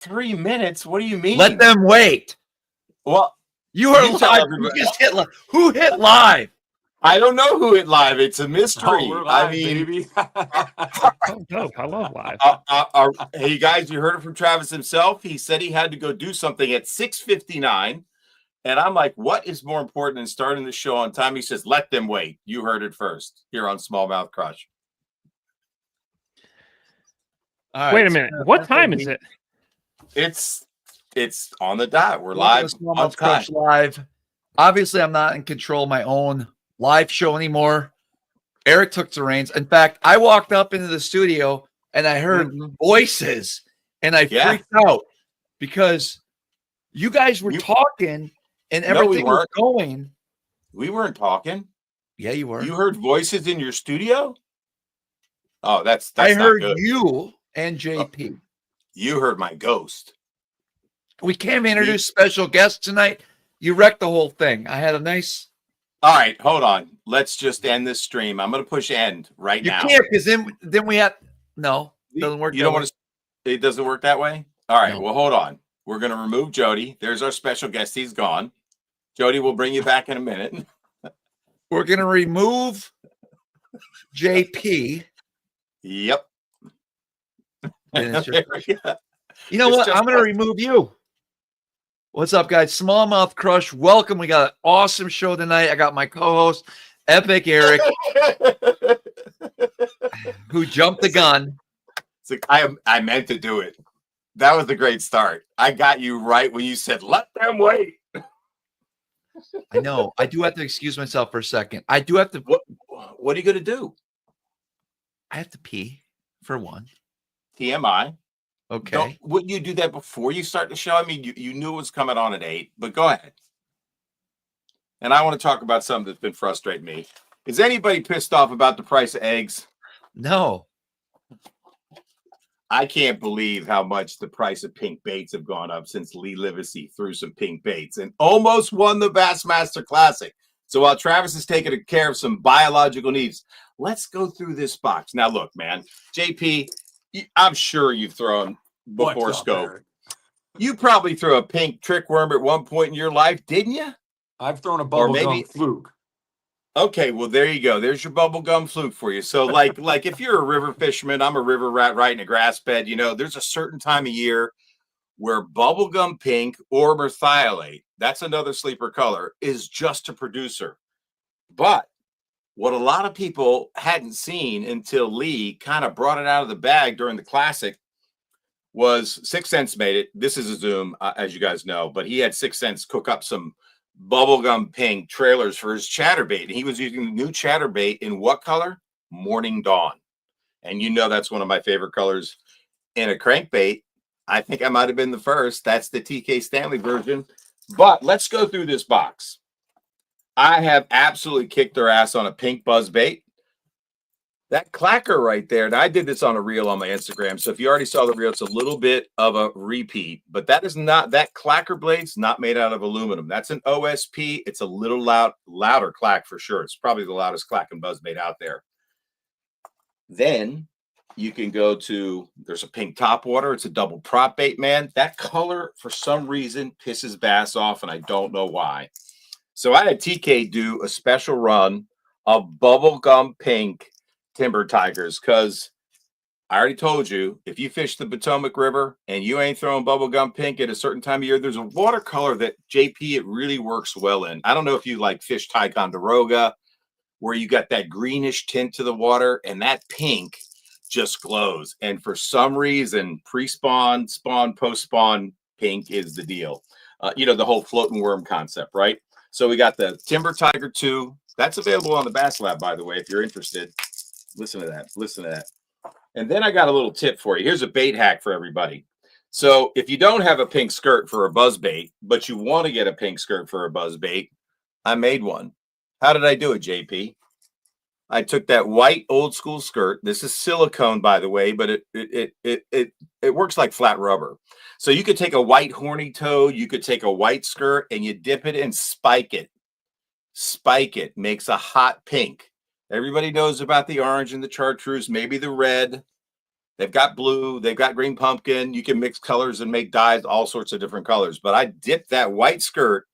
3 minutes? What do you mean? Let them wait. Well, you are live. You just hit live. Who hit live? I don't know who hit live. It's a mystery. We're live, I mean, baby. Dope. I love live. Hey guys, you heard it from Travis himself. He said he had to go do something at 6:59, and I'm like, what is more important than starting the show on time? He says, let them wait. You heard it first here on Smallmouth Crush. Right, wait a minute. What time is it? It's on the dot. We're live. Smallmouth Crush live. Obviously, I'm not in control of my own live show anymore. Eric took the reins. In fact, I walked up into the studio and I heard voices and I freaked out because you guys were talking and everything was going. We weren't talking. Yeah, you were. You heard voices in your studio? Oh, that's I not heard good. you and JP. You heard my ghost. We can't introduce special guests tonight. You wrecked the whole thing. I had a nice. All right, hold on. Let's just end this stream. I'm going to push end right now. You can't because then we have no. It doesn't work. You don't want to. It doesn't work that way. All right. No. Well, hold on. We're going to remove Jody. There's our special guest. He's gone. Jody, we'll bring you back in a minute. We're going to remove JP. Yep. You know what? I'm going to remove you. What's up, guys? Smallmouth Crush. Welcome. We got an awesome show tonight. I got my co-host, Epic Eric, who jumped the gun. It's like I meant to do it. That was a great start. I got you right when you said, let them wait. I know. I do have to excuse myself for a second. I do have to. What are you going to do? I have to pee for one. TMI. Okay. Wouldn't you do that before you start the show? I mean, you knew it was coming on at 8, but go ahead. And I want to talk about something that's been frustrating me. Is anybody pissed off about the price of eggs? No. I can't believe how much the price of pink baits have gone up since Lee Livesey threw some pink baits and almost won the Bassmaster Classic. So while Travis is taking care of some biological needs, let's go through this box. Now, look, man, JP, I'm sure you've thrown before scope. You probably threw a pink trick worm at one point in your life, didn't you? I've thrown a bubblegum fluke. Okay, well, there you go. There's your bubblegum fluke for you. So, like if you're a river fisherman, I'm a river rat right in a grass bed. You know, there's a certain time of year where bubblegum pink or merthiolate, that's another sleeper color, is just a producer. But what a lot of people hadn't seen until Lee kind of brought it out of the bag during the Classic was 6 Cents made it. This is a Zoom, as you guys know, but he had 6 Cents cook up some bubblegum pink trailers for his chatterbait. And he was using the new chatterbait in what color? Morning Dawn. And you know that's one of my favorite colors in a crankbait. I think I might have been the first. That's the TK Stanley version. But let's go through this box. I have absolutely kicked their ass on a pink buzzbait. That clacker right there, and I did this on a reel on my Instagram, so if you already saw the reel, it's a little bit of a repeat, but that is not, that clacker blade's not made out of aluminum. That's an OSP. It's a little louder clack for sure. It's probably the loudest clack and buzzbait out there. Then you can go to, there's a pink topwater. It's a double prop bait, man. That color, for some reason, pisses bass off, and I don't know why. So I had TK do a special run of bubblegum pink timber tigers, because I already told you, if you fish the Potomac River and you ain't throwing bubblegum pink at a certain time of year, there's a watercolor that JP it really works well in. I don't know if you like fish Ticonderoga, where you got that greenish tint to the water and that pink just glows. And for some reason, pre-spawn, spawn, post-spawn pink is the deal. You know, the whole floating worm concept, right? So we got the Timber Tiger 2. That's available on the Bass Lab, by the way, if you're interested. Listen to that. Listen to that. And then I got a little tip for you. Here's a bait hack for everybody. So if you don't have a pink skirt for a buzz bait, but you want to get a pink skirt for a buzz bait, I made one. How did I do it, JP? I took that white old school skirt. This is silicone, by the way, but it works like flat rubber. So you could take a white horny toad, you could take a white skirt, and you dip it and spike it. Spike it. Makes a hot pink. Everybody knows about the orange and the chartreuse, maybe the red. They've got blue, they've got green pumpkin. You can mix colors and make dyes, all sorts of different colors. But I dipped that white skirt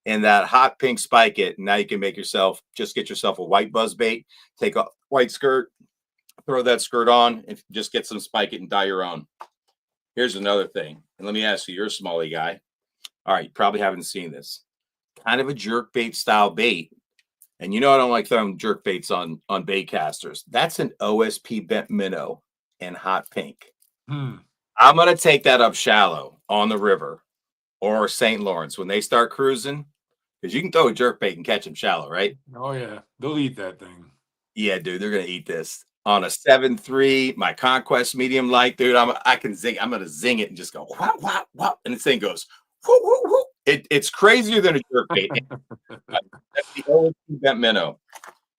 in that hot pink spike it. And now you can make yourself, just get yourself a white buzz bait, take a white skirt, throw that skirt on, and just get some spike it and dye your own. Here's another thing. And let me ask you, you're a smallie guy. All right, you probably haven't seen this. Kind of a jerk bait style bait. And you know I don't like throwing jerk baits on bait casters. That's an OSP bent minnow in hot pink. I'm going to take that up shallow on the river or St. Lawrence when they start cruising, because you can throw a jerk bait and catch them shallow, right? Oh, yeah. They'll eat that thing. Yeah, dude, they're going to eat this. On a 7.3, my Conquest medium light, dude, I'm going to zing it and just go, whop, whop, whop. And this thing goes, whoop, whoop, whoop. It's crazier than a jerk bait. That's the OSP bent minnow.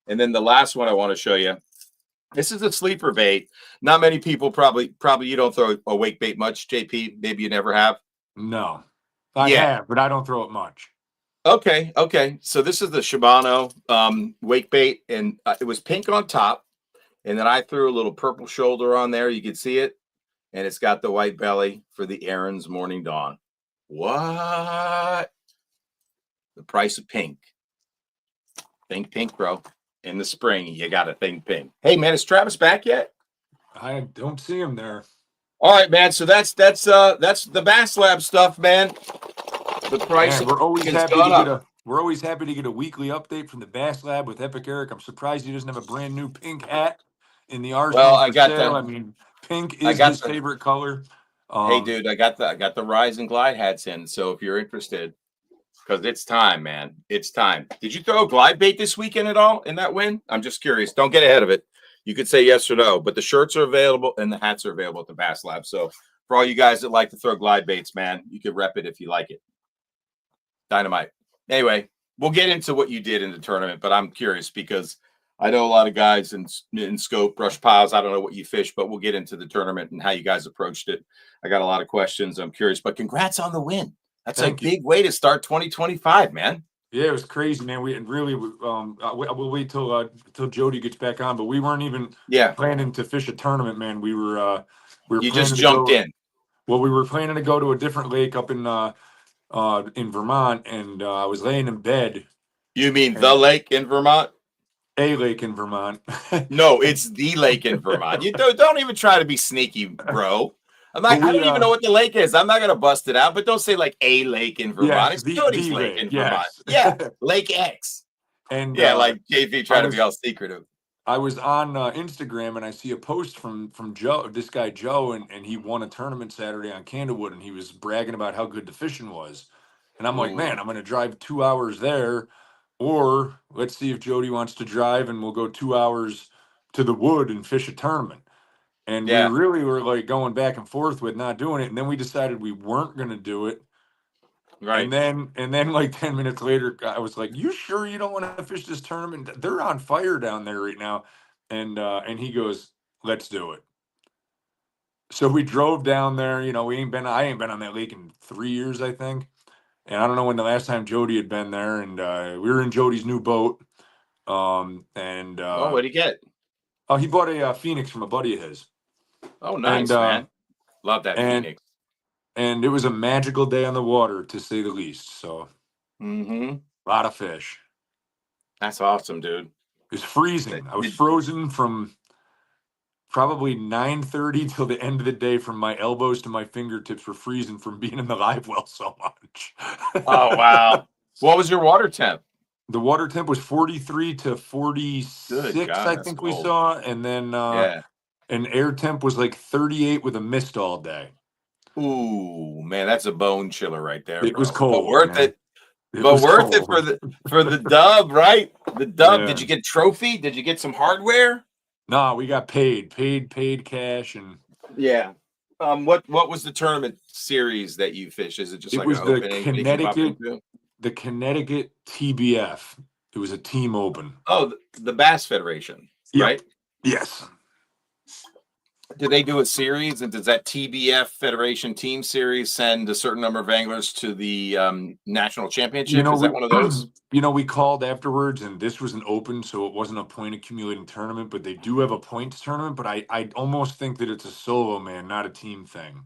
And then the last one I want to show you. This is a sleeper bait. Not many people probably you don't throw a wake bait much, JP. Maybe you never have. No, I have, but I don't throw it much. Okay. So this is the Shimano wake bait, and it was pink on top, and then I threw a little purple shoulder on there. You can see it, and it's got the white belly for the Aaron's Morning Dawn. What? The price of pink. Think pink, bro. In the spring, you got to think pink. Hey, man, is Travis back yet? I don't see him there. All right, man. So that's the Bass Lab stuff, man. The price. Man, we're always happy to get a weekly update from the Bass Lab with Epic Eric. I'm surprised he doesn't have a brand new pink hat in the arsenal. Well, I got that. I mean, pink is his favorite color. Hey, dude, I got the Rise and Glide hats in. So if you're interested, because it's time, man. It's time. Did you throw a glide bait this weekend at all in that win? I'm just curious. Don't get ahead of it. You could say yes or no, but the shirts are available and the hats are available at the Bass Lab. So for all you guys that like to throw glide baits, man, you could rep it if you like it. Dynamite. Anyway, we'll get into what you did in the tournament, but I'm curious because I know a lot of guys in scope, brush piles. I don't know what you fish, but we'll get into the tournament and how you guys approached it. I got a lot of questions. I'm curious, but congrats on the win. That's a big way to start 2025, man. Yeah, it was crazy, man. We really, we'll wait till Jody gets back on, but we weren't even planning to fish a tournament, man. We were you just jumped in. Well, we were planning to go to a different lake up in Vermont, and I was laying in bed. You mean the lake in Vermont? A lake in Vermont. No, it's the lake in Vermont. You don't even try to be sneaky, bro. I don't even know what the lake is. I'm not going to bust it out, but don't say like a lake in Vermont. It's Jody's lake in Vermont. Yeah, Lake X. And like JV trying to be all secretive. I was on Instagram and I see a post from Joe, this guy Joe, and he won a tournament Saturday on Candlewood, and he was bragging about how good the fishing was. And I'm like, man, I'm going to drive 2 hours there, or let's see if Jody wants to drive and we'll go 2 hours to the wood and fish a tournament. And we really were like going back and forth with not doing it. And then we decided we weren't going to do it. Right. And then like 10 minutes later, I was like, you sure you don't want to fish this tournament? They're on fire down there right now. And he goes, let's do it. So we drove down there. You know, I ain't been on that lake in 3 years, I think. And I don't know when the last time Jody had been there. And we were in Jody's new boat. What'd he get? Oh, he bought a Phoenix from a buddy of his. Oh, nice, man. Love that Phoenix. And it was a magical day on the water, to say the least. So, a lot of fish. That's awesome, dude. It was freezing. I was frozen from probably 9:30 till the end of the day. From my elbows to my fingertips were freezing from being in the live well so much. Oh, wow. What was your water temp? The water temp was 43 to 46, I think we saw. And then an air temp was like 38 with a mist all day. Ooh, man, that's a bone chiller right there. It was cold. But worth it. But worth it for the dub, right? The dub. Yeah. Did you get a trophy? Did you get some hardware? No, we got paid cash. And what was the tournament series that you fished? Is it just like an opening? The Connecticut TBF. It was a team open. Oh, the Bass Federation, right? Yes. Do they do a series, and does that TBF Federation Team Series send a certain number of anglers to the national championship? Is that one of those? We called afterwards, and this was an open, so it wasn't a point accumulating tournament. But they do have a points tournament. But I almost think that it's a solo man, not a team thing.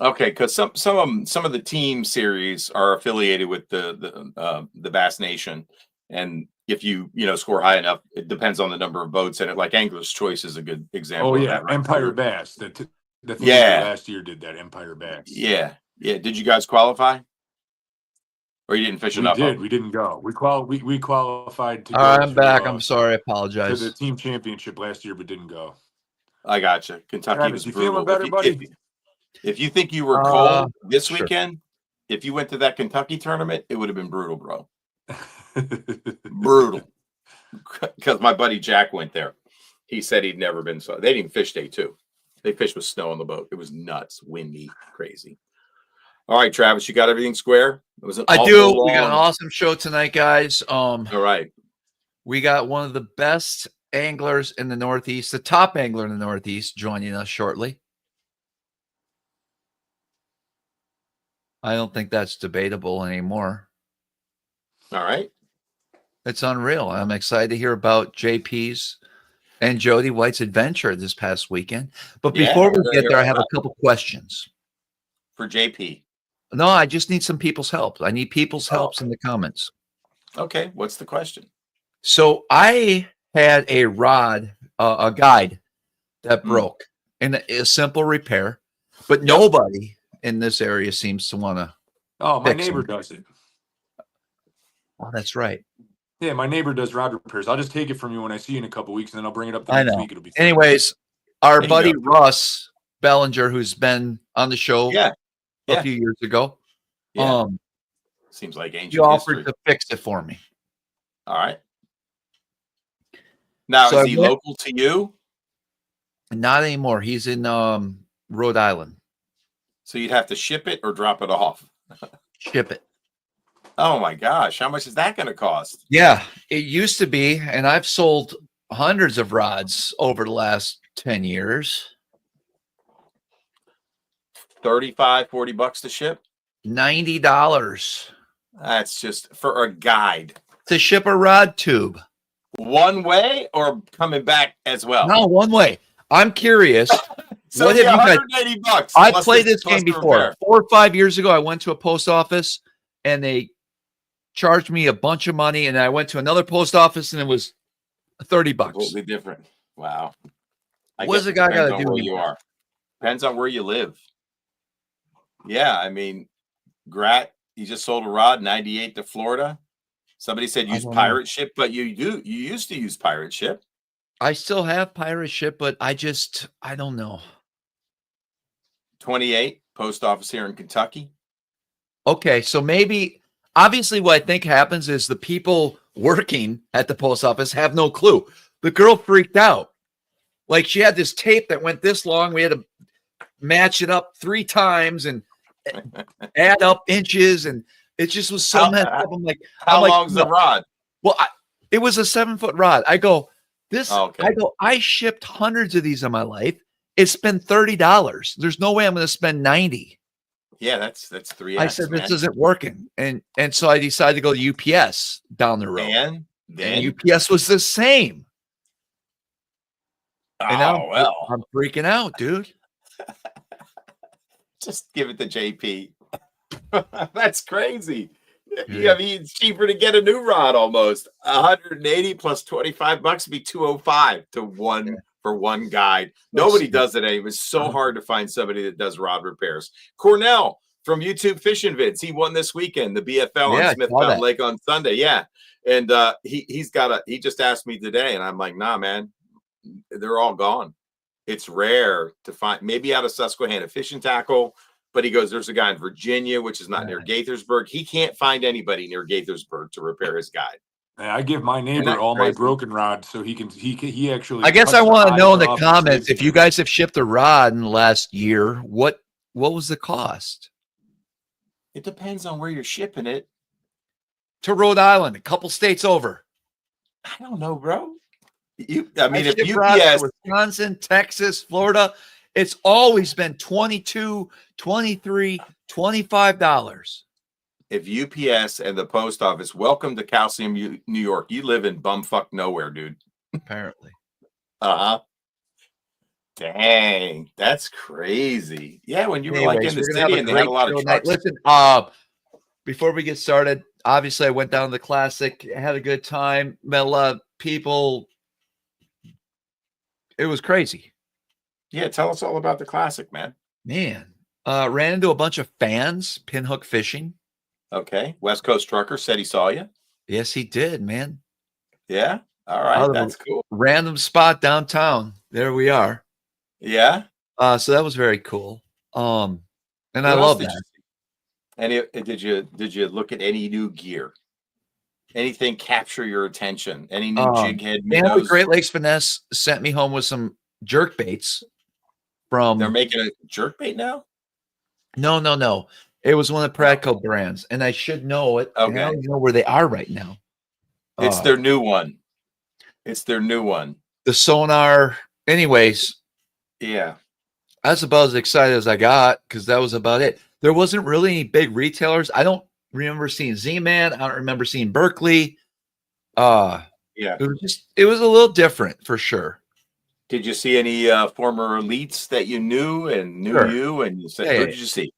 Okay, because some of the team series are affiliated with the Bass Nation, and if you score high enough, it depends on the number of boats in it. Like Angler's Choice is a good example. Oh of yeah, that, right? Empire Bass. The thing last year did that Empire Bass. Yeah. Did you guys qualify, or you didn't fish enough? We didn't go. We qualified to go. I'm back. I'm sorry. I apologize. To the team championship last year, but didn't go. I gotcha. Kentucky Travis, was you feeling brutal. better, buddy? If you think you were cold this sure. weekend, if you went to that Kentucky tournament, it would have been brutal, bro. Brutal. Because my buddy Jack went there. He said he'd never been so. They didn't even fish day 2. They fished with snow on the boat. It was nuts, windy, crazy. All right, Travis, you got everything square? It was I do. We got an awesome show tonight, guys. All right. We got one of the best anglers in the Northeast, the top angler in the Northeast, joining us shortly. I don't think that's debatable anymore. All right. It's unreal. I'm excited to hear about JP's and Jody White's adventure this past weekend. But before we get there, I have a couple questions. For JP. No, I just need some people's help. I need people's help in the comments. Okay. What's the question? So I had a rod, a guide that broke in a simple repair, but nobody in this area seems to want to. Oh, my neighbor does it. Oh, that's right. Yeah, my neighbor does rod repairs. I'll just take it from you when I see you in a couple weeks, and then I'll bring it up the next week. It'll be fun. Anyways, our buddy Russ Bellinger, who's been on the show a few years ago, seems like ancient he offered to fix it for me. All right. Now, is he local to you? Not anymore. He's in Rhode Island. So you'd have to ship it or drop it off? Ship it. Oh my gosh. How much is that going to cost? Yeah, it used to be. And I've sold hundreds of rods over the last 10 years. 35, 40 bucks to ship? $90. That's just for a guide. To ship a rod tube. One way or coming back as well? No, one way. I'm curious. So what have you guys? $180. I played this game before. 4 or 5 years ago, I went to a post office and they charged me a bunch of money. And I went to another post office and it was $30. Totally different. Wow. What does a guy got to do? Where you are. Depends on where you live. Yeah, I mean, Grat, you just sold a rod 98 to Florida. Somebody said use pirate ship, but you used to use pirate ship. I still have pirate ship, but I don't know. 28 post office here in Kentucky. Okay, so maybe obviously what I think happens is the people working at the post office have no clue. The girl freaked out. Like she had this tape that went this long. We had to match it up 3 times and add up inches, and it just was so messed up. I'm like, how long's the rod? Well, it was a 7-foot rod. I go, I shipped hundreds of these in my life. It's been $30. There's no way I'm going to spend $90. Yeah, that's 3x. I said, this isn't working. And so I decided to go to UPS down the road. And UPS was the same. And I'm freaking out, dude. Just give it to JP. That's crazy. Yeah, I mean, it's cheaper to get a new rod almost. 180 plus 25 bucks would be 205 for one guide. Nobody does it anymore. It's so hard to find somebody that does rod repairs. Cornell from YouTube Fishing Vids. He won this weekend, the BFL on Smith Mountain Lake on Sunday. Yeah. And he just asked me today, and I'm like, nah, man, they're all gone. It's rare to find, maybe out of Susquehanna Fishing Tackle. But he goes, there's a guy in Virginia, which is not near Gaithersburg. He can't find anybody near Gaithersburg to repair his guide. I give my neighbor all my broken rods so he actually. I guess I want to know in the comments if you guys have shipped a rod in the last year. What was the cost? It depends on where you're shipping it. To Rhode Island, a couple states over. I don't know, bro. I mean, if ship routes to UPS, Wisconsin, Texas, Florida, it's always been $22, $23, $25. if UPS and the post office, welcome to Calcium, New York. You live in bumfuck nowhere, dude. Apparently. Uh-huh. Dang, that's crazy. Yeah, when you were like in the we're gonna have city and they had a lot of show night. trucks. Listen, before we get started, obviously I went down to the Classic, had a good time, met a lot of people. It was crazy. Yeah, tell us all about the Classic, man. Man, ran into a bunch of fans pinhook fishing. Okay, West Coast Trucker said he saw you. Yes, he did, man. Yeah, all right, that's cool. Random spot downtown. There we are. Yeah. So that was very cool. And What I else love did that. you see? And did you look at any new gear? Anything capture your attention? Any new jig head Yeah, minnows? Great Lakes Finesse sent me home with some jerk baits from. They're making a jerk bait now? No. It was one of the Pradco brands, and I should know it. Okay. I don't even know where they are right now. It's their new one. It's their new one. The Sonar. Anyways, yeah. That's about as excited as I got because that was about it. There wasn't really any big retailers. I don't remember seeing Z-Man. I don't remember seeing Berkeley. Yeah. It was a little different for sure. Did you see any former elites that you knew and knew you? And you said, who did you see?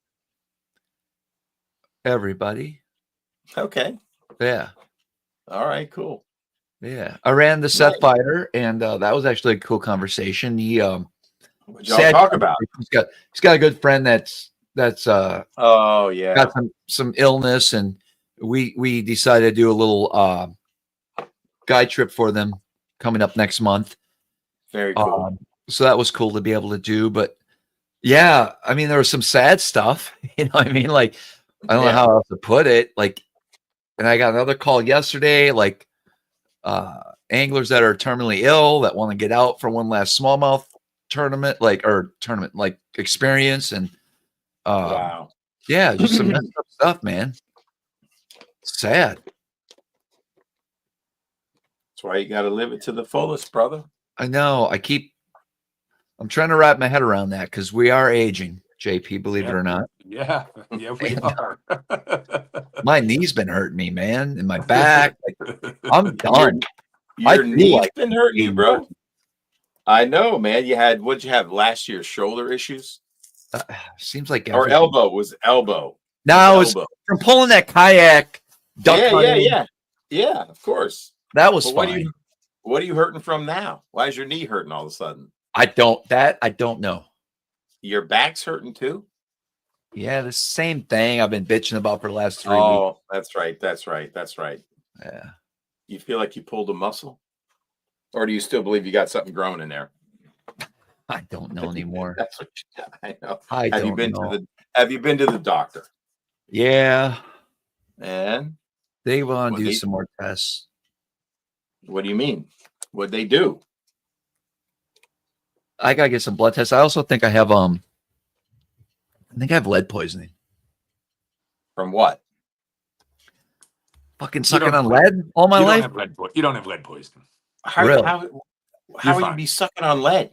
Everybody. Okay. Yeah. All right, cool. Yeah. I ran the Seth Fighter, and that was actually a cool conversation. He what y'all talk about? He's got a good friend that's oh yeah, got some illness, and we decided to do a little guide trip for them coming up next month. Very cool. So that was cool to be able to do. But yeah, I mean, there was some sad stuff. You know what I mean? Like, I don't know how else to put it. Like, and I got another call yesterday, like anglers that are terminally ill that want to get out for one last smallmouth tournament experience. And wow. Yeah, just some messed up stuff, man. Sad. That's why you got to live it to the fullest, brother. I know. I'm trying to wrap my head around that because we are aging, JP, believe it or not. Yeah, we are. My knee's been hurting me, man, and my back. I'm done. Your knee's been hurting you, bro. I know, man. What'd you have last year? Shoulder issues? Seems like or elbow. Was elbow? No, it's from pulling that kayak. Yeah, of course. That was fine. What are you hurting from now? Why is your knee hurting all of a sudden? I don't know. Your back's hurting too? Yeah, the same thing I've been bitching about for the last 3 weeks. Oh, that's right. Yeah. You feel like you pulled a muscle? Or do you still believe you got something growing in there? I don't know anymore. That's what I know. Have you been to the doctor? Yeah. And they want to do some more tests. What do you mean? What'd they do? I gotta get some blood tests. I also think I have lead poisoning. From what? Fucking sucking on lead all my life. You don't have lead poisoning. How would you be sucking on lead?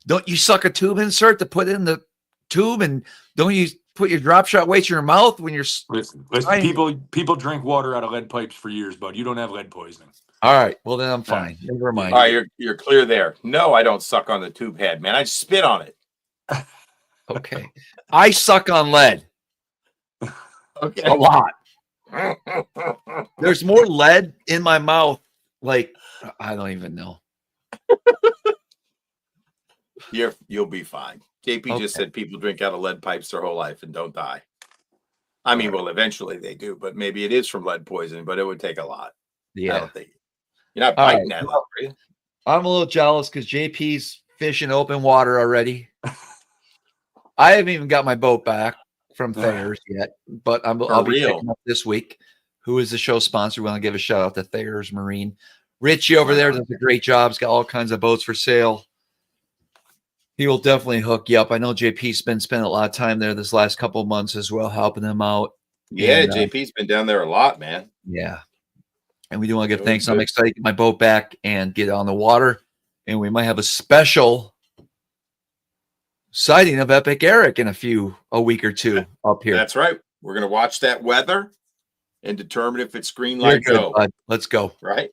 Don't you suck a tube insert to put in the tube, and don't you put your drop shot weights in your mouth when you're listen, people drink water out of lead pipes for years, bud. You don't have lead poisoning. All right, well then I'm fine. Never mind. All right, you're clear there. No, I don't suck on the tube head, man. I spit on it. Okay. I suck on lead. Okay. A lot. There's more lead in my mouth. Like, I don't even know. You'll be fine. JP just said people drink out of lead pipes their whole life and don't die. I mean, well, eventually they do, but maybe it is from lead poisoning, but it would take a lot. Yeah. I don't think you're not biting that lead, are you? I'm a little jealous because JP's fishing open water already. I haven't even got my boat back from Thayer's yet, but I'll be picking up this week. Who is the show sponsor? We want to give a shout out to Thayer's Marine. Richie over there does a great job. He's got all kinds of boats for sale. He will definitely hook you up. I know JP's been spending a lot of time there this last couple of months as well, helping him out. Yeah, and, JP's been down there a lot, man. Yeah. And we do want to give thanks. I'm excited to get my boat back and get on the water. And we might have a special sighting of Epic Eric in a week or two up here. That's right. We're going to watch that weather and determine if it's green light go. Let's go. Right?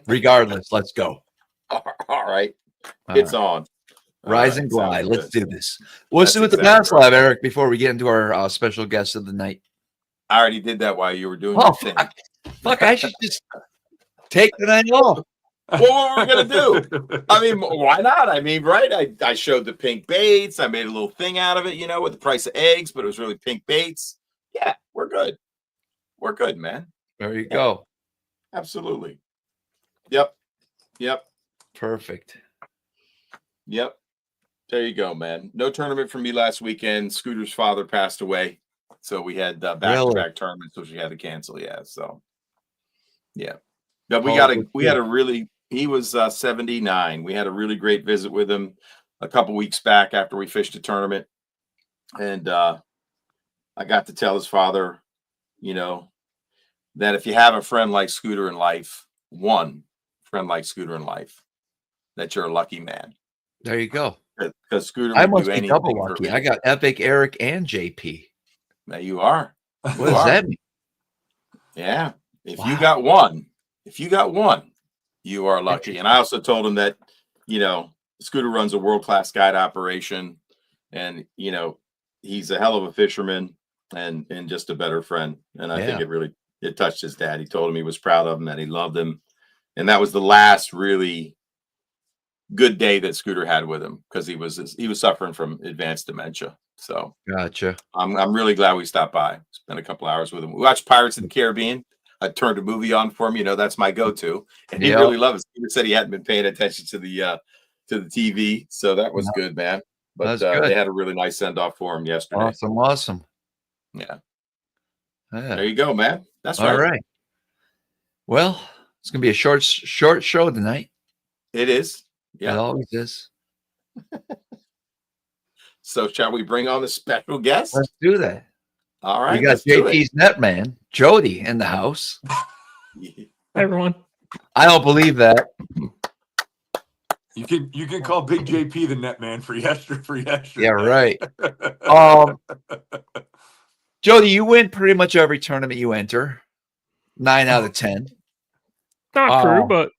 Regardless, let's go. All right. It's on. Rise and glide. Let's do this. Let's do it the Pass Lab, Eric, before we get into our special guest of the night. I already did that while you were doing your thing. Fuck, I should just take the night off. Well, what we're going to do? I mean, why not? I mean, right? I showed the pink baits. I made a little thing out of it, with the price of eggs, but it was really pink baits. Yeah, we're good. We're good, man. There you go. Absolutely. Yep. Perfect. Yep. There you go, man. No tournament for me last weekend. Scooter's father passed away. So we had back-to-back tournaments, which we had to cancel. Yeah. So, yeah. But he was 79. We had a really great visit with him a couple weeks back after we fished a tournament. And I got to tell his father, that if you have a friend like Scooter in life, that you're a lucky man. There you go. Because Scooter I must be double lucky. I got Epic, Eric, and JP. Now you are. What does that mean? Yeah. If you got one, you are lucky. And I also told him that, Scooter runs a world-class guide operation, and he's a hell of a fisherman and just a better friend. And I think it touched his dad. He told him he was proud of him, that he loved him. And that was the last really good day that Scooter had with him, because he was suffering from advanced dementia. So gotcha. I'm really glad we stopped by. Spent a couple hours with him. We watched Pirates of the Caribbean. I turned a movie on for him. That's my go-to, and he really loved it. Scooter said he hadn't been paying attention to the TV, so that was good, man. But they had a really nice send-off for him yesterday. Awesome. Yeah. There you go, man. That's all right. Well, it's gonna be a short show tonight. It is. Yeah, it always is. So shall we bring on the special guest? Let's do that. All right. We got JP's net man, Jody, in the house. Hey, everyone. I don't believe that. You can call Big JP the net man for yesterday. Yeah, right. Jody, you win pretty much every tournament you enter. 9 out of 10. Not true, but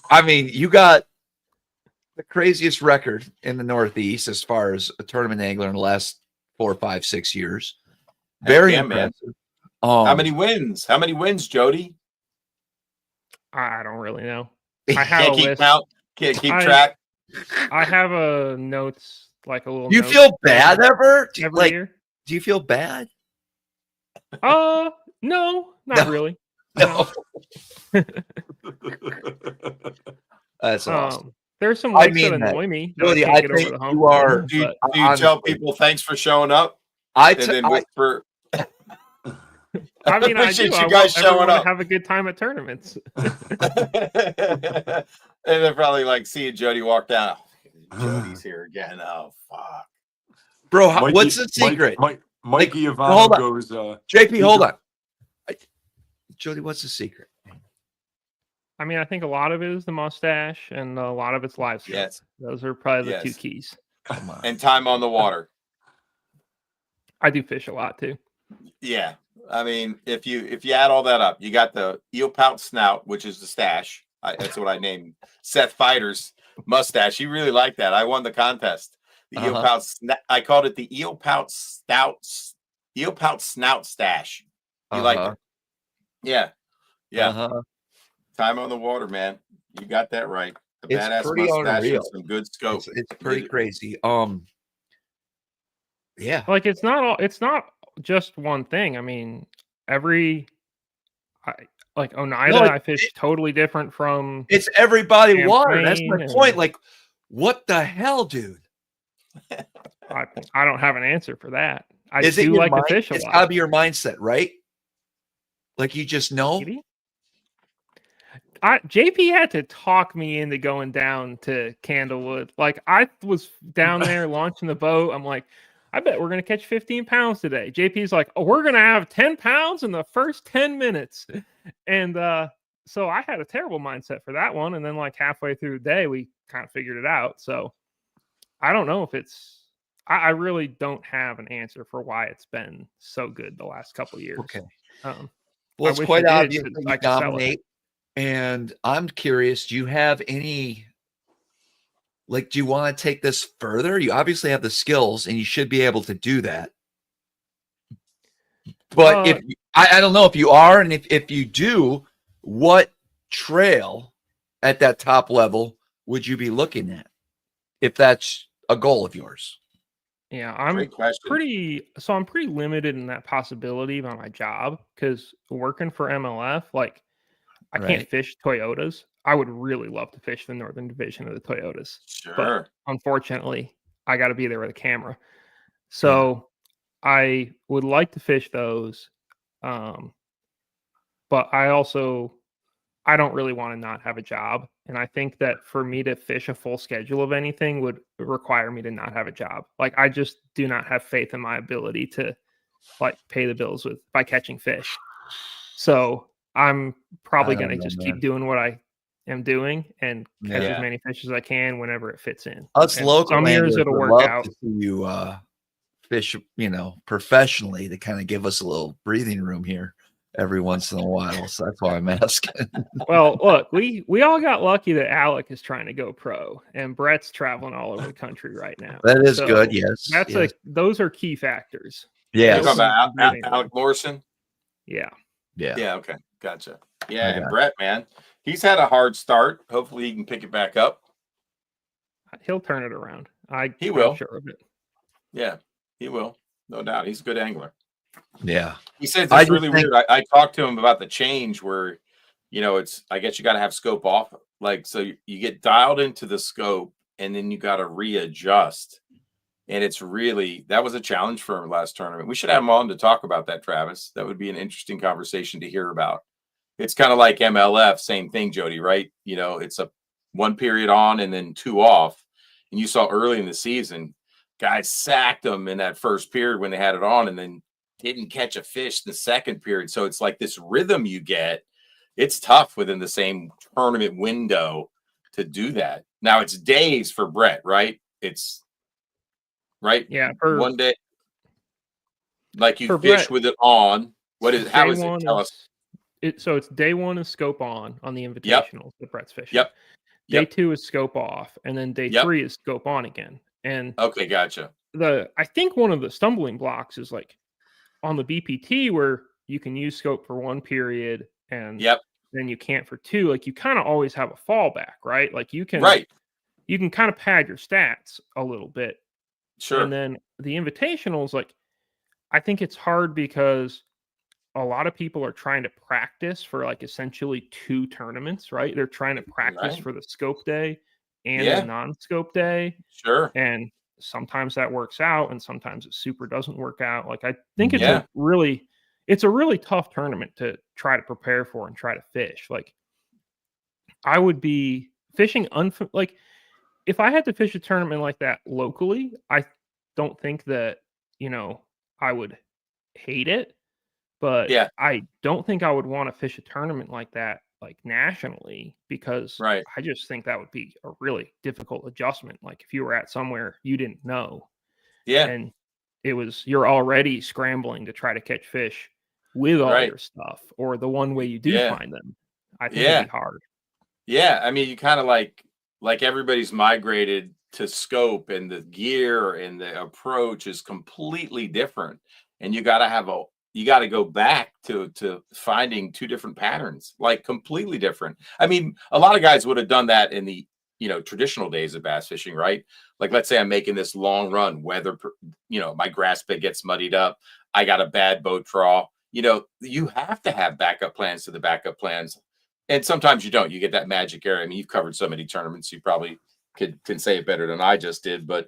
I mean, you got the craziest record in the Northeast as far as a tournament angler in the last 4, 5, 6 years. Very impressive. How many wins? Jody? I don't really know. I have Can't keep count. Can't keep track. I have a notes, like a little. You feel bad every year? Do you feel bad? No, not really. No. That's awesome. There's some lakes that annoy me. Jody, I think you are. Do you tell people thanks for showing up? Whisper. I mean, I do. You guys showing up. Have a good time at tournaments. And they're probably like seeing Jody walk down. Jody's here again. Oh fuck, bro! What's the secret? Mikey Ivano goes. JP, hold on. Jody, what's the secret? I mean, I think a lot of it is the mustache, and a lot of it's live stroke. Yes, those are probably the two keys. Come on. And time on the water. I do fish a lot too. Yeah, I mean, if you add all that up, you got the eel pout snout, which is the stash. That's what I named Seth Fighter's mustache. He really liked that. I won the contest. The eel pout. I called it the eel pout snout stash. You liked it? Yeah. Time on the water, man. You got that right. A badass mustache and some good scope. It's pretty crazy. Yeah. Like it's not just one thing. I mean, Oneida, I fish totally different from. It's everybody water. That's my point. Like, what the hell, dude? I don't have an answer for that. I do like to fish a lot. It's gotta be your mindset, right? Like you just know. Maybe? JP had to talk me into going down to Candlewood. Like I was down there launching the boat. I'm like, I bet we're going to catch 15 pounds today. JP's like, oh, we're going to have 10 pounds in the first 10 minutes. And so I had a terrible mindset for that one. And then like halfway through the day, we kind of figured it out. So I don't know if it's, I really don't have an answer for why it's been so good the last couple of years. Okay. Um, Well, I it's wish quite it did, obvious 'cause that I you could sell it. dominate. And I'm curious, do you have any, like, do you want to take this further? You obviously have the skills and you should be able to do that. But if I don't know if you are, and if you do, what trail at that top level would you be looking at if that's a goal of yours? Yeah, I'm Great question. I'm pretty limited in that possibility by my job, because working for MLF, like I can't Right. fish Toyotas. I would really love to fish the Northern Division of the Toyotas, but Sure. unfortunately, I got to be there with a camera. So I would like to fish those, but I don't really want to not have a job. And I think that for me to fish a full schedule of anything would require me to not have a job. Like I just do not have faith in my ability to like pay the bills by catching fish. So I'm probably I don't going to know, just man. keep doing what I am doing and catch Yeah. as many fish as I can whenever it fits in. Us And local some years anglers it'll would work love out. to see you fish, professionally, to kind of give us a little breathing room here every once in a while. So that's why I'm asking. Well, look, we all got lucky that Alec is trying to go pro and Brett's traveling all over the country right now. That is So good. Yes. That's yes. those are key factors. You're Yes. talking about Yes. Alec Morrison? Yeah. Yeah. Yeah, okay. Gotcha. I Yeah, got and it. Brett, man, he's had a hard start. Hopefully he can pick it back up. He'll turn it around. He will. I'm sure of it. Yeah, he will. No doubt. He's a good angler. Yeah. He says I it's just really think- weird. I talked to him about the change where, it's, I guess you got to have scope off. Like, so you get dialed into the scope and then you got to readjust. And it's really, that was a challenge for him last tournament. We should have him on to talk about that, Travis. That would be an interesting conversation to hear about. It's kind of like MLF, same thing, Jody, right? It's a one period on and then two off. And you saw early in the season, guys sacked them in that first period when they had it on and then didn't catch a fish in the second period. So it's like this rhythm you get. It's tough within the same tournament window to do that. Now it's days for Brett, right? It's right. Yeah. One day, like you for fish Brett, with it on. What is? How is it? Tell us. So it's day one is scope on the invitationals that Brett's fishing. Yep. Day two is scope off, and then day three is scope on again. And okay, gotcha. I think one of the stumbling blocks is like on the BPT where you can use scope for one period and then you can't for two. Like you kind of always have a fallback, right? Like you can kind of pad your stats a little bit. Sure. And then the invitationals, like I think it's hard because a lot of people are trying to practice for like essentially two tournaments, right? They're trying to practice for the scope day and the non-scope day. Sure. And sometimes that works out and sometimes it super doesn't work out. Like I think it's a really tough tournament to try to prepare for and try to fish. Like I would be fishing like if I had to fish a tournament like that locally, I don't think that, I would hate it. But I don't think I would want to fish a tournament like that, like nationally, because I just think that would be a really difficult adjustment. Like if you were at somewhere you didn't know, and you're already scrambling to try to catch fish with all your stuff, or the one way you do find them, I think it'd be hard. Yeah, I mean, you kind of like everybody's migrated to scope, and the gear and the approach is completely different, and you got to go back to finding two different patterns, like completely different. I mean, a lot of guys would have done that in the, traditional days of bass fishing, right? Like, let's say I'm making this long run, my grass bed gets muddied up. I got a bad boat draw. You have to have backup plans to the backup plans. And sometimes you don't, you get that magic area. I mean, you've covered so many tournaments, you probably can say it better than I just did, but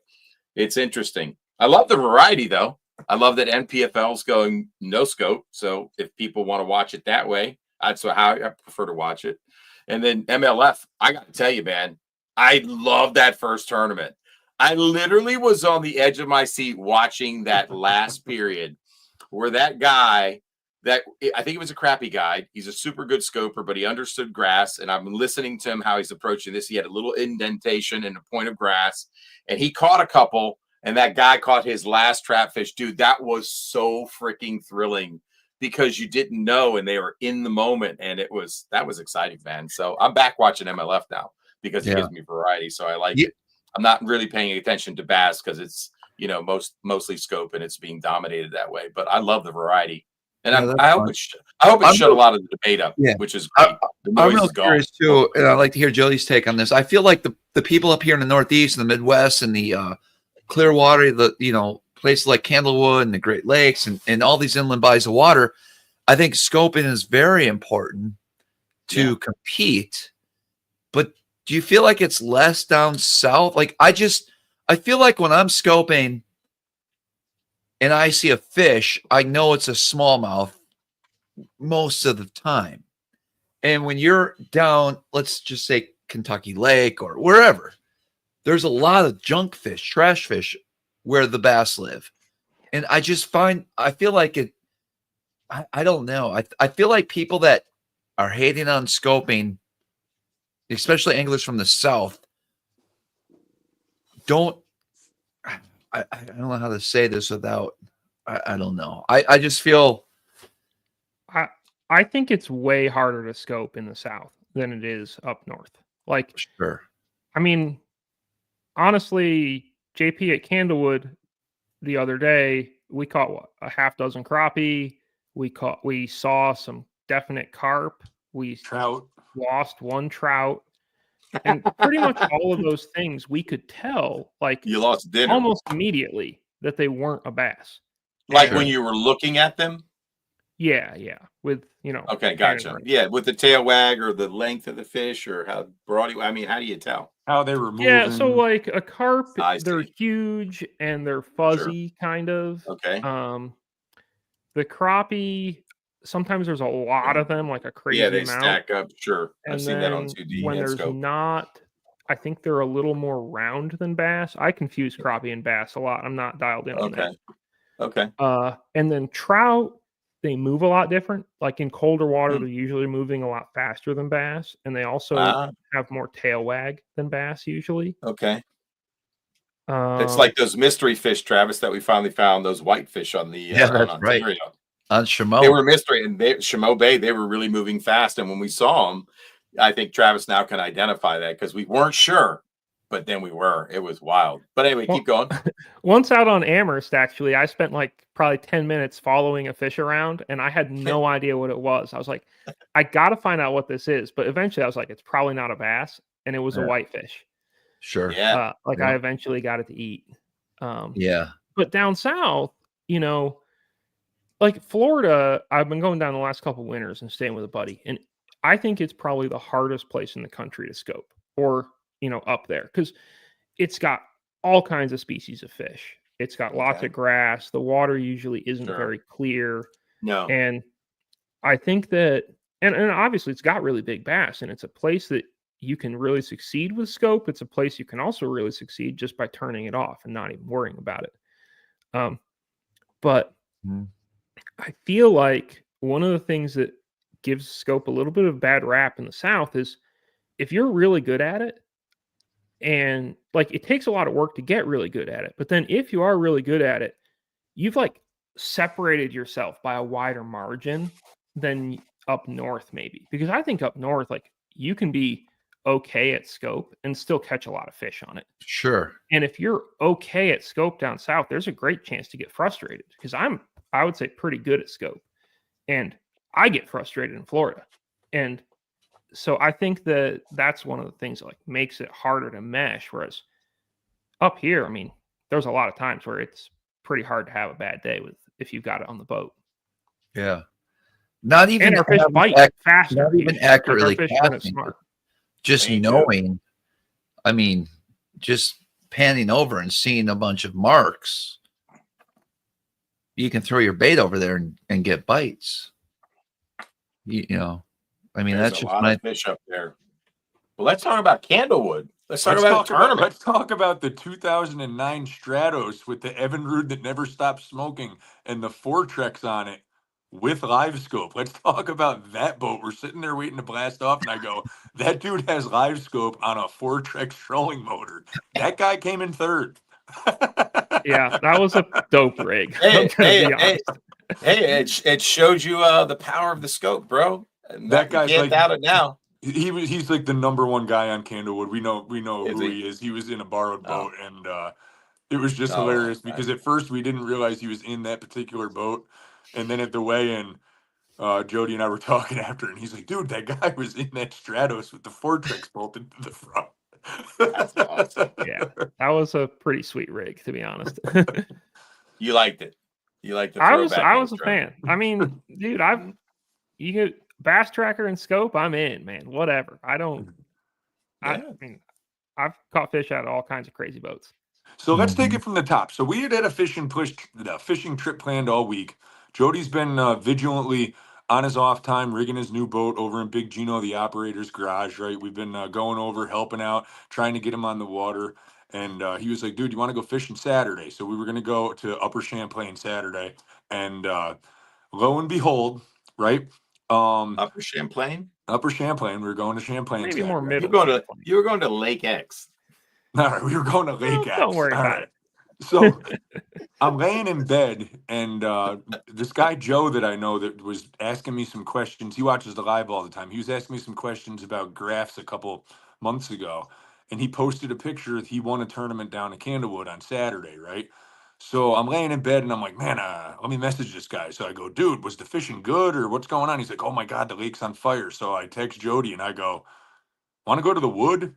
it's interesting. I love the variety though. I love that NPFL's going no scope. So if people want to watch it that way, that's how I prefer to watch it. And then MLF, I got to tell you, man, I love that first tournament. I literally was on the edge of my seat watching that last period where that guy that I think it was a crappie guide. He's a super good scoper, but he understood grass. And I'm listening to him how he's approaching this. He had a little indentation in a point of grass, and he caught a couple. And that guy caught his last trap fish, dude. That was so freaking thrilling because you didn't know, and they were in the moment, and that was exciting, man. So I'm back watching MLF now because it gives me variety. So I like it. I'm not really paying attention to bass because it's, you know, mostly scope and it's being dominated that way. But I love the variety. And I hope it shut a lot of the debate up, which is great. I'm real curious too, and I'd like to hear Jody's take on this. I feel like the people up here in the Northeast and the Midwest and the Clearwater, places like Candlewood and the Great Lakes and all these inland bodies of water, I think scoping is very important to compete. But do you feel like it's less down south? Like I feel like when I'm scoping and I see a fish, I know it's a smallmouth most of the time. And when you're down, let's just say Kentucky Lake or wherever, there's a lot of junk fish, trash fish where the bass live. And I feel like I don't know. I feel like people that are hating on scoping, especially anglers from the South, I don't know how to say this without, I don't know. I just feel. I think it's way harder to scope in the South than it is up north. Like, sure. I mean, honestly, JP at Candlewood the other day, we caught a half dozen crappie. We saw some definite carp. We lost one trout. And pretty much all of those things we could tell, like you lost dinner almost immediately, that they weren't a bass. Like when you were looking at them? Yeah. With, Okay, gotcha. Yeah, with the tail wag or the length of the fish or how broad, how do you tell? How they were moving. Yeah, so like a carp, they're huge and they're fuzzy kind of. Okay. The crappie, sometimes there's a lot of them, like a crazy amount. Yeah, they stack up. Sure. And I've seen that on 2D. When there's not, I think they're a little more round than bass. I confuse crappie and bass a lot. I'm not dialed in on that. Okay. And then trout, they move a lot different. Like in colder water, they're usually moving a lot faster than bass, and they also have more tail wag than bass usually. Okay. It's like those mystery fish, Travis, that we finally found. Those white fish on the that's right. On Chameau. They were mystery, and Chameau Bay. They were really moving fast, and when we saw them, I think Travis now can identify that because we weren't sure. But then we were. It was wild. But anyway, keep going. Once out on Amherst, actually, I spent like probably 10 minutes following a fish around, and I had no idea what it was. I was like, I got to find out what this is. But eventually I was like, it's probably not a bass. And it was a whitefish. Sure. Yeah. I eventually got it to eat. But down south, like Florida, I've been going down the last couple winters and staying with a buddy. And I think it's probably the hardest place in the country to scope or up there, because it's got all kinds of species of fish. It's got lots of grass. The water usually isn't very clear. No. And I think that, and obviously it's got really big bass, and it's a place that you can really succeed with scope. It's a place you can also really succeed just by turning it off and not even worrying about it. But I feel like one of the things that gives scope a little bit of a bad rap in the South is if you're really good at it, and like it takes a lot of work to get really good at it, but then if you are really good at it, you've like separated yourself by a wider margin than up north, maybe. Because I think up north, like you can be okay at scope and still catch a lot of fish on it. Sure. And if you're okay at scope down south, there's a great chance to get frustrated, because I would say pretty good at scope, and I get frustrated in Florida. And so I think that that's one of the things that like makes it harder to mesh. Whereas up here, I mean, there's a lot of times where it's pretty hard to have a bad day if you've got it on the boat. Yeah. Not even and our fish bite faster. Not even accurately casting. Just knowing, I mean, just panning over and seeing a bunch of marks, you can throw your bait over there and get bites. I mean, there's that's a just lot of fish up there. Well, let's talk about Candlewood. Let's talk about the 2009 Stratos with the Evinrude that never stopped smoking and the Fortrex on it. with live scope. Let's talk about that boat. We're sitting there waiting to blast off, and I go, that dude has live scope on a 4-Trex trolling motor. That guy came in third. Yeah, that was a dope rig. Hey, I'm gonna be honest. it showed you the power of the scope, bro. That guy's can't like, doubt it now. He's like the #1 guy on Candlewood. We know Is who he? he is. He was in a borrowed Oh. boat, and it was just Oh, hilarious okay. because at first we didn't realize he was in that particular boat, and then at the weigh-in, Jody and I were talking after, and he's like, "Dude, that guy was in that Stratos with the 4-Trex bolted to the front." That's awesome. Yeah, that was a pretty sweet rig, to be honest. You liked it. You liked the I throwback. was a fan. I mean, dude, you get bass tracker and scope, I'm in, man. Whatever. I mean, I've caught fish out of all kinds of crazy boats. So let's take it from the top. So we had a fishing trip planned all week. Jody's been vigilantly on his off time rigging his new boat over in Big Gino, the operator's garage, right? We've been going over, helping out, trying to get him on the water. And he was like, dude, you want to go fishing Saturday? So we were going to go to Upper Champlain Saturday. And lo and behold, right? Upper Champlain? Upper Champlain. We were going to Champlain Maybe Saturday. more middle. You were going to Lake X. All right, we were going to Lake X. Don't worry All about right. it. So I'm laying in bed, and this guy Joe that I know that was asking me some questions. He watches the live all the time. He was asking me some questions about graphs a couple months ago, and he posted a picture that he won a tournament down at Candlewood on Saturday, right? So I'm laying in bed, and I'm like, man, let me message this guy. So I go, dude, was the fishing good, or what's going on? He's like, oh my God, the lake's on fire. So I text Jody, and I go, want to go to the wood?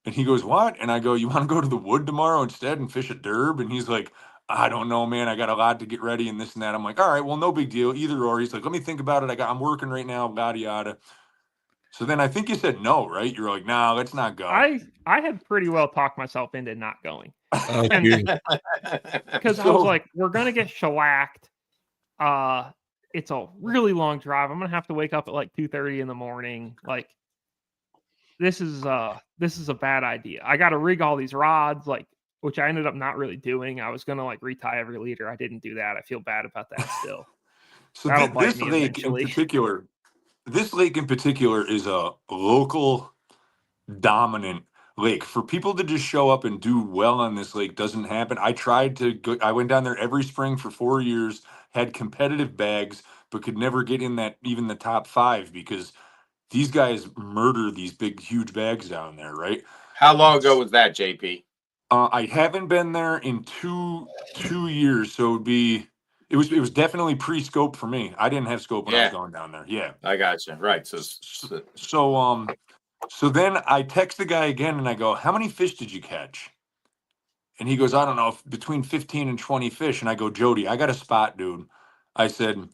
And he goes, what? And I go, you want to go to the wood tomorrow instead and fish at Derb? And he's like, I don't know, man. I got a lot to get ready and this and that. I'm like, all right, well, no big deal. Either or. He's like, let me think about it. I'm working right now, yada, yada. So then I think you said no, right? You're like, nah, let's not go. I had pretty well talked myself into not going. Because I was like, we're going to get shellacked. It's a really long drive. I'm going to have to wake up at like 2:30 in the morning. Like, this is a bad idea. I got to rig all these rods, like, which I ended up not really doing. I was gonna like retie every leader. I didn't do that. I feel bad about that still. So this lake in particular is a local dominant lake. For people to just show up and do well on this lake doesn't happen. I went down there every spring for 4 years, had competitive bags, but could never get in that even the top 5 because these guys murder these big, huge bags down there, right? How long ago was that, JP? I haven't been there in two years, so it was definitely pre-scope for me. I didn't have scope when I was going down there. Yeah, I got you. Right. So then I text the guy again and I go, how many fish did you catch? And he goes, I don't know, between 15 and 20 fish. And I go, Jody, I got a spot, dude. I said,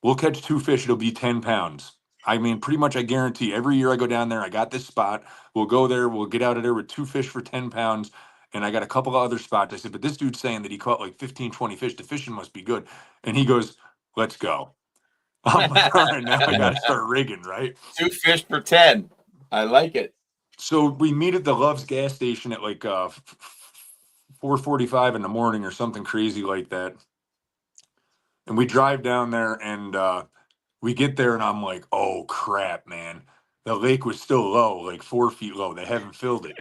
we'll catch 2 fish. It'll be 10 pounds. I mean, pretty much I guarantee every year I go down there, I got this spot. We'll go there. We'll get out of there with 2 fish for 10 pounds. And I got a couple of other spots. I said, but this dude's saying that he caught like 15, 20 fish. The fishing must be good. And he goes, let's go. I'm like, all right, now I got to start rigging, right? 2 fish for 10. I like it. So we meet at the Love's gas station at like 4:45 in the morning or something crazy like that. And we drive down there and we get there and I'm like, oh crap, man. The lake was still low, like 4 feet low. They haven't filled it.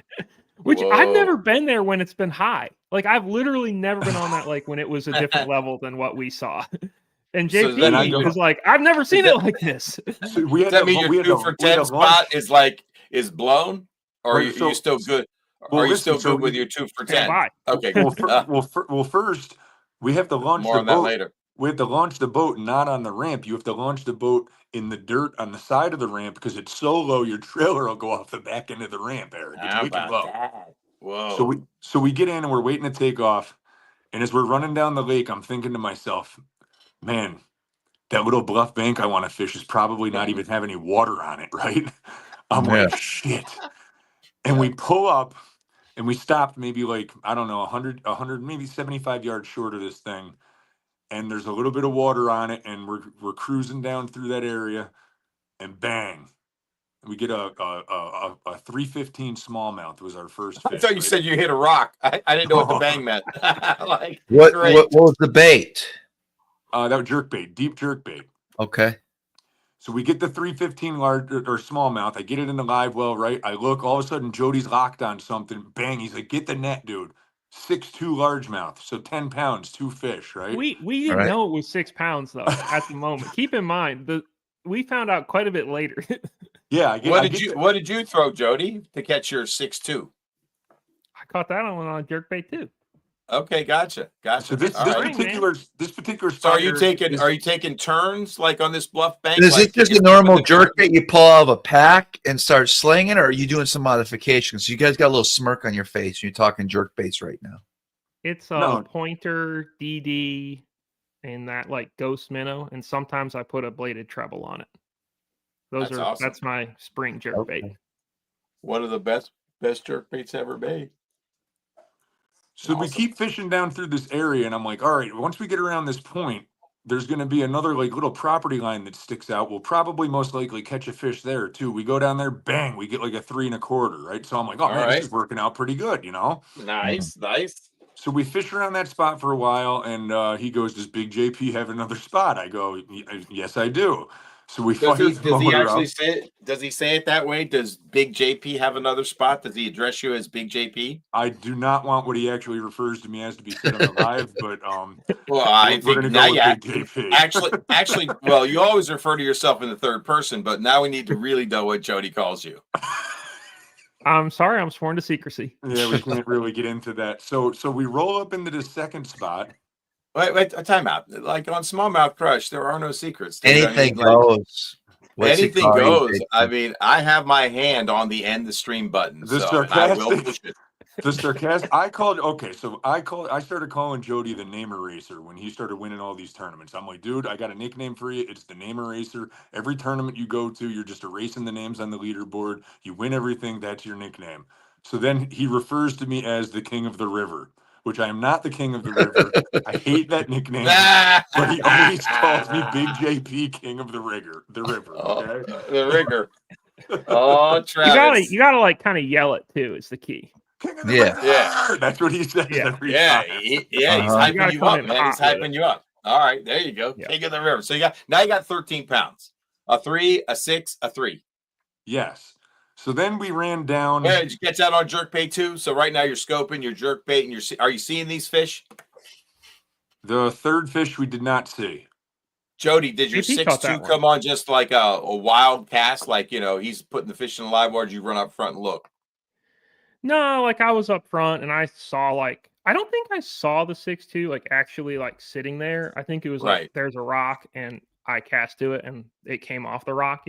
Which I've never been there when it's been high. Like I've literally never been on that lake when it was a different level than what we saw. And JP was like, I've never seen it like this. So we had Does that mean your 2 for 10 spot is blown? Or are you still good? Well, are you still good with your 2 for 10? Okay. Well, first we have to launch more the on boat. That later. We have to launch the boat not on the ramp. You have to launch the boat in the dirt on the side of the ramp because it's so low your trailer will go off the back end of the ramp, Eric. It's wicked low. Whoa. So we get in and we're waiting to take off. And as we're running down the lake, I'm thinking to myself, man, that little bluff bank I want to fish is probably not even have any water on it, right? I'm like, shit. And we pull up and we stopped maybe like, I don't know, 100, maybe 75 yards short of this thing. And there's a little bit of water on it, and we're cruising down through that area, and bang, we get a 315 smallmouth was our first fish. I thought you said you hit a rock. I didn't know what the bang meant. What was the bait? That was jerkbait, deep jerkbait. Okay. So we get the 315 large or smallmouth. I get it in the live well, right? I look, all of a sudden Jody's locked on something. Bang, he's like, get the net, dude. 6'2" largemouth. So 10 pounds, 2 fish, right? We didn't know it was 6 pounds though at the moment. Keep in mind we found out quite a bit later. Yeah. What did you throw, Jody, to catch your 6'2"? I caught that on a jerkbait too. Okay, gotcha. So this particular spot. So are you taking turns like on this bluff bank? Is like it just a normal jerk bait you pull out of a pack and start slinging, or are you doing some modifications? You guys got a little smirk on your face. You're talking jerk baits right now. It's a pointer, DD, and that like ghost minnow, and sometimes I put a bladed treble on it. That's my spring jerk bait. One of the best jerk baits ever made. So we keep fishing down through this area, and I'm like, all right, once we get around this point, there's going to be another like little property line that sticks out. We'll probably most likely catch a fish there too. We go down there, bang, we get like a 3 1/4, right? So I'm like, oh man, this is working out pretty good, you know? Nice. So we fish around that spot for a while, and he goes, does Big JP have another spot? I go, yes, I do. So we does he actually say it? Does he say it that way? Does Big JP have another spot? Does he address you as Big JP? I do not want what he actually refers to me as to be said on the live, but well, I think now Big JP. actually, well, you always refer to yourself in the third person, but now we need to really know what Jody calls you. I'm sorry, I'm sworn to secrecy. Yeah, we can't really get into that. So we roll up into the second spot. Wait, time out. Like on Smallmouth Crush, there are no secrets. Anything goes. Anything goes. I mean, I have my hand on the end the stream button. I will push it. The sarcastic. I started calling Jody the name eraser when he started winning all these tournaments. I'm like, dude, I got a nickname for you. It's the name eraser. Every tournament you go to, you're just erasing the names on the leaderboard. You win everything. That's your nickname. So then he refers to me as the King of the River, which I am not the King of the River. I hate that nickname, but he always calls me Big JP, King of the River. Okay? The rigger. Oh, Travis. You gotta like kind of yell it too. Is the key. King of the River. Yeah, that's what he says every time. He's hyping you up, man. He's hyping you up. All right, there you go. King of the River. So you got 13 pounds. A 3, a 6, a 3. Yes. So then we ran down. Yeah, did you catch that on jerkbait too? So right now you're scoping your jerkbait, and are you seeing these fish? The third fish we did not see. Jody, did your 6'2" come on just like a wild cast? Like, he's putting the fish in the live wire. You run up front and look. No, like I was up front and I saw I don't think I saw the 6'2" like actually like sitting there. I think it was like there's a rock and I cast to it and it came off the rock,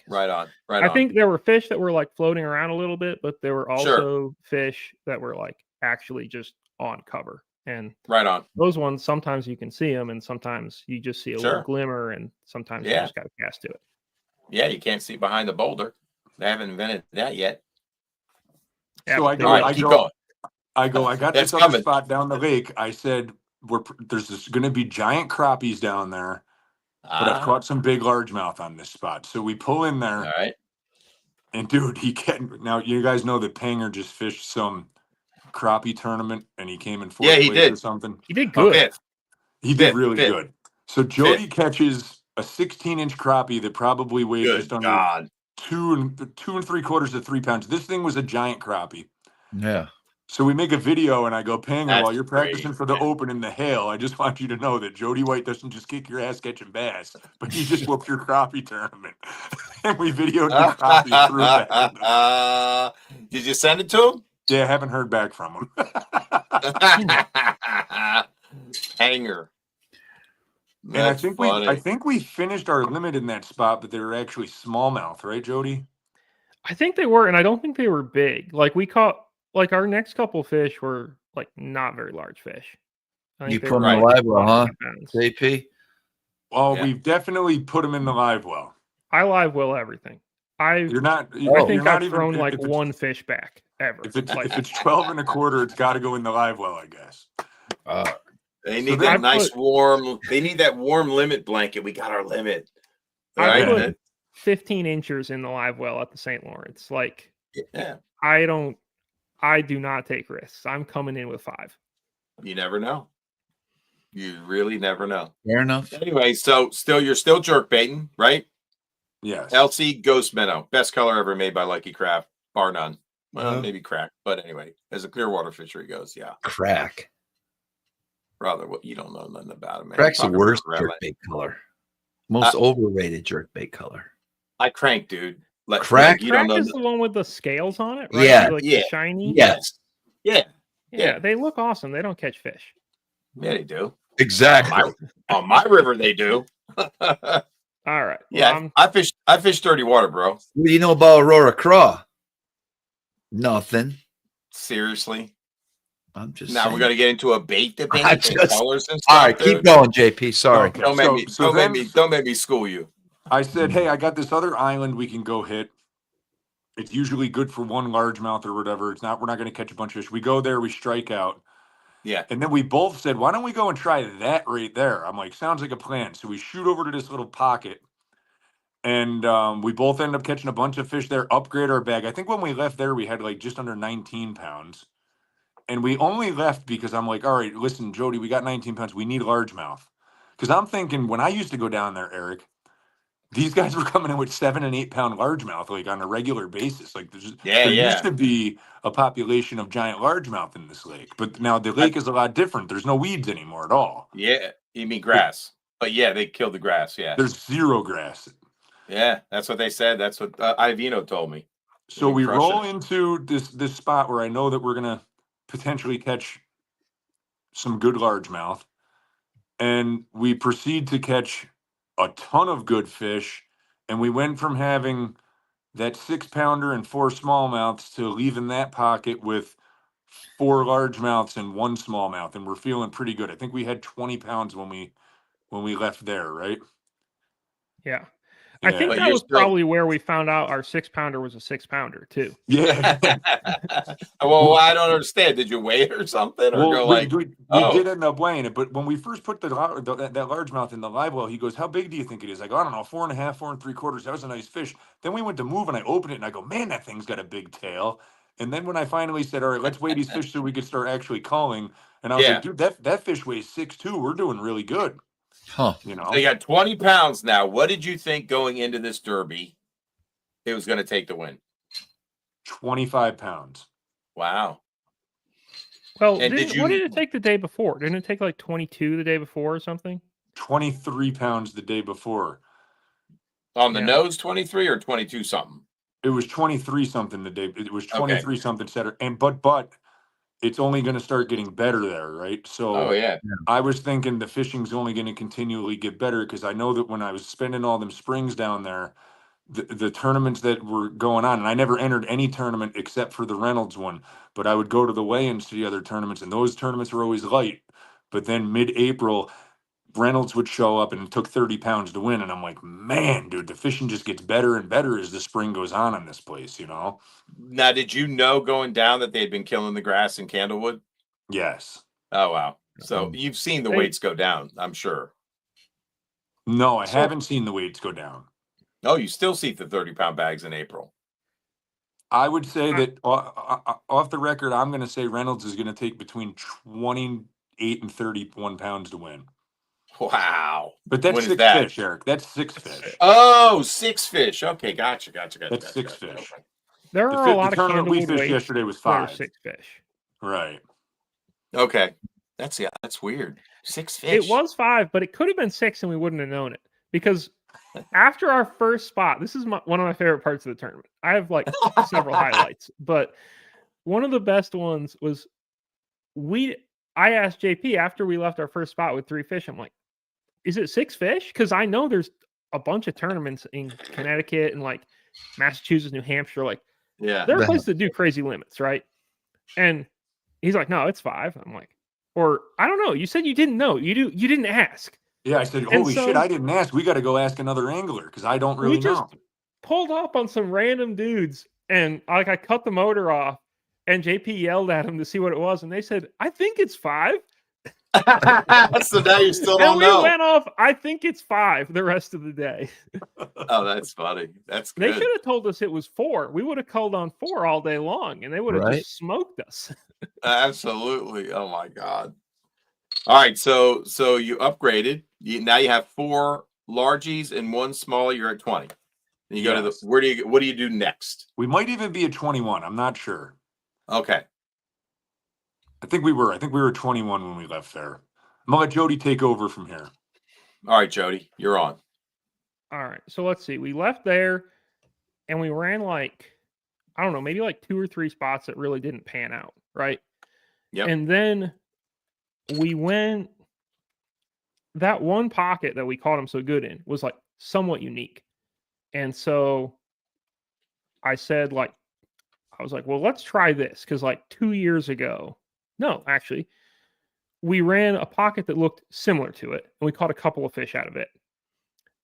right on. I think there were fish that were like floating around a little bit, but there were also fish that were like actually just on cover. And right on. Those ones, sometimes you can see them and sometimes you just see a little glimmer and sometimes you just got to cast to it. Yeah, you can't see behind the boulder. They haven't invented that yet. Yeah, so I got this other spot down the lake. I said, there's going to be giant crappies down there, but I've caught some big largemouth on this spot. So we pull in there. All right. And dude, now you guys know that Panger just fished some crappie tournament and he came in fourth place or something. He did good. He did really good. So Jody catches a 16-inch crappie that probably weighs just under 2 3/4 to 3 pounds. This thing was a giant crappie. Yeah. So we make a video and I go, Panger, while you're practicing for the Open in the hail, I just want you to know that Jody White doesn't just kick your ass catching bass, but he just whooped your crappie tournament. And we videoed the crappie through that. Did you send it to him? Yeah, I haven't heard back from him. Hanger. And I think we finished our limit in that spot, but they were actually smallmouth, right, Jody? I think they were, and I don't think they were big. Like we caught, like our next couple fish were like not very large fish. You put them in the live well, huh, JP? Well, we've definitely put them in the live well. I live well everything. I think I've thrown like one fish back ever. If it's 12 1/4, it's got to go in the live well, I guess. They need that nice warm. They need that warm limit blanket. We got our limit. I put 15 inchers in the live well at the St. Lawrence. Like, I do not take risks. I'm coming in with 5. You never know. You really never know. Fair enough. Anyway, so you're still jerk baiting, right? Yes. LC Ghost Minnow, best color ever made by Lucky Craft, bar none. Well, maybe crack, but anyway, as a clear water fishery goes, yeah. Crack. Brother, what you don't know nothing about it, man. Crack's the Talking worst about jerk bait color. Most overrated jerk bait color. I crank, dude. Crack? You don't Crack know. is the one with the scales on it, right? Yeah. Like Yeah. the shiny. Yes. Yeah. They look awesome. They don't catch fish. Yeah, they do. Exactly. On my river, they do. All right. Yeah, I fish dirty water, bro. What do you know about Aurora Craw? Nothing. Seriously. I'm just now saying. we're gonna get into a bait debate and colors and stuff. All right, keep going, JP. Sorry. Okay. Don't make me school you. I said, hey, I got this other island we can go hit. It's usually good for one largemouth or whatever. It's not. We're not going to catch a bunch of fish. We go there, we strike out. Yeah. And then we both said, why don't we go and try that right there? I'm like, sounds like a plan. So we shoot over to this little pocket. And we both ended up catching a bunch of fish there, upgrade our bag. I think when we left there, we had like just under 19 pounds. And we only left because I'm like, all right, listen, Jody, we got 19 pounds. We need largemouth. Because I'm thinking when I used to go down there, Eric, these guys were coming in with 7 and 8 pound largemouth like on a regular basis. Like there used to be a population of giant largemouth in this lake, but now the lake is a lot different. There's no weeds anymore at all. Yeah, you mean grass? But yeah, they killed the grass. Yeah, there's zero grass. Yeah, that's what they said. That's what Ivino told me. So we roll into this spot where I know that we're gonna potentially catch some good largemouth, and we proceed to catch a ton of good fish, and we went from having that 6-pounder and 4 smallmouths to leaving that pocket with 4 largemouths and 1 smallmouth, and we're feeling pretty good. I think we had 20 pounds when we left there, right? Yeah. I think that was probably where we found out our 6-pounder was a 6-pounder too. Yeah. Well, I don't understand. Did you weigh it or something? Or well, we did end up weighing it, but when we first put that largemouth in the live well, he goes, "How big do you think it is?" I go, "I don't know, 4.5, 4 3/4. That was a nice fish." Then we went to move, and I opened it, and I go, "Man, that thing's got a big tail." And then when I finally said, "All right, let's weigh these fish so we could start actually calling," and I was like, "Dude, that fish weighs 6'2". We're doing really good." Huh. You know, they got 20 pounds now. What did you think going into this derby it was going to take to win? 25 pounds. Wow. Well, what did it take the day before? Didn't it take like 22 the day before or something? 23 pounds the day before. On the nose, 23 or 22 something? It was 23 something the day. It was 23 something Saturday. And but it's only going to start getting better there, right? So I was thinking the fishing's only going to continually get better because I know that when I was spending all them springs down there, the tournaments that were going on, and I never entered any tournament except for the Reynolds one, but I would go to the weigh-ins to the other tournaments, and those tournaments were always light. But then mid-April, Reynolds would show up and it took 30 pounds to win. And I'm like, man, dude, the fishing just gets better and better as the spring goes on in this place, you know? Now, did you know going down that they'd been killing the grass in Candlewood? Yes. Oh, wow. So you've seen the weights go down, I'm sure. No, I haven't seen the weights go down. Oh, you still see the 30-pound bags in April. I would say that off the record, I'm going to say Reynolds is going to take between 28 and 31 pounds to win. Wow. But that's 6 fish, Eric. That's 6 fish. Oh, 6 fish. Okay, gotcha. That's 6 fish. There are a lot of tournament we Candlewood fished yesterday was 5. 6 fish. Right. Okay. That's weird. 6 fish. It was 5, but it could have been 6 and we wouldn't have known it. Because after our first spot, this is one of my favorite parts of the tournament. I have like several highlights, but one of the best ones was I asked JP after we left our first spot with 3 fish. I'm like, is it 6 fish? Because I know there's a bunch of tournaments in Connecticut and like Massachusetts, New Hampshire. Like, there are places that do crazy limits, right? And he's like, no, it's 5. I'm like, or I don't know. You said you didn't know. You didn't ask. Yeah, I said, holy shit, I didn't ask. We got to go ask another angler because I don't really know. We just pulled up on some random dudes and I cut the motor off and JP yelled at him to see what it was. And they said, I think it's 5. So now you still don't know. And we went off, I think it's 5 the rest of the day. Oh, that's funny. That's good. They should have told us it was 4. We would have called on 4 all day long and they would have just smoked us. Absolutely. Oh my God. All right, so you upgraded. Now you have 4 largies and 1 small. You're at 20. And you go to the what do you do next? We might even be at 21. I'm not sure. Okay. I think we were 21 when we left there. I'm gonna let Jody take over from here. All right, Jody, you're on. All right. So let's see. We left there and we ran like, I don't know, maybe like 2 or 3 spots that really didn't pan out. Right. Yep. And then we went, that one pocket that we caught him so good in was like somewhat unique. And so I said, like, I was like, well, let's try this. Cause like 2 years ago, no, actually, we ran a pocket that looked similar to it and we caught a couple of fish out of it.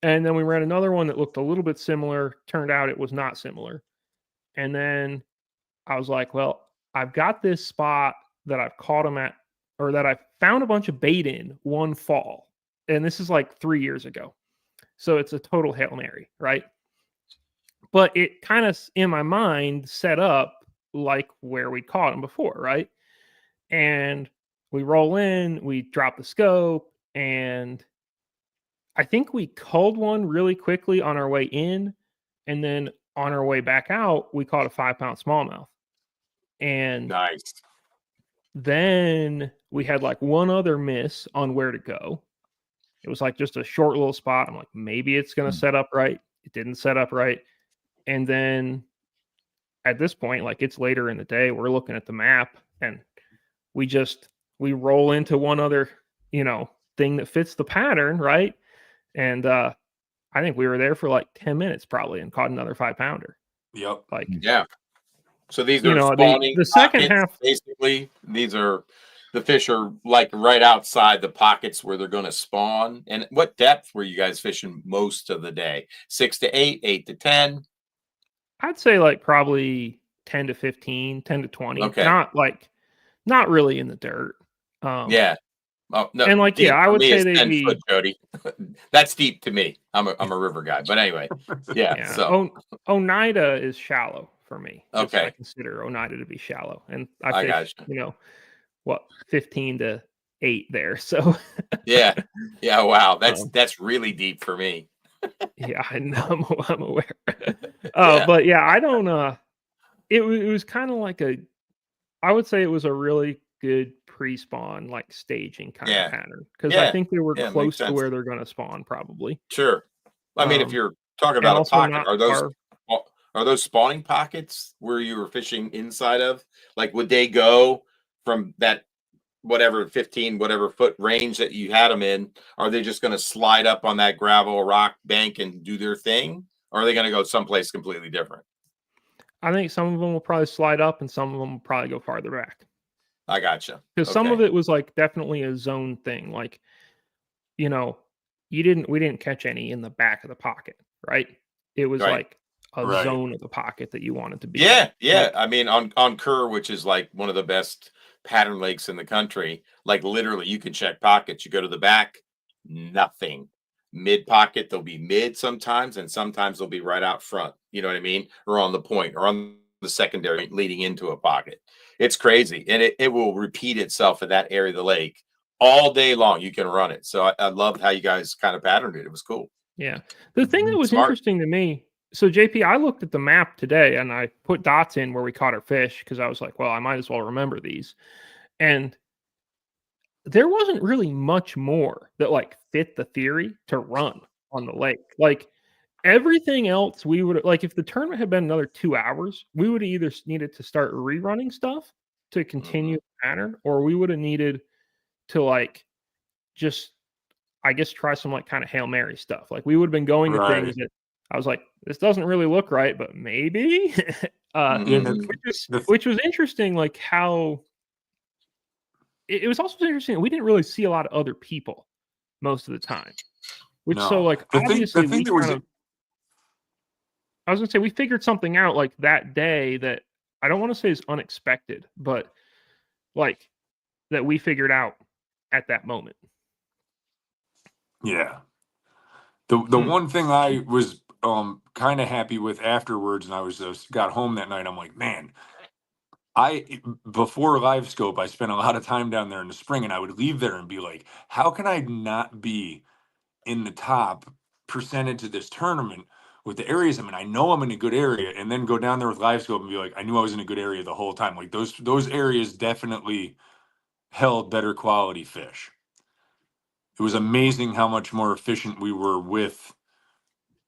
And then we ran another one that looked a little bit similar. Turned out it was not similar. And then I was like, well, I've got this spot that I've caught them at, or that I found a bunch of bait in one fall. And this is like 3 years ago. So it's a total Hail Mary, right? But it kind of, in my mind, set up like where we caught them before, right? And we roll in, we drop the scope, and I think we culled one really quickly on our way in, and then on our way back out, we caught a 5-pound smallmouth. And nice. Then we had like one other miss on where to go. It was like just a short little spot. I'm like, maybe it's going to set up right. It didn't set up right. And then at this point, like it's later in the day, we're looking at the map and we roll into one other, thing that fits the pattern, right? And I think we were there for like 10 minutes probably and caught another 5-pounder. Yep. Like, yeah. So these are spawning the second pockets, half. basically. These are the fish are like right outside the pockets where they're going to spawn. And what depth were you guys fishing most of the day? 6 to 8, 8 to 10? I'd say like probably 10 to 15, 10 to 20. Okay. Not really in the dirt. Yeah. Oh, no. And like, yeah, I would say they'd 10 be foot, Jody. That's deep to me. I'm a river guy, but anyway, yeah. yeah. So Oneida is shallow for me. Okay. I consider Oneida to be shallow, and I I fish, 15 to 8 there. So yeah. Wow, that's really deep for me. yeah, I know. I'm aware. Yeah. But yeah, I don't. It was kind of like I would say it was a really good pre-spawn, like staging kind of pattern, because I think they were close to where they're going to spawn, probably. Sure. I mean, if you're talking about a pocket, are those spawning pockets where you were fishing inside of? Like, would they go from that 15 foot range that you had them in? Are they just going to slide up on that gravel rock bank and do their thing? Or are they going to go someplace completely different? I think some of them will probably slide up and some of them will probably go farther back. I gotcha. Because some of it was like definitely a zone thing. Like, we didn't catch any in the back of the pocket, right? It was like a zone of the pocket that you wanted to be. Yeah. Like, I mean, on Kerr, which is like one of the best pattern lakes in the country, like literally you can check pockets. You go to the back, nothing. Mid pocket, they'll be mid sometimes, and sometimes they'll be right out front. You know what I mean? Or on the point, or on the secondary leading into a pocket. It's crazy, and it will repeat itself in that area of the lake all day long. You can run it. So I loved how you guys kind of patterned it. It was cool. Yeah. The thing that was interesting to me, so JP, I looked at the map today and I put dots in where we caught our fish because I was like, well, I might as well remember these. And there wasn't really much more that like fit the theory to run on the lake. Like everything else, we would like if the tournament had been another 2 hours, we would have either needed to start rerunning stuff to continue the pattern, or we would have needed to like just, I guess, try some like kind of Hail Mary stuff. Like we would have been going to things that I was like, this doesn't really look right, but maybe. Which was interesting, like how it was also interesting. We didn't really see a lot of other people most of the time. Which so like obviously I was gonna say we figured something out like that day that I don't want to say is unexpected, but like that we figured out at that moment. Yeah. The one thing I was kind of happy with afterwards, and I was got home that night, I'm like, man, Before live scope, I spent a lot of time down there in the spring, and I would leave there and be like, how can I not be in the top percentage of this tournament with the areas I'm in? I know I'm in a good area, and then go down there with live scope and be like, I knew I was in a good area the whole time. Like those areas definitely held better quality fish. It was amazing how much more efficient we were with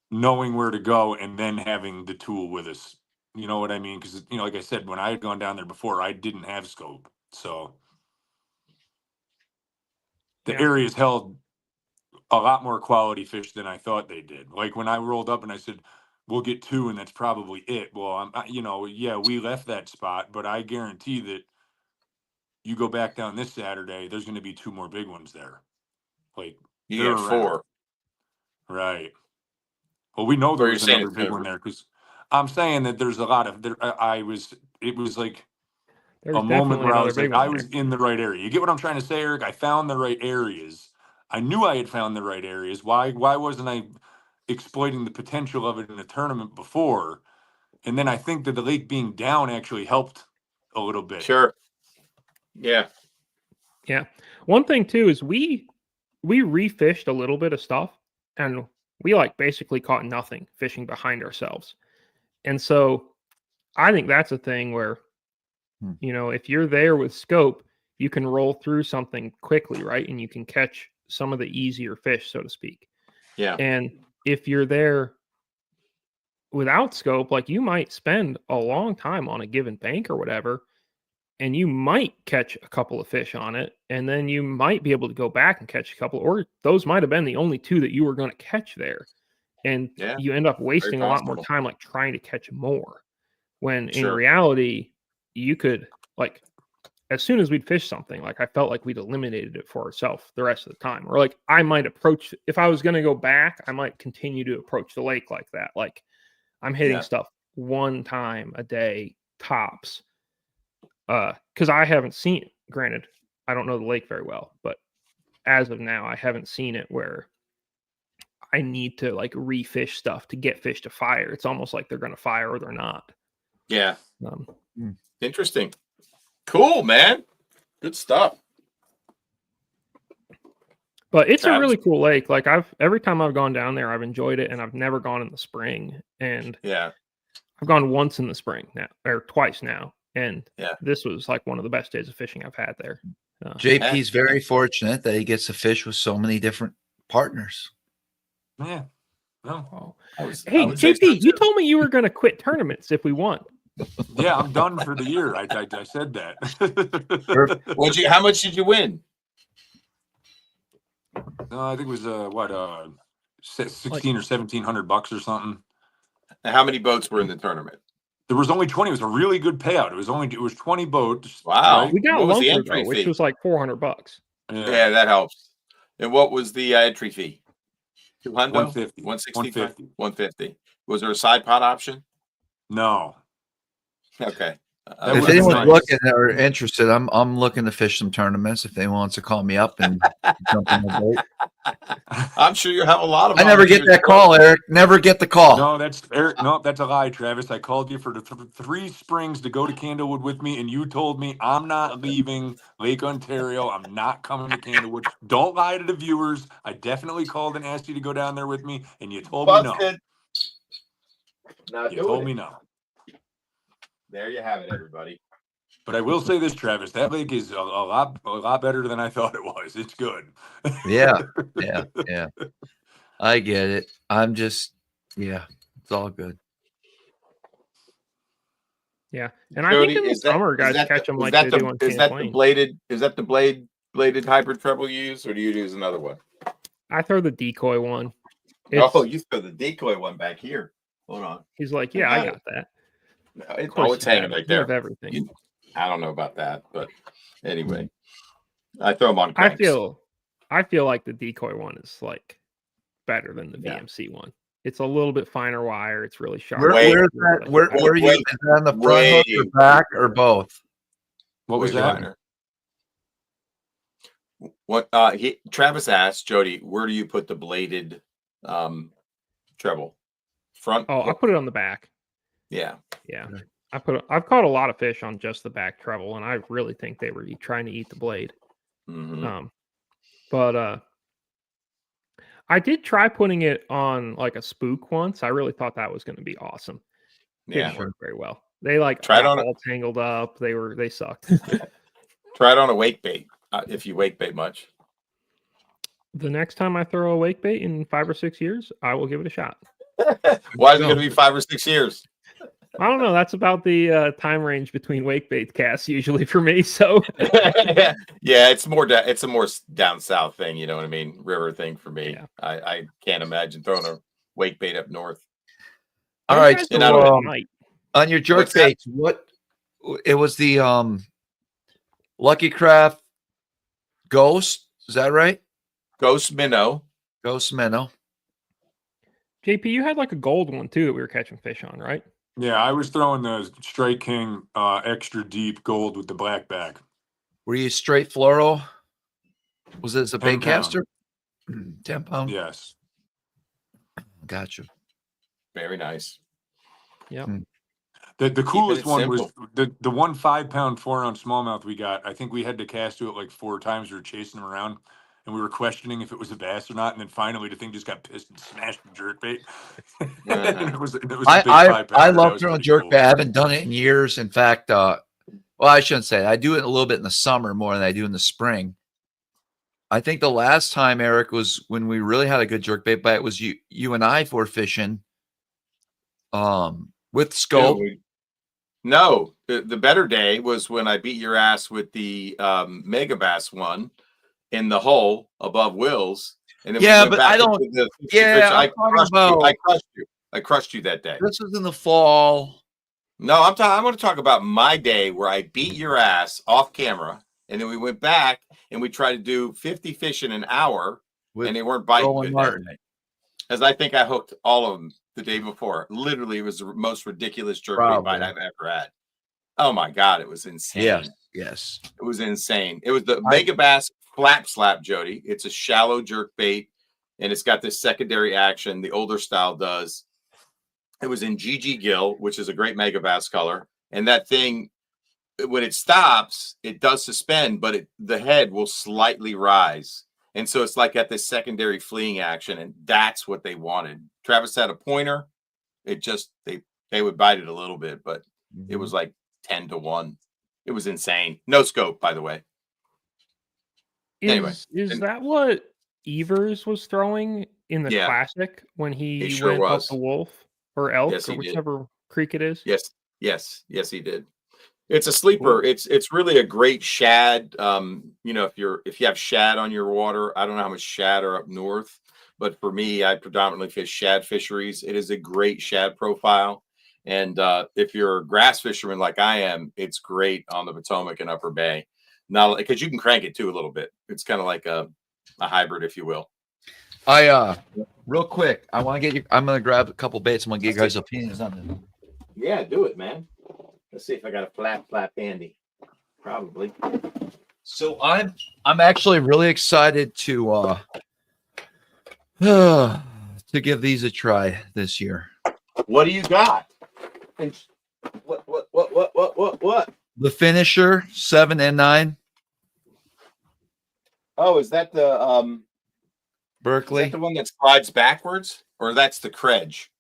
knowing where to go and then having the tool with us. You know what I mean? Because, you know, like I said, when I had gone down there before, I didn't have scope. So the areas held a lot more quality fish than I thought they did. Like when I rolled up and I said, we'll get 2 and that's probably it. Well, you know, yeah, we left that spot, but I guarantee that you go back down this Saturday, there's going to be 2 more big ones there. Like You they're get around. 4. Right. Well, we know there Or was you're saying another it's big one there because I'm saying that there's a lot of there. It was like There's a moment definitely where I another was like, big I one was there. in the right area. You get what I'm trying to say, Eric? I found the right areas. I knew I had found the right areas. Why wasn't I exploiting the potential of it in a tournament before? And then I think that the lake being down actually helped a little bit. Sure. Yeah. Yeah. One thing too is we refished a little bit of stuff, and we like basically caught nothing fishing behind ourselves. And so I think that's a thing where, you know, if you're there with scope, you can roll through something quickly, right? And you can catch some of the easier fish, so to speak. Yeah. And if you're there without scope, like you might spend a long time on a given bank or whatever, and you might catch a couple of fish on it, and then you might be able to go back and catch a couple, or those might have been the only 2 that you were going to catch there. And Yeah. you end up wasting a lot more possible. time like trying to catch more, when in Sure. reality you could, like, as soon as we'd fish something, like I felt like we'd eliminated it for ourselves the rest of the time. Or like I might approach, if I was going to go back, I might continue to approach the lake like that. Like I'm hitting stuff 1 time a day tops. Because I haven't seen it. Granted, I don't know the lake very well, but as of now, I haven't seen it where I need to like refish stuff to get fish to fire. It's almost like they're going to fire or they're not. Yeah. Interesting. Cool, man. Good stuff. But it's a really cool lake. Like every time I've gone down there, I've enjoyed it, and I've never gone in the spring. And I've gone once in the spring now, or twice now. And this was like one of the best days of fishing I've had there. JP's very fortunate that he gets to fish with so many different partners. Yeah. No. Hey, JP, you told me you were going to quit tournaments if we won. Yeah, I'm done for the year. I said that. How much did you win? I think it was 16 or $1,700 or something. And how many boats were in the tournament? There was only 20. It was a really good payout. It was 20 boats. Wow. Right? We got what was the Lumper, entry though, fee? which was like $400. Yeah, that helps. And what was the entry fee? 200? 150. 165? 150. Was there a side pot option? No. Okay. If anyone's looking or interested, I'm looking to fish some tournaments. If anyone wants to call me up and jump on the boat, I'm sure you have a lot of. I never get that call, Eric. Never get the call. No, that's Eric. No, that's a lie, Travis. I called you for the 3 springs to go to Candlewood with me, and you told me I'm not leaving Lake Ontario. I'm not coming to Candlewood. Don't lie to the viewers. I definitely called and asked you to go down there with me, and you told me no. You told me no. There you have it, everybody. But I will say this, Travis, that lake is a lot better than I thought it was. It's good. Yeah. I get it. I'm just, it's all good. Yeah, and Jody, I think in the summer, guys catch them like they do on Champlain. Is that the bladed hybrid treble you use, or do you use another one? I throw the decoy one. You throw the decoy one back here. Hold on. He's like, yeah, I got that. No, it's hanging right there. Everything. I don't know about that, but anyway, I throw them on cranks. I feel like the decoy one is like better than the VMC one. It's a little bit finer wire. It's really sharp. Where are you? Is that on the front hook or back or both? What was that? What Travis asked Jody, where do you put the bladed treble? Front? Oh, I'll put it on the back. Yeah. I've caught a lot of fish on just the back treble, and I really think they were trying to eat the blade. But I did try putting it on like a spook once. I really thought that was going to be awesome. Didn't work very well. They got all tangled up. They sucked. Try it on a wake bait if you wake bait much. The next time I throw a wake bait in 5 or 6 years, I will give it a shot. Why is it going to be 5 or 6 years? I don't know. That's about the time range between wake bait casts usually for me. So yeah, it's a more down south thing. You know what I mean? River thing for me. Yeah. I can't imagine throwing a wake bait up north. All right. So, on your jerk baits, it was the Lucky Craft Ghost. Is that right? Ghost Minnow. JP, you had like a gold one too that we were catching fish on, right? Yeah, I was throwing the Straight King extra deep gold with the black back. Were you straight fluoro? Was it a bait caster? 10 pound? Yes. Gotcha. Very nice. Yeah. The coolest one was the 1 5-pound 4-ounce smallmouth we got. I think we had to cast to it like 4 times. We were chasing him around. And we were questioning if it was a bass or not, and then finally the thing just got pissed and smashed the jerkbait. And it was a big 5-pounder. I love throwing jerkbait. I haven't done it in years. In fact, well, I shouldn't say. I do it a little bit in the summer more than I do in the spring. I think the last time, Eric, was when we really had a good jerkbait bite. Was you and I were fishing, with scope. No, the better day was when I beat your ass with the mega bass one. In the hole above Will's, and then yeah, but I don't. Yeah, I crushed you that day. This was in the fall. No, I want to talk about my day where I beat your ass off camera, and then we went back and we tried to do 50 fish in an hour, and they weren't biting good that day. As I think I hooked all of them the day before. Literally, it was the most ridiculous jerkbait bite I've ever had. Oh my god, it was insane. Yes, it was insane. It was the mega bass. Flap slap, Jody. It's a shallow jerk bait, and it's got this secondary action. The older style does. It was in GG Gill, which is a great mega bass color. And that thing, when it stops, it does suspend, but the head will slightly rise. And so it's like at this secondary fleeing action, and that's what they wanted. Travis had a pointer. It just they would bite it a little bit, but it was like 10-1. It was insane. No scope, by the way. Is that what Evers was throwing in the classic when he went up the Wolf or Elk or whichever creek it is? Yes, he did. It's a sleeper. Cool. It's really a great shad. If you have shad on your water, I don't know how much shad are up north, but for me, I predominantly fish shad fisheries. It is a great shad profile. And if you're a grass fisherman like I am, it's great on the Potomac and Upper Bay. Now, because you can crank it too a little bit. It's kind of like a hybrid, if you will. Real quick, I'm gonna grab a couple baits. I'm gonna get you guys' opinions on it. Yeah, do it, man. Let's see if I got a flap handy. Probably. So I'm actually really excited to give these a try this year. What do you got? What? The Finisher 7 and 9. Oh, is that the Berkeley? Is that the one that slides backwards, or that's the Credge?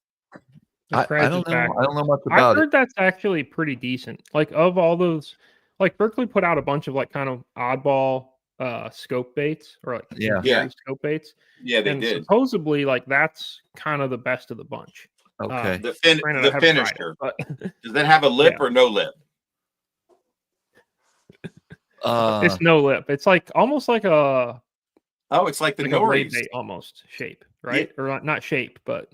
I don't know. I don't know much about it. I've heard that's actually pretty decent. Like of all those, like Berkeley put out a bunch of like kind of oddball scope baits or like scope baits. Yeah, they did. Supposedly, like that's kind of the best of the bunch. Okay. The Finisher. Does that have a lip or no lip? It's no lip. It's like almost like a. Oh, it's like the Nori's almost shape, right? Yeah. Or not shape, but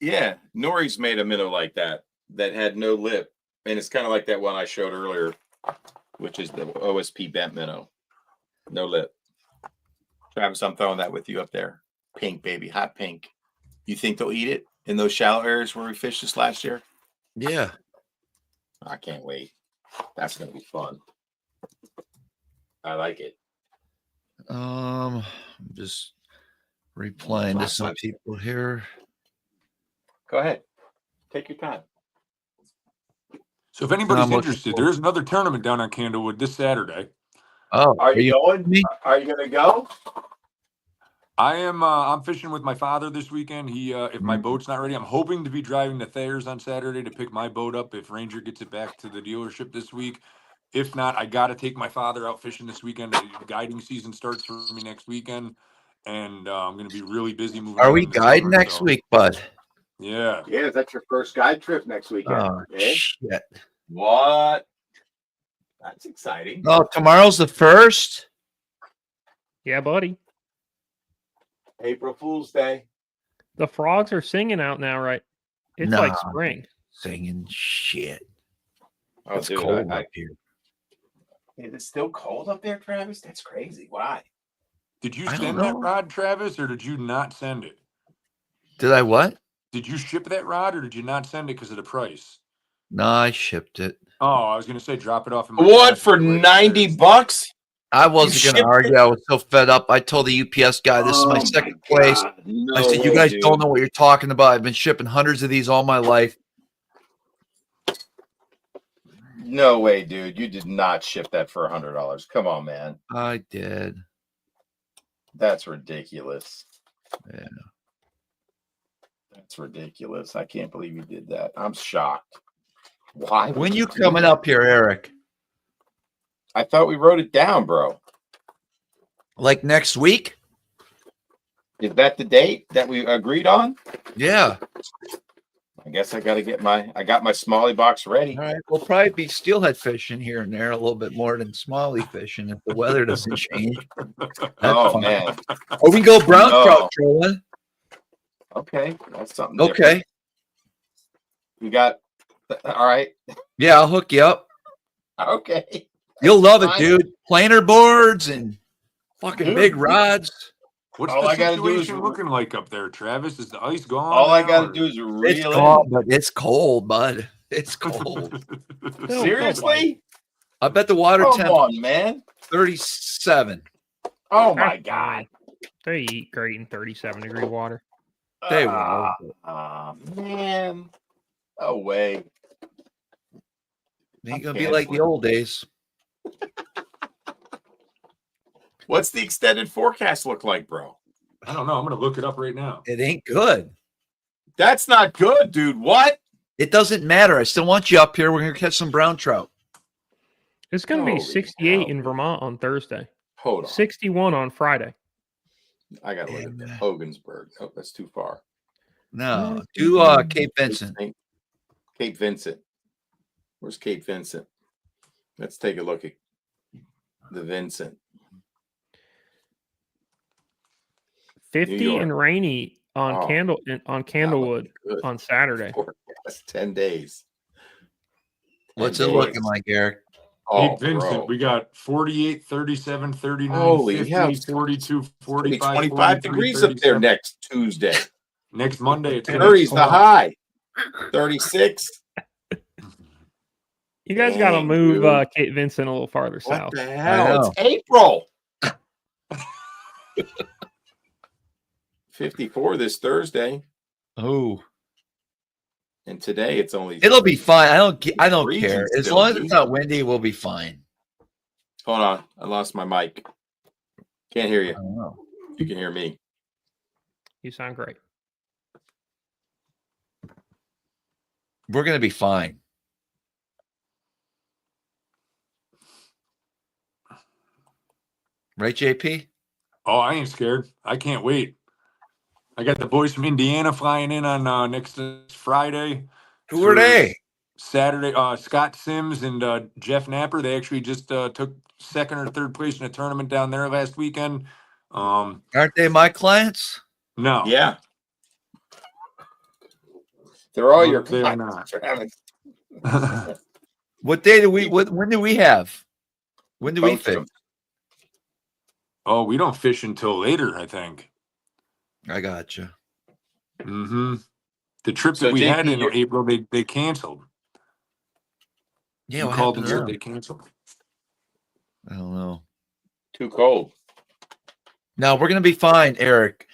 yeah, Nori's made a minnow like that had no lip, and it's kind of like that one I showed earlier, which is the OSP bent minnow, no lip. Travis, I'm throwing that with you up there. Pink, baby, hot pink. You think they'll eat it in those shallow areas where we fished this last year? Yeah, I can't wait. That's gonna be fun. I like it. I'm just replying to some people here. Go ahead. Take your time. So if anybody's I'm looking interested, forward. there is another tournament down on Candlewood this Saturday. Oh, Are you going? me? Are you gonna go? I am. I'm fishing with my father this weekend. If my Mhm. boat's not ready, I'm hoping to be driving to Thayer's on Saturday to pick my boat up if Ranger gets it back to the dealership this week. If not, I got to take my father out fishing this weekend. Guiding season starts for me next weekend, and I'm going to be really busy moving Are on we in the guiding summer. next week, bud? Yeah. Yeah, is that your first guide trip next weekend? Oh, shit. What? That's exciting. Oh, tomorrow's the 1st? Yeah, buddy. April Fool's Day. The frogs are singing out now, right? It's Nah. like spring. Singing shit. Oh, It's dude, cold up here. Is it still cold up there, Travis? That's crazy. Why? Did you I don't send that know. rod, Travis, or did you not send it? Did I what? Did you ship that rod, or did you not send it because of the price? No, I shipped it. Oh, I was going to say drop it off in my What, garage for right 90 there. bucks? I wasn't going to shipped argue. I was so fed up. I told the UPS guy, this is my second place. No I said, you way, guys dude. don't know what you're talking about. I've been shipping hundreds of these all my life. No way, dude. You did not ship that for $100. Come on, man. I did. That's ridiculous. Yeah. That's ridiculous. I can't believe you did that. I'm shocked. Why? When you coming up here, Eric? I thought we wrote it down, bro. Like next week? Is that the date that we agreed on? Yeah. I guess I got to get I got my Smalley box ready. All right. We'll probably be steelhead fishing here and there a little bit more than smalley fishing if the weather doesn't change. Oh, fine. man. Or we can go brown No. trout trolling. Okay. That's something Okay. different. We got, all right. Yeah, I'll hook you up. Okay. You'll love it, fine. dude. Planer boards and fucking Dude. big rods. What's All the I gotta do is- situation looking like up there, Travis? Is the ice gone? All I now, got to or- do is It's reel gone, but it's cold, bud. It's cold. in. Seriously? I bet the water Come temp on, man. 37. Oh, my God. They eat great in 37-degree water. They Man. No way. Ain't gonna be like the old days. What's the extended forecast look like, bro? I don't know. I'm going to look it up right now. It ain't good. That's not good, dude. What? It doesn't matter. I still want you up here. We're gonna catch some brown trout. It's going to be Holy 68 hell, in dude. Vermont on Thursday. Hold on. 61 on Friday. I got to look at Damn that. that. Hogansburg. Oh, that's too far. No, do Cape Vincent. Cape Vincent. Where's Cape Vincent? Let's take a look at the Vincent. 50 York. and rainy on Oh, Candlewood good. on Saturday. Forecast 10 days. What's 10 it days. looking like, Eric? Oh, Cape Vincent, bro. we got 48, 37, 39, Holy 50, hell. 42, It'll be 45, 25 43, degrees up there 37. next Tuesday. Next Monday, it's 30's the cold. high. 36. You guys got to Dang, move dude. Cape Vincent a little farther What south. the I hell? know. It's April. 54 this Thursday, Oh, and today it's only. it'll be fine. I don't Region care. As still, long as dude. it's not windy, we'll be fine. Hold on, I lost my mic. Can't hear I you. don't know. You can hear me. You sound great. We're gonna be fine. Right, JP? Oh, I ain't scared. I can't wait. I got the boys from Indiana flying in on next Friday. Who are for they? Saturday, Scott Sims and Jeff Napper. They actually just took second or third place in a tournament down there last weekend. Aren't they my clients? No. Yeah, they're all No, your they are clients, not. Travis. What day do we? When do we have? When do we Both of fish? them. Oh, we don't fish until later, I think. I got you. Mm-hmm. The trip So, that we JP, had in you're- April, they canceled. Yeah, You what called happened and to said them? they canceled. I don't know. Too cold. No, we're gonna be fine, Eric.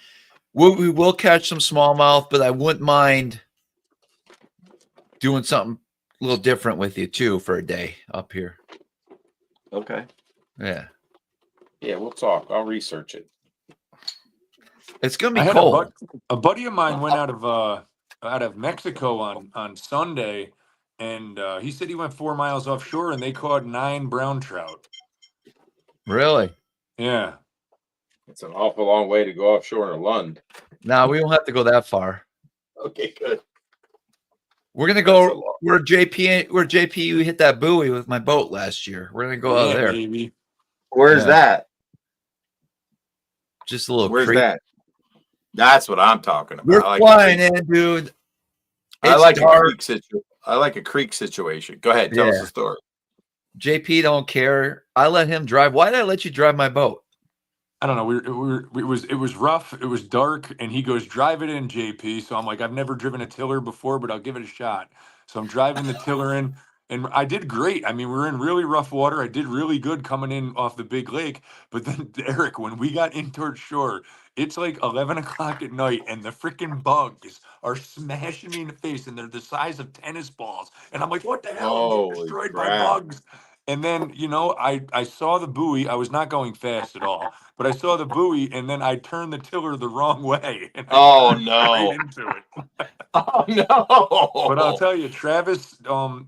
We will catch some smallmouth, but I wouldn't mind doing something little different with you too for a day up here. Okay. Yeah. Yeah, we'll talk. I'll research it. It's gonna be I had cold. a buddy of mine went out of Mexico on Sunday, and he said he went 4 miles offshore and they caught 9 brown trout. Really? Yeah. It's an awful long way to go offshore in a Lund. No, we don't have to go that far. Okay, good. We're gonna go where JP hit that buoy with my boat last year. We're gonna go out there. Baby. Where's that? Just a little Where's creek. that? That's what I'm talking about. We're I like flying in, dude. I like dark. I like a creek situation. Go ahead, tell us the story. JP don't care. I let him drive. Why did I let you drive my boat? I don't know. It was rough. It was dark, and he goes, "Drive it in, JP." So I'm like, "I've never driven a tiller before, but I'll give it a shot." So I'm driving the tiller in, and I did great. I mean, we're in really rough water. I did really good coming in off the big lake. But then, Eric, when we got in towards shore, it's like 11 o'clock at night, and the freaking bugs are smashing me in the face, and they're the size of tennis balls. And I'm like, "What the hell? I'm getting destroyed by bugs." And then, I saw the buoy. I was not going fast at all, but I saw the buoy, and then I turned the tiller the wrong way. And I right into it. Oh no! But I'll tell you, Travis,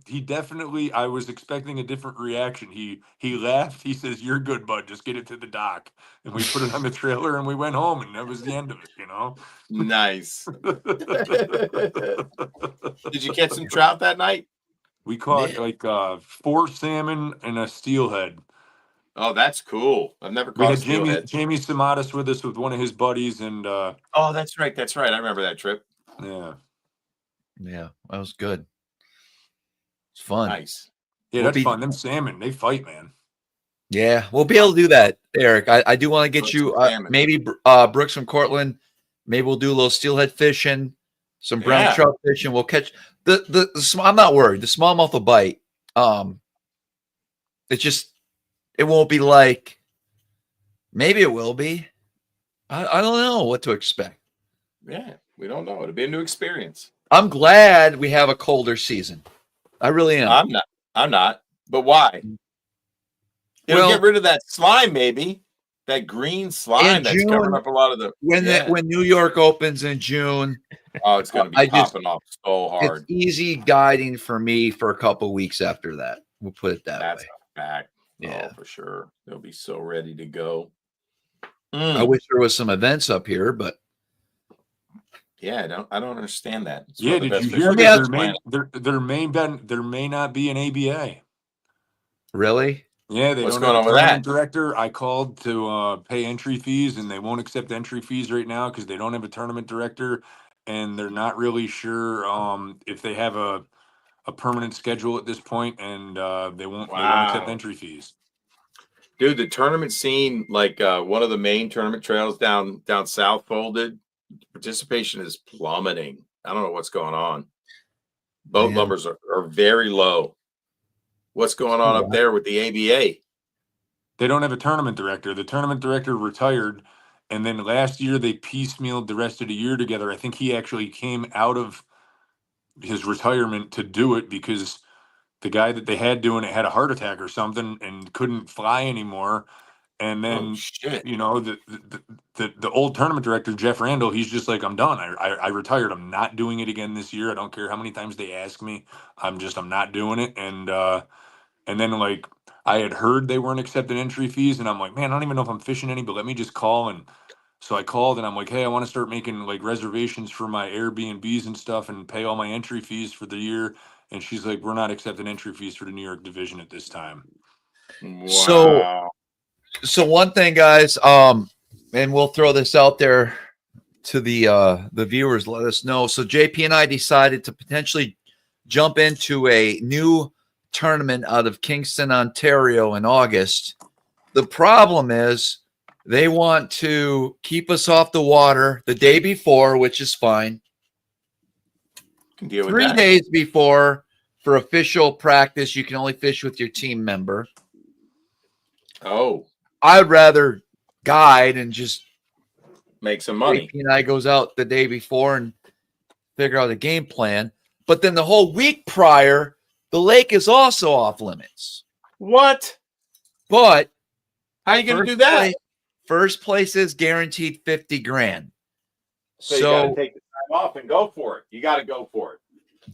he definitely. I was expecting a different reaction. He laughed. He says, "You're good, bud. Just get it to the dock." And we put it on the trailer, and we went home, and that was the end of it. Nice. Did you catch some trout that night? We caught like 4 salmon and a steelhead. Oh, that's cool. I've never We caught had a steelhead. Jamie Samadas with us with one of his buddies, and oh, that's right. That's right. I remember that trip. Yeah, that was good. It's fun. Nice. Yeah, that's fun. Them salmon, they fight, man. Yeah, we'll be able to do that, Eric. I do want to get you maybe Brooks from Cortland. Maybe we'll do a little steelhead fishing, some brown trout fishing. We'll catch the I'm not worried. The smallmouth will bite. It won't be like, maybe it will be. I don't know what to expect. Yeah, we don't know. It'll be a new experience. I'm glad we have a colder season. I really am. I'm not. But why? It'll get rid of that slime, maybe. That green slime that's covering up a lot of the when New York opens in June. Oh, it's going to be popping off so hard. It's easy guiding for me for a couple weeks after that. We'll put it that way. That's a fact. Yeah, for sure. They'll be so ready to go. I wish there was some events up here, but yeah, I don't understand that. It's did you hear that there may not be an ABA? Really? Yeah, they What's don't going have on a with that? director. I called to pay entry fees, and they won't accept entry fees right now because they don't have a tournament director, and they're not really sure if they have a permanent schedule at this point, and they won't accept entry fees. Dude, the tournament scene, like one of the main tournament trails down south folded. Participation is plummeting. I don't know what's going on. Boat numbers are very low. What's going on up there with the ABA? They don't have a tournament director. The tournament director retired, and then last year they piecemealed the rest of the year together. I think he actually came out of his retirement to do it because the guy that they had doing it had a heart attack or something and couldn't fly anymore. And then, the old tournament director, Jeff Randall, he's just like, "I'm done. I retired. I'm not doing it again this year. I don't care how many times they ask me. I'm not doing it." And then like I had heard they weren't accepting entry fees, and I'm like, "Man, I don't even know if I'm fishing any, but let me just call." And so I called, and I'm like, "Hey, I want to start making like reservations for my Airbnbs and stuff, and pay all my entry fees for the year." And she's like, "We're not accepting entry fees for the New York division at this time." Wow. So one thing, guys, and we'll throw this out there to the viewers, let us know. So JP and I decided to potentially jump into a new tournament out of Kingston, Ontario in August. The problem is they want to keep us off the water the day before, which is fine. Can deal with 3 that. days before for official practice, you can only fish with your team member. Oh. I'd rather guide and just make some money. And I goes out the day before and figure out a game plan. But then the whole week prior, The lake is also off limits. What? But how are you going to do that? First place is guaranteed 50 grand. So you got to take the time off and go for it. You got to go for it.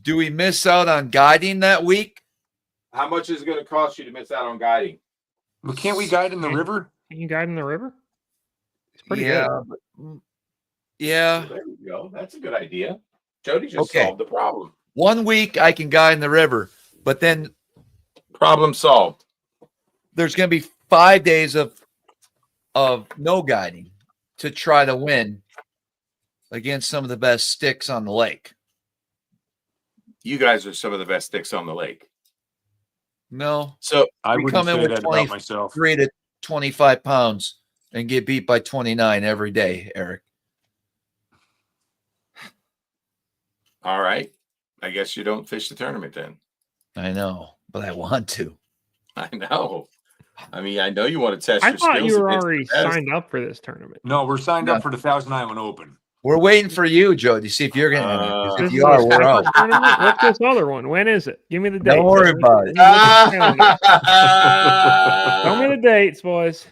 Do we miss out on guiding that week? How much is it going to cost you to miss out on guiding? Well, can't we guide in the river? Can you guide in the river? It's pretty good. Yeah. Well, there you go. That's a good idea. Jody just solved the problem. 1 week I can guide in the river, but then problem solved. There's going to be 5 days of no guiding to try to win against some of the best sticks on the lake. You guys are some of the best sticks on the lake. No. So I we wouldn't come in say with that about myself. 23 to 25 pounds and get beat by 29 every day, Eric. All right. I guess you don't fish the tournament then. I know, but I want to. I know. I mean, I know you want to test I your thought skills. you were already signed up for this tournament. No, we're signed up for the Thousand Island Open. We're waiting for you, Joe, to see if you're going to enter. If This you is are, a we're out. separate tournament? What's this other one? When is it? Give me the date. Don't worry about it. Tell me the dates, boys.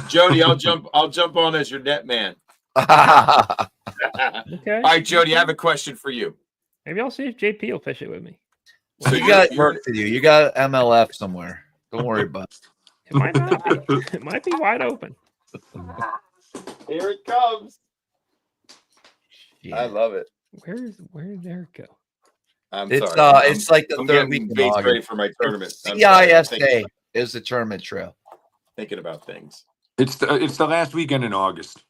Jody, I'll jump on as your net man. Okay. All right, Jody, I have a question for you. Maybe I'll see if JP will fish it with me. So you got work to do. You got MLF somewhere. Don't worry about it. It might not be. It might be wide open. Here it comes. Yeah. I love it. Where did Eric go? It's like the third week. Baits ready for my tournament. CISA is the tournament trail. Thinking about things. It's the last weekend in August.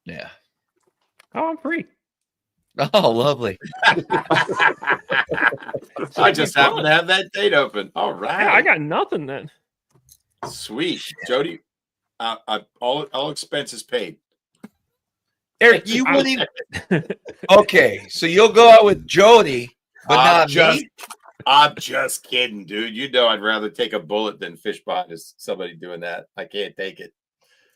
Yeah. Oh, I'm free. Oh, lovely. I just happen to have that date open. All right. Yeah, I got nothing then. Sweet. Jody, all expenses paid. Eric, you wouldn't even. Okay, so you'll go out with Jody, but not me. I'm just kidding, dude. You know I'd rather take a bullet than fish behind somebody doing that. I can't take it.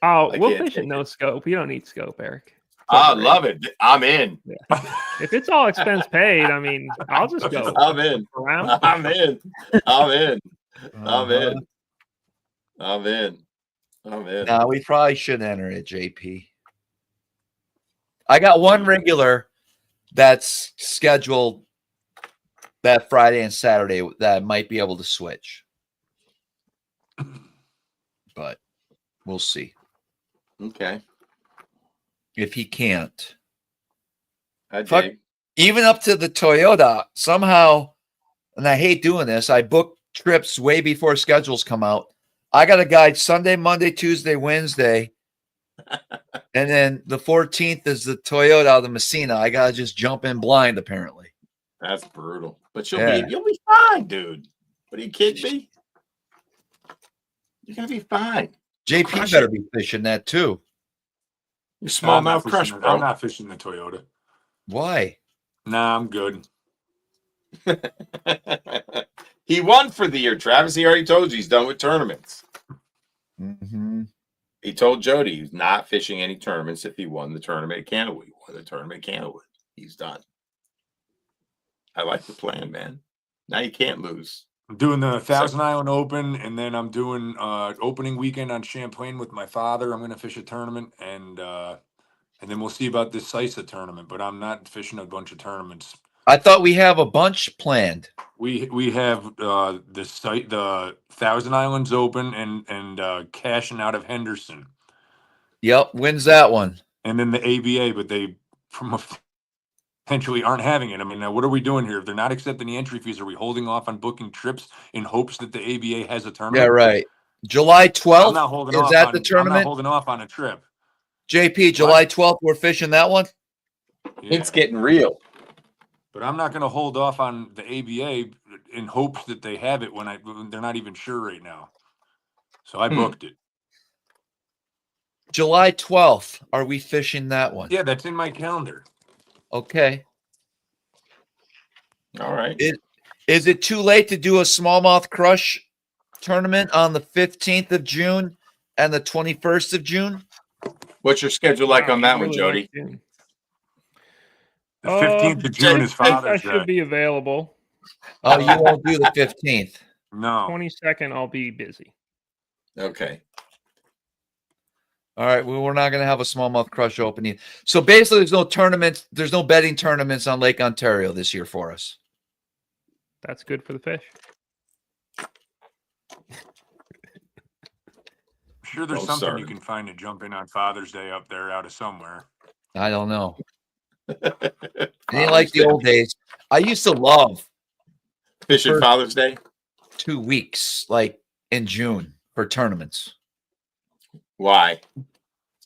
Oh, we'll fish it no scope. You don't need scope, Eric. I love it. I'm in. Yeah. If it's all expense paid, I mean, I'll just go. I'm in. Around. I'm in. I'm in. I'm in. I'm in. I'm in. No, we probably should enter it, JP. I got one regular that's scheduled that Friday and Saturday that I might be able to switch. But we'll see. Okay. If he can't. Even up to the Toyota, somehow, and I hate doing this, I book trips way before schedules come out. I got a guide Sunday, Monday, Tuesday, Wednesday. And then the 14th is the Toyota out of Messina. I got to just jump in blind, apparently. That's brutal. But you'll be fine, dude. What are you kidding me? You're going to be fine. JP better be fishing that too. You're smallmouth crush, bro. I'm not fishing the Toyota. Why? Nah, I'm good. He won for the year, Travis. He already told you he's done with tournaments. Mm-hmm. He told Jody he's not fishing any tournaments if he won the tournament at Candlewood. He won the tournament at Candlewood. He's done. I like the plan, man. Now you can't lose. I'm doing the Thousand Island Open, and then I'm doing opening weekend on Champlain with my father. I'm going to fish a tournament, and then we'll see about this SISA tournament. But I'm not fishing a bunch of tournaments. I thought we have a bunch planned. We have the Thousand Islands Open and cashing out of Henderson. Yep, when's that one? And then the ABA, but they potentially aren't having it. I mean, now what are we doing here? If they're not accepting the entry fees, are we holding off on booking trips in hopes that the ABA has a tournament? Yeah, right. July 12th. I'm not holding is off that on, the tournament? I'm not holding off on a trip. JP, July 12th, we're fishing that one? Yeah. It's getting real. But I'm not going to hold off on the ABA in hopes that they have it when they're not even sure right now. So I booked it. July 12th. Are we fishing that one? Yeah, that's in my calendar. Okay. All right. Is it too late to do a smallmouth crush tournament on the 15th of June and the 21st of June? What's your schedule like on that one, Jody? The 15th of June is Father's I Day. should be available. Oh, you won't do the 15th. No. 22nd, I'll be busy. Okay. All right. Well, we're not going to have a smallmouth crush opening. So basically, there's no tournaments. There's no betting tournaments on Lake Ontario this year for us. That's good for the fish. Sure, there's something you can find to jump in on Father's Day up there out of somewhere. I don't know. It ain't like the old days. I used to love fishing Father's Day. 2 weeks, like in June, for tournaments. Why?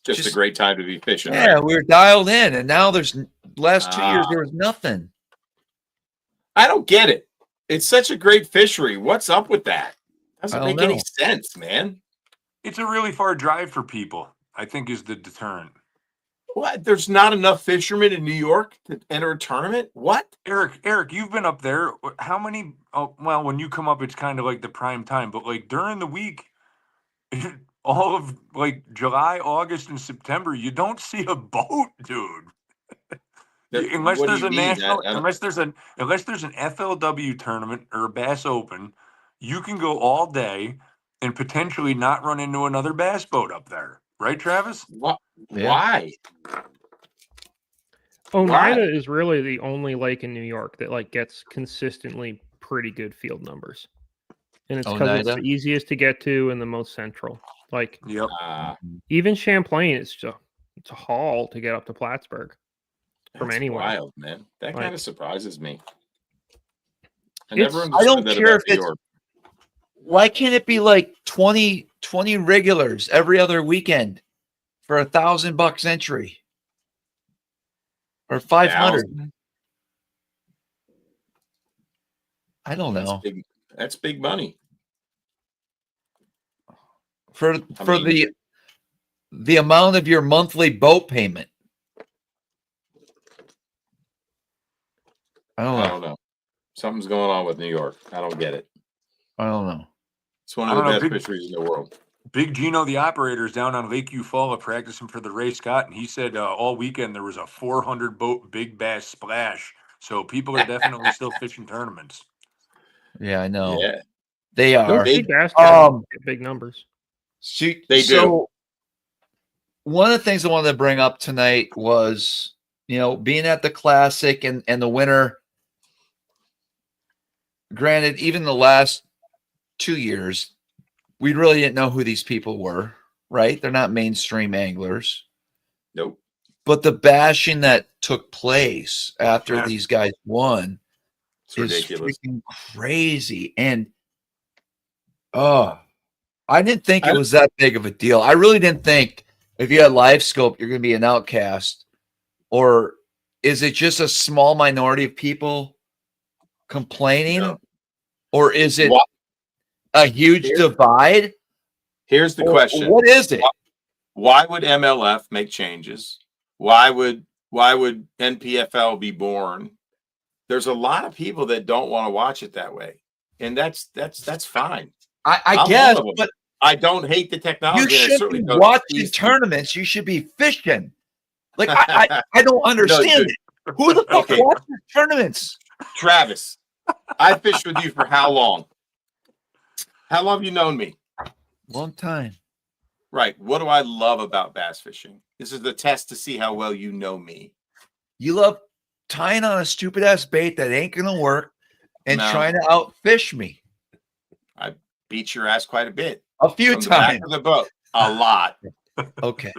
Just a great time to be fishing. Yeah, right? we were dialed in, and now there's last 2 years there was nothing. I don't get it. It's such a great fishery. What's up with that? Doesn't make any sense, man. It's a really far drive for people, I think, is the deterrent. What? There's not enough fishermen in New York to enter a tournament? What? Eric, you've been up there. How many? Oh, well, when you come up, it's kind of like the prime time, but like during the week, all of like July, August, and September, you don't see a boat, dude. Unless there's a national, unless there's an FLW tournament or a Bass Open, you can go all day and potentially not run into another bass boat up there, right, Travis? What? Yeah. Why? Oneida is really the only lake in New York that like gets consistently pretty good field numbers, and it's because it's the easiest to get to and the most central. Like, yep. Even Champlain, it's a haul to get up to Plattsburgh from anywhere. Wild, man. That kind of surprises me. I don't care if it's. Why can't it be like 20 regulars every other weekend for $1,000 entry or 500? I don't know. That's big money for the amount of your monthly boat payment. I don't know. Something's going on with New York. I don't get it. I don't know. It's one of the best fisheries in the world. Big Gino, the operator, is down on Lake Eufaula practicing for the Ray Scott, and he said all weekend there was a 400 boat big bass splash. So people are definitely still fishing tournaments. Yeah, I know. Yeah, they are. Big bass guys get big numbers. They do. One of the things I wanted to bring up tonight was, being at the Classic and the winter. Granted, even the last 2 years, we really didn't know who these people were, right? They're not mainstream anglers. Nope. But the bashing that took place after these guys won is ridiculous. Freaking crazy. And I didn't think it was that big of a deal. I really didn't think if you had live scope, you're going to be an outcast. Or is it just a small minority of people complaining? No. Or is it a huge divide? Here's the question. What is it? Why would MLF make changes? Why would NPFL be born? There's a lot of people that don't want to watch it that way. And that's fine. I guess, but I don't hate the technology. You should be watching tournaments. You should be fishing. Like I don't understand it. Who the fuck watches tournaments? Travis, I fished with you for how long? How long have you known me? Long time. Right. What do I love about bass fishing? This is the test to see how well you know me. You love tying on a stupid ass bait that ain't gonna work and trying to outfish me. I beat your ass quite a bit. A few times. The back of the boat. A lot. Okay.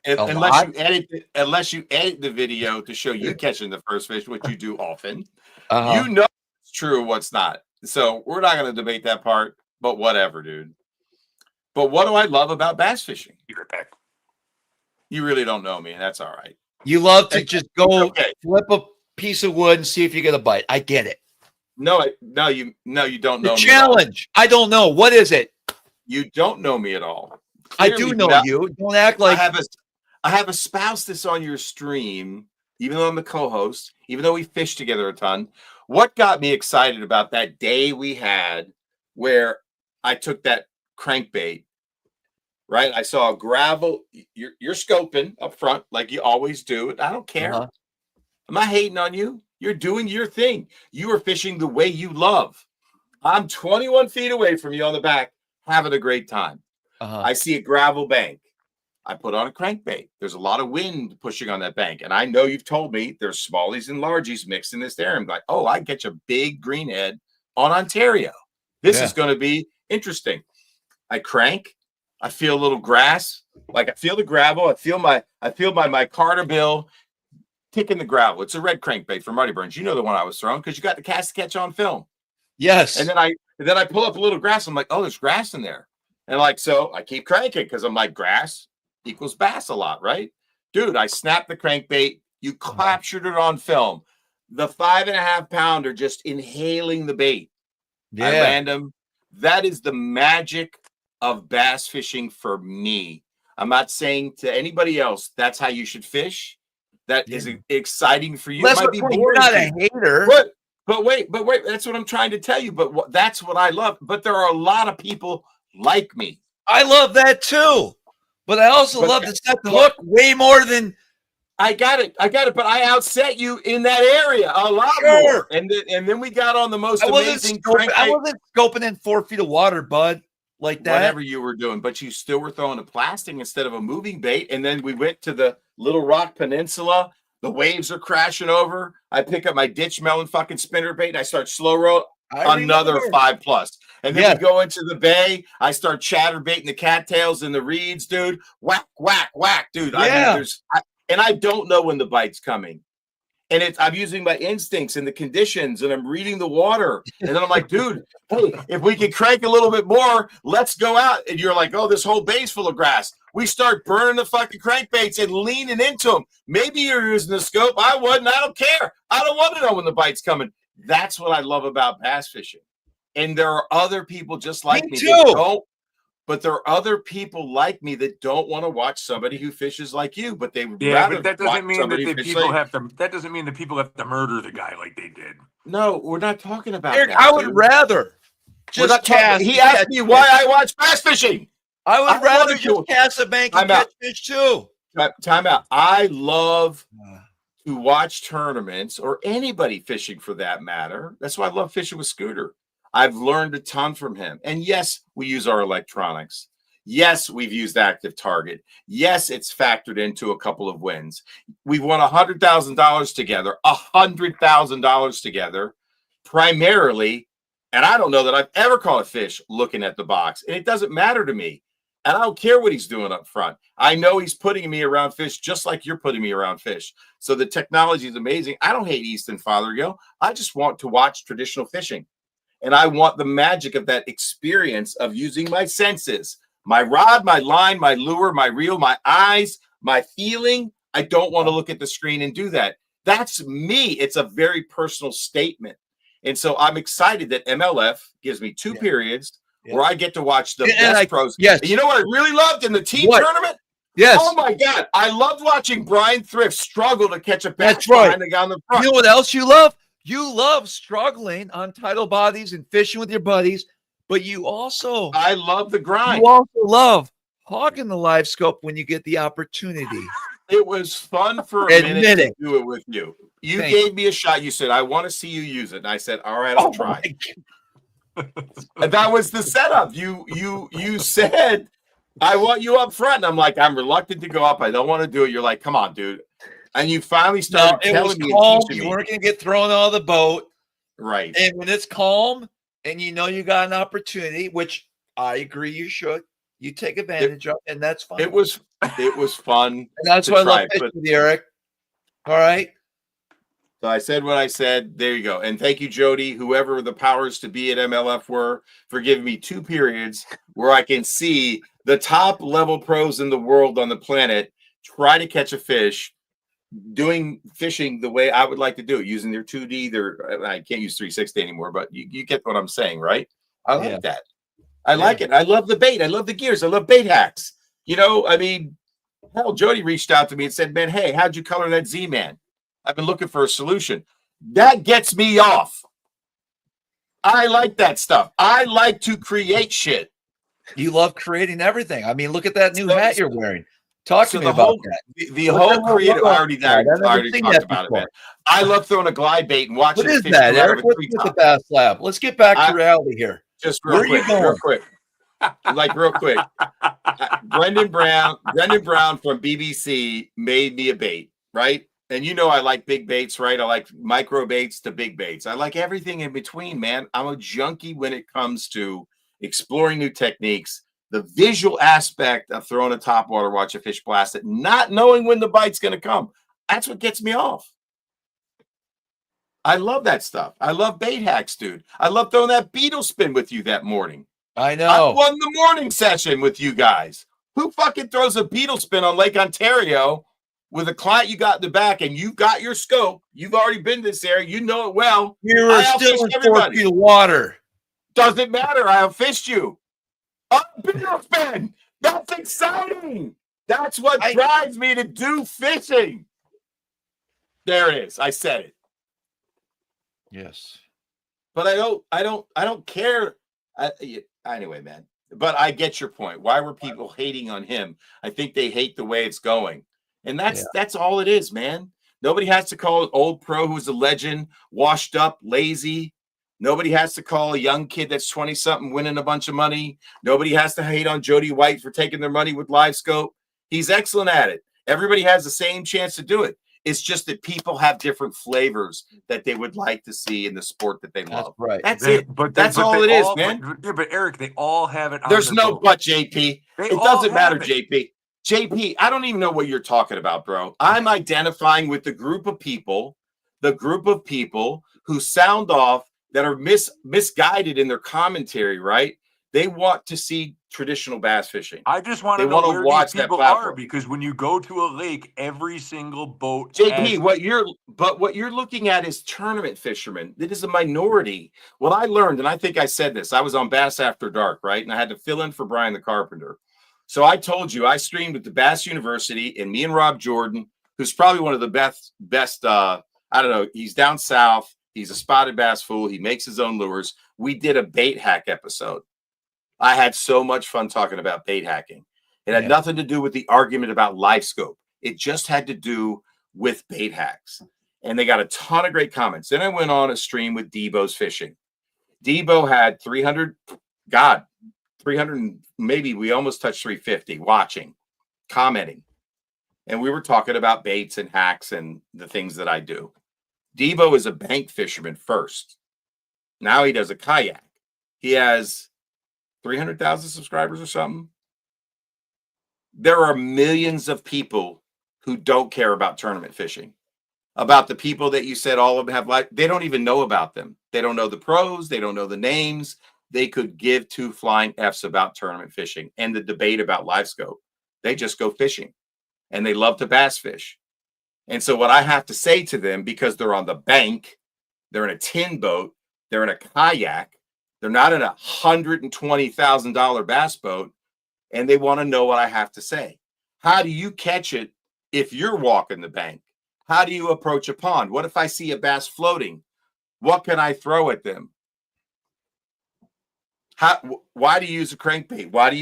Unless you edit the video to show you catching the first fish, which you do often. You know what's true and what's not. So we're not going to debate that part, but whatever, dude. But what do I love about bass fishing? You really don't know me, and that's all right. You love to just go flip a piece of wood and see if you get a bite. I get it. No, you don't know me. Challenge. I don't know. What is it? You don't know me at all. Clearly, I do know you. Don't act like I have espoused this on your stream, even though I'm the co-host, even though we fish together a ton. What got me excited about that day we had where I took that crankbait, right? I saw a gravel. You're scoping up front like you always do. I don't care. I'm not hating on you. You're doing your thing. You are fishing the way you love. I'm 21 feet away from you on the back, having a great time. I see a gravel bank. I put on a crankbait. There's a lot of wind pushing on that bank. And I know you've told me there's smallies and largies mixed in this area. I'm like, oh, I catch a big greenhead on Ontario. This is going to be interesting. I crank. I feel a little grass. Like I feel the gravel. I feel my Carter bill kicking the gravel. It's a red crankbait from Muddy Burns. You know the one I was throwing because you got the cast catch on film. Yes. And then I pull up a little grass. I'm like, oh, there's grass in there. And like, so I keep cranking because I'm like, grass equals bass a lot, right? Dude, I snapped the crankbait. You captured it on film. The 5.5 pounder just inhaling the bait. I land him. That is the magic of bass fishing for me. I'm not saying to anybody else that's how you should fish. That is exciting for you. It might be boring. You're not a hater. But wait. That's what I'm trying to tell you. But that's what I love. But there are a lot of people like me. I love that too. But I also love to set the hook way more than I got it. But I outset you in that area a lot more. And then we got on the most amazing crankbait. I wasn't scoping in 4 feet of water, bud, like that. Whatever you were doing, but you still were throwing a plastic instead of a moving bait. And then we went to the Little Rock Peninsula. The waves are crashing over. I pick up my ditch melon fucking spinner bait. And I start slow roll. Another 5+. And then we go into the bay. I start chatterbaiting the cattails and the reeds, dude. Whack, whack, whack, dude. And I don't know when the bite's coming. And I'm using my instincts and the conditions, and I'm reading the water. And then I'm like, dude, hey, if we can crank a little bit more, let's go out. And you're like, oh, this whole bay's full of grass. We start burning the fucking crankbaits and leaning into them. Maybe you're using the scope. I wasn't. I don't care. I don't want to know when the bite's coming. That's what I love about bass fishing. And there are other people just like me that don't, but there are other people like me that don't want to watch somebody who fishes like you, but they would rather. But that doesn't mean that doesn't mean that people have to murder the guy like they did. No, we're not talking about Eric, that. I would rather just cast. He asked me why I watch bass fishing. I would rather just cast a bank and catch fish too. Time out. I love to watch tournaments, or anybody fishing for that matter. That's why I love fishing with Scooter. I've learned a ton from him. And yes, we use our electronics. Yes, we've used Active Target. Yes, it's factored into a couple of wins. We've won $100,000 together, $100,000 together, primarily. And I don't know that I've ever caught a fish looking at the box. And it doesn't matter to me. And I don't care what he's doing up front. I know he's putting me around fish just like you're putting me around fish. So the technology is amazing. I don't hate Easton Fothergill. I just want to watch traditional fishing. And I want the magic of that experience of using my senses, my rod, my line, my lure, my reel, my eyes, my feeling. I don't want to look at the screen and do that. That's me. It's a very personal statement. And so I'm excited that MLF gives me 2 periods where I get to watch the best pros. Yes. And you know what I really loved in the team tournament? Yes. Oh my God. I loved watching Brian Thrift struggle to catch a bass behind the guy on the front. You know what else you love? You love struggling on tidal bodies and fishing with your buddies, but you also I love the grind. You also love hogging the live scope when you get the opportunity. It was fun for a minute to do it with you. You gave me a shot. You said, I want to see you use it. And I said, all right, I'll try. And that was the setup. You said, I want you up front. And I'm like, I'm reluctant to go up. I don't want to do it. You're like, come on, dude. And you finally started telling me. You weren't going to get thrown out of the boat. Right. And when it's calm and you know you got an opportunity, which I agree you should, you take advantage of, and that's fine. It was fun. And that's why I love fishing with you, Eric. All right. So I said what I said. There you go. And thank you, Jody, whoever the powers to be at MLF were, for giving me 2 periods where I can see the top level pros in the world on the planet try to catch a fish, doing fishing the way I would like to do it, using their 2D. I can't use 360 anymore, but you get what I'm saying, right? I like that. I like it. I love the bait. I love the gears. I love bait hacks. You know, I mean, hell, Jody reached out to me and said, man, hey, how'd you color that Z-Man? I've been looking for a solution. That gets me off. I like that stuff. I like to create shit. You love creating everything. I mean, look at that new hat you're wearing. Talk to So me the about whole that. the What whole the- creative, what- I already I've never talked seen about that it, man. before. I love throwing a glide bait and watching What a is fish that, come out of Eric? a What's tree with the top. Bass Lab? Let's get back to reality here. Just Where are you real going? quick, real quick. Brendan Brown from BBC made me a bait, right? And you know I like big baits, right? I like micro baits to big baits. I like everything in between, man. I'm a junkie when it comes to exploring new techniques, the visual aspect of throwing a topwater, watch a fish blast it, not knowing when the bite's going to come. That's what gets me off. I love that stuff. I love bait hacks, dude. I love throwing that beetle spin with you that morning. I know. I won the morning session with you guys. Who fucking throws a beetle spin on Lake Ontario with a client you got in the back and you've got your scope? You've already been to this area. You know it well. You were still in 4 feet of water. Doesn't matter. I outfished you. A beetle spin. That's exciting. That's what drives me to do fishing. There it is. I said it. Yes. But I don't care. Anyway, man. But I get your point. Why were people hating on him? I think they hate the way it's going. And that's all it is, man. Nobody has to call an old pro who's a legend, washed up, lazy. Nobody has to call a young kid that's 20-something winning a bunch of money. Nobody has to hate on Jody White for taking their money with live scope. He's excellent at it. Everybody has the same chance to do it. It's just that people have different flavors that they would like to see in the sport that they love. That's right. That's it. That's all it is, man. But Eric, they all have it. There's no but, JP. It doesn't matter, JP. JP, I don't even know what you're talking about, bro. I'm identifying with the group of people who sound off that are misguided in their commentary, right? They want to see traditional bass fishing. I just want to know where these people are, because when you go to a lake, every single boat. JP, what you're looking at is tournament fishermen. It is a minority. What I learned, and I think I said this, I was on Bass After Dark, right? And I had to fill in for Brian the Carpenter. So I told you I streamed at the Bass University, and me and Rob Jordan, who's probably one of the best. I don't know. He's down south. He's a spotted bass fool. He makes his own lures. We did a bait hack episode. I had so much fun talking about bait hacking. It had nothing to do with the argument about live scope. It just had to do with bait hacks. And they got a ton of great comments. Then I went on a stream with Debo's Fishing. Debo had 300, maybe we almost touched 350 watching, commenting. And we were talking about baits and hacks and the things that I do. Debo is a bank fisherman first. Now he does a kayak. He has 300,000 subscribers or something. There are millions of people who don't care about tournament fishing. About the people that you said all of them have they don't even know about them. They don't know the pros. They don't know the names. They could give two flying Fs about tournament fishing and the debate about live scope. They just go fishing and they love to bass fish. And so what I have to say to them, because they're on the bank, they're in a tin boat, they're in a kayak, they're not in a $120,000 bass boat, and they want to know what I have to say. How do you catch it if you're walking the bank? How do you approach a pond? What if I see a bass floating? What can I throw at them? Why do you use a crankbait? Why do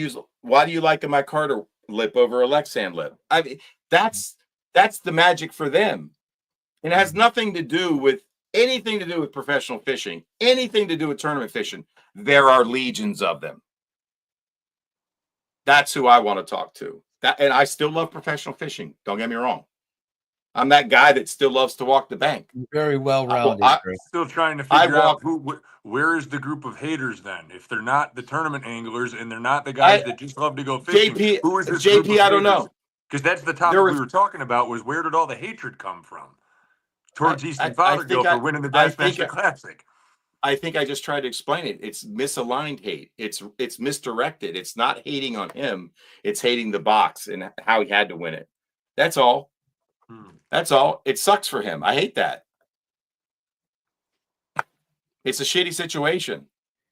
you like a micarta lip over a Lexan lip? I mean, that's the magic for them. It has nothing to do with anything to do with professional fishing, anything to do with tournament fishing. There are legions of them. That's who I want to talk to. And I still love professional fishing. Don't get me wrong. I'm that guy that still loves to walk the bank. Very well rounded. Still trying to figure out where is the group of haters then? If they're not the tournament anglers and they're not the guys that just love to go fishing, who is this group of I don't know. Because that's the topic we were talking about, was where did all the hatred come from towards Easton Fothergill for winning the Bassmaster Classic? I think I just tried to explain it. It's misaligned hate. It's misdirected. It's not hating on him. It's hating the box and how he had to win it. That's all. That's all. It sucks for him. I hate that. It's a shitty situation.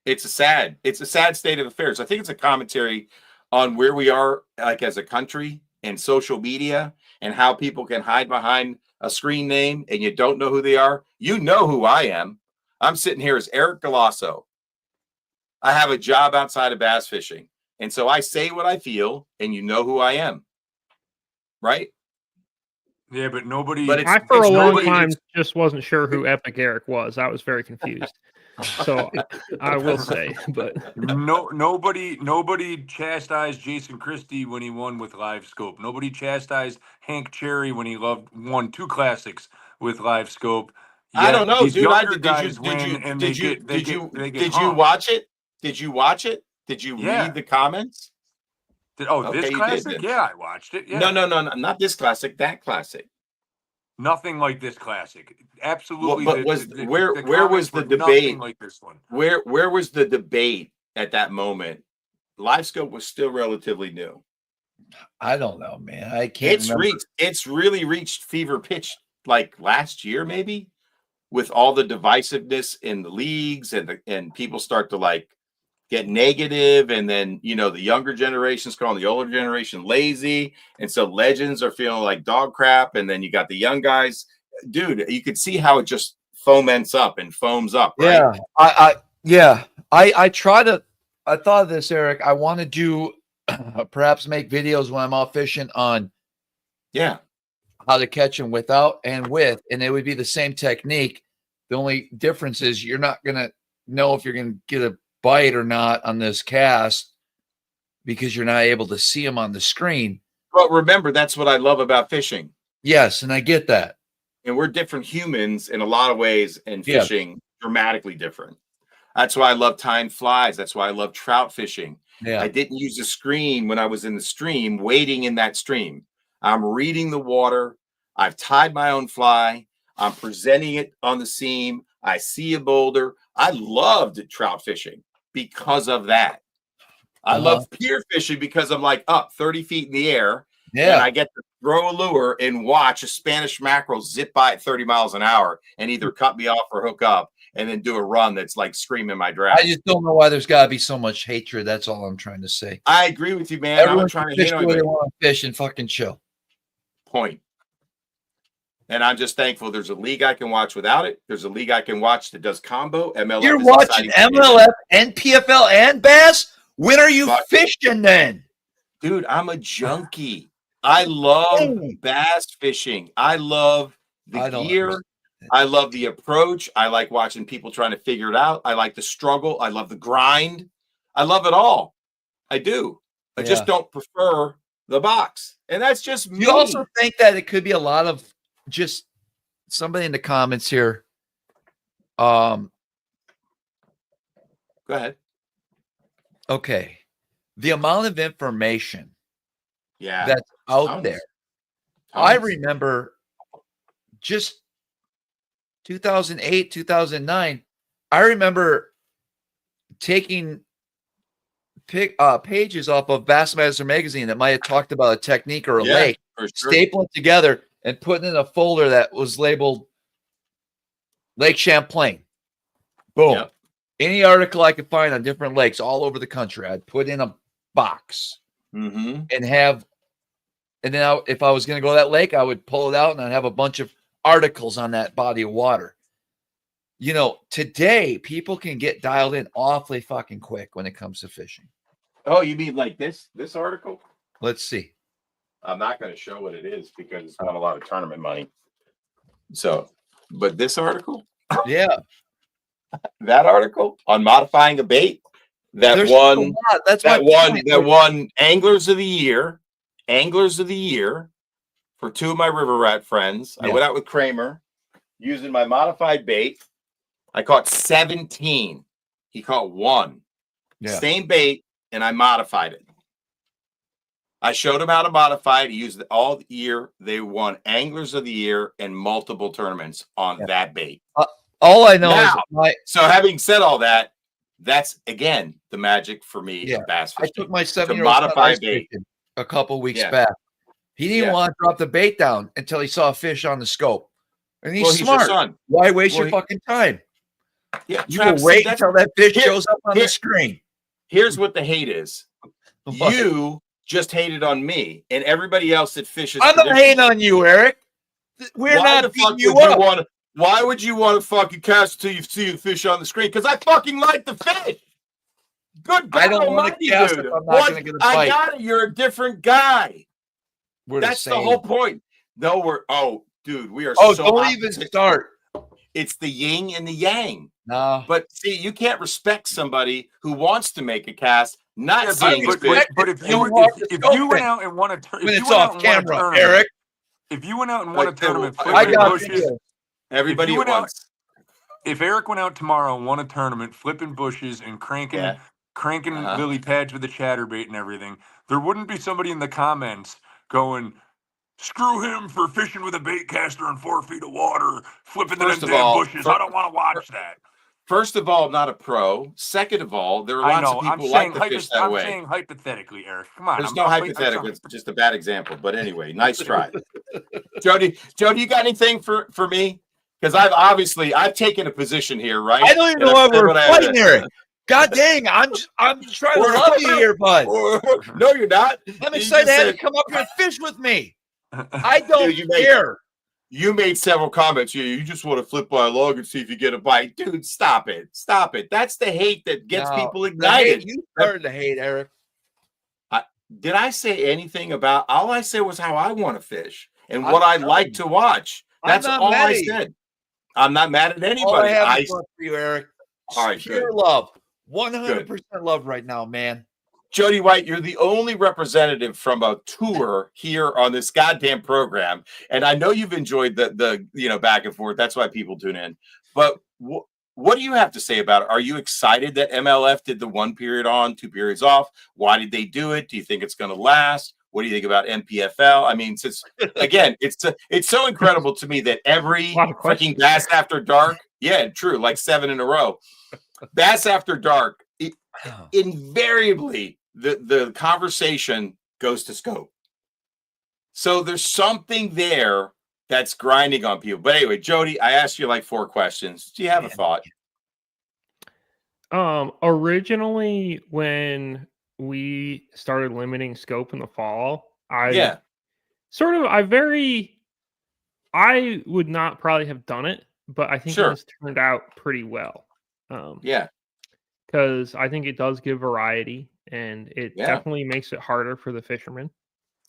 It's a sad state of affairs. I think it's a commentary on where we are, like, as a country and social media, and how people can hide behind a screen name and you don't know who they are. You know who I am. I'm sitting here as Eric Galasso. I have a job outside of bass fishing. And so I say what I feel, and you know who I am. right? Yeah, but nobody. But I for a long nobody- time just wasn't sure who Epic Eric was. I was very confused. So I will say, but Nobody chastised Jason Christie when he won with Live Scope. Nobody chastised Hank Cherry when he won 2 classics with Live Scope. I don't know, These dude. younger guys win, and they get did you hung. watch it? Did you watch it? Did you Yeah. read the comments? This Okay, you did classic? then. Yeah, I watched it. Yeah. No, not this classic. That classic. Nothing like this classic. Absolutely. But where was the debate? Nothing like this one. Where was the debate at that moment? Live Scope was still relatively new. I don't know, man. I can't. It's really reached fever pitch like last year, maybe, with all the divisiveness in the leagues and people start to like get negative, and then the younger generation's calling the older generation lazy, and so legends are feeling like dog crap, and then you got the young guys. Dude, you could see how it just foams up, right? I thought of this, Eric. I want to do perhaps make videos when I'm out fishing on how to catch them without and with, and it would be the same technique. The only difference is you're not gonna know if you're gonna get a bite or not on this cast because you're not able to see them on the screen. But remember, that's what I love about fishing. Yes, and I get that. And we're different humans in a lot of ways, and fishing dramatically different. That's why I love tying flies. That's why I love trout fishing. Yeah. I didn't use a screen when I was in the stream, wading in that stream. I'm reading the water. I've tied my own fly. I'm presenting it on the seam. I see a boulder. I loved trout fishing because of that. I love pier fishing because I'm like up 30 feet in the air. Yeah. And I get to throw a lure and watch a Spanish mackerel zip by at 30 miles an hour and either cut me off or hook up, and then do a run that's like screaming my draft. I just don't know why there's got to be so much hatred. That's all I'm trying to say. I agree with you, man. Everyone I'm trying to fish hate the on way they you. want to fish and fucking chill. Point. And I'm just thankful there's a league I can watch without it. There's a league I can watch that does combo. MLF. You're is watching exciting. MLF and PFL and Bass? When are you fishing then? Dude, I'm a junkie. I love bass fishing. I love the gear. I love the approach. I like watching people trying to figure it out. I like the struggle. I love the grind. I love it all. I do. I just don't prefer the box. And that's just me. You also think that it could be a lot of just somebody in the comments here. Go ahead. Okay. The amount of information that's out there. I remember just 2008, 2009. I remember taking pages off of Bassmaster magazine that might have talked about a technique or a lake, stapling it together and putting in a folder that was labeled Lake Champlain. Boom. Yep. Any article I could find on different lakes all over the country, I'd put in a box and have, and then if I was going to go to that lake, I would pull it out and I'd have a bunch of articles on that body of water. You know, today people can get dialed in awfully fucking quick when it comes to fishing. Oh, you mean like this article? Let's see. I'm not going to show what it is because it's not a lot of tournament money. So, but this article? Yeah. That article on modifying a bait that won Anglers of the Year for 2 of my river rat friends. I went out with Kramer using my modified bait. I caught 17. He caught 1. Same bait, and I modified it. I showed him how to modify it. He used it all year. They won Anglers of the Year and multiple tournaments on that bait. All I know is so having said all that, that's again the magic for me of bass fishing. I took my 7-year-old son a couple weeks back. He didn't want to drop the bait down until he saw a fish on the scope. And he's smart. Why waste your fucking time? Yeah, you will wait until that fish shows up on the screen. Here's what the hate is. You just hated on me and everybody else that fishes. I'm not hating on you, Eric. We're not beating you up. Why would you want to fucking cast until you see the fish on the screen? Because I fucking like the fish. Good God, I don't want to cast if I'm not going to get a bite. I got it. You're a different guy. That's the whole point. No, dude, we are so so don't opposite. even start. It's the yin and the yang. No. But see, you can't respect somebody who wants to make a cast, not Yeah, seeing his fish. but if you went out and won a tournament, when it's off camera, Eric. If you went out and won a tournament, I got bushes, everybody at once. If Eric went out tomorrow and won a tournament, flipping bushes and cranking lily pads with a chatterbait and everything, there wouldn't be somebody in the comments going, "Screw him for fishing with a bait caster in 4 feet of water, flipping them damn bushes. I don't want to watch that." First of all, I'm not a pro. Second of all, there are lots of people who like to fish that way. I'm saying hypothetically, Eric. Come on. There's no hypothetical. It's just a bad example. But anyway, nice try. Jody, you got anything for me? Because I've taken a position here, right? I don't even know why we're fighting, Eric. God dang, I'm trying to love you here, bud. No, you're not. I'm excited to have you come up here and fish with me. I don't care. You made several comments. You just want to flip by a log and see if you get a bite. Dude, stop it. Stop it. That's the hate that gets people ignited. You started to hate, Eric. Did I say anything about, all I said was how I want to fish and what I like to watch. That's all I said. I'm not mad at anybody. All I have for you, Eric. All right, pure love. 100% love right now, man. Jody White, you're the only representative from a tour here on this goddamn program, and I know you've enjoyed the back and forth. That's why people tune in. But what do you have to say about it? Are you excited that MLF did the 1 period on, 2 periods off? Why did they do it? Do you think it's going to last? What do you think about MPFL? I mean, since again, it's so incredible to me that every freaking Bass After Dark, true, like 7 in a row, Bass After Dark, invariably. The conversation goes to scope. So there's something there that's grinding on people. But anyway, Jody, I asked you like 4 questions. Do you have a thought? Originally, when we started limiting scope in the fall, I would not probably have done it, but I think it has turned out pretty well. Because I think it does give variety. And it definitely makes it harder for the fishermen.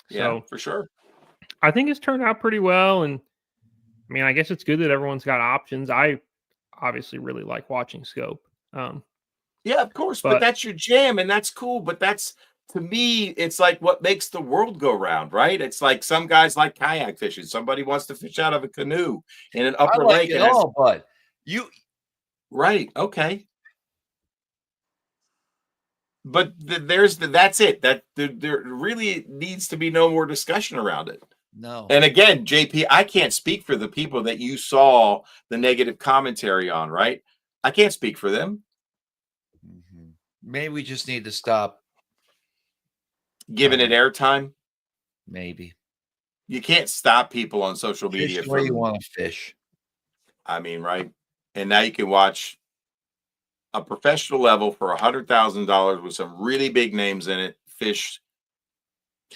So for sure. I think it's turned out pretty well. And I mean, I guess it's good that everyone's got options. I obviously really like watching scope. Of course. But that's your jam and that's cool. But that's, to me, it's like what makes the world go round, right? It's like some guys like kayak fishing. Somebody wants to fish out of a canoe in an upper lake. But right. Okay. But that's it. That there really needs to be no more discussion around it. No. And again, JP, I can't speak for the people that you saw the negative commentary on, right? I can't speak for them. Maybe we just need to stop giving it airtime. Maybe. You can't stop people on social media where you want to fish. I mean, right? And now you can watch a professional level for $100,000 with some really big names in it. Fish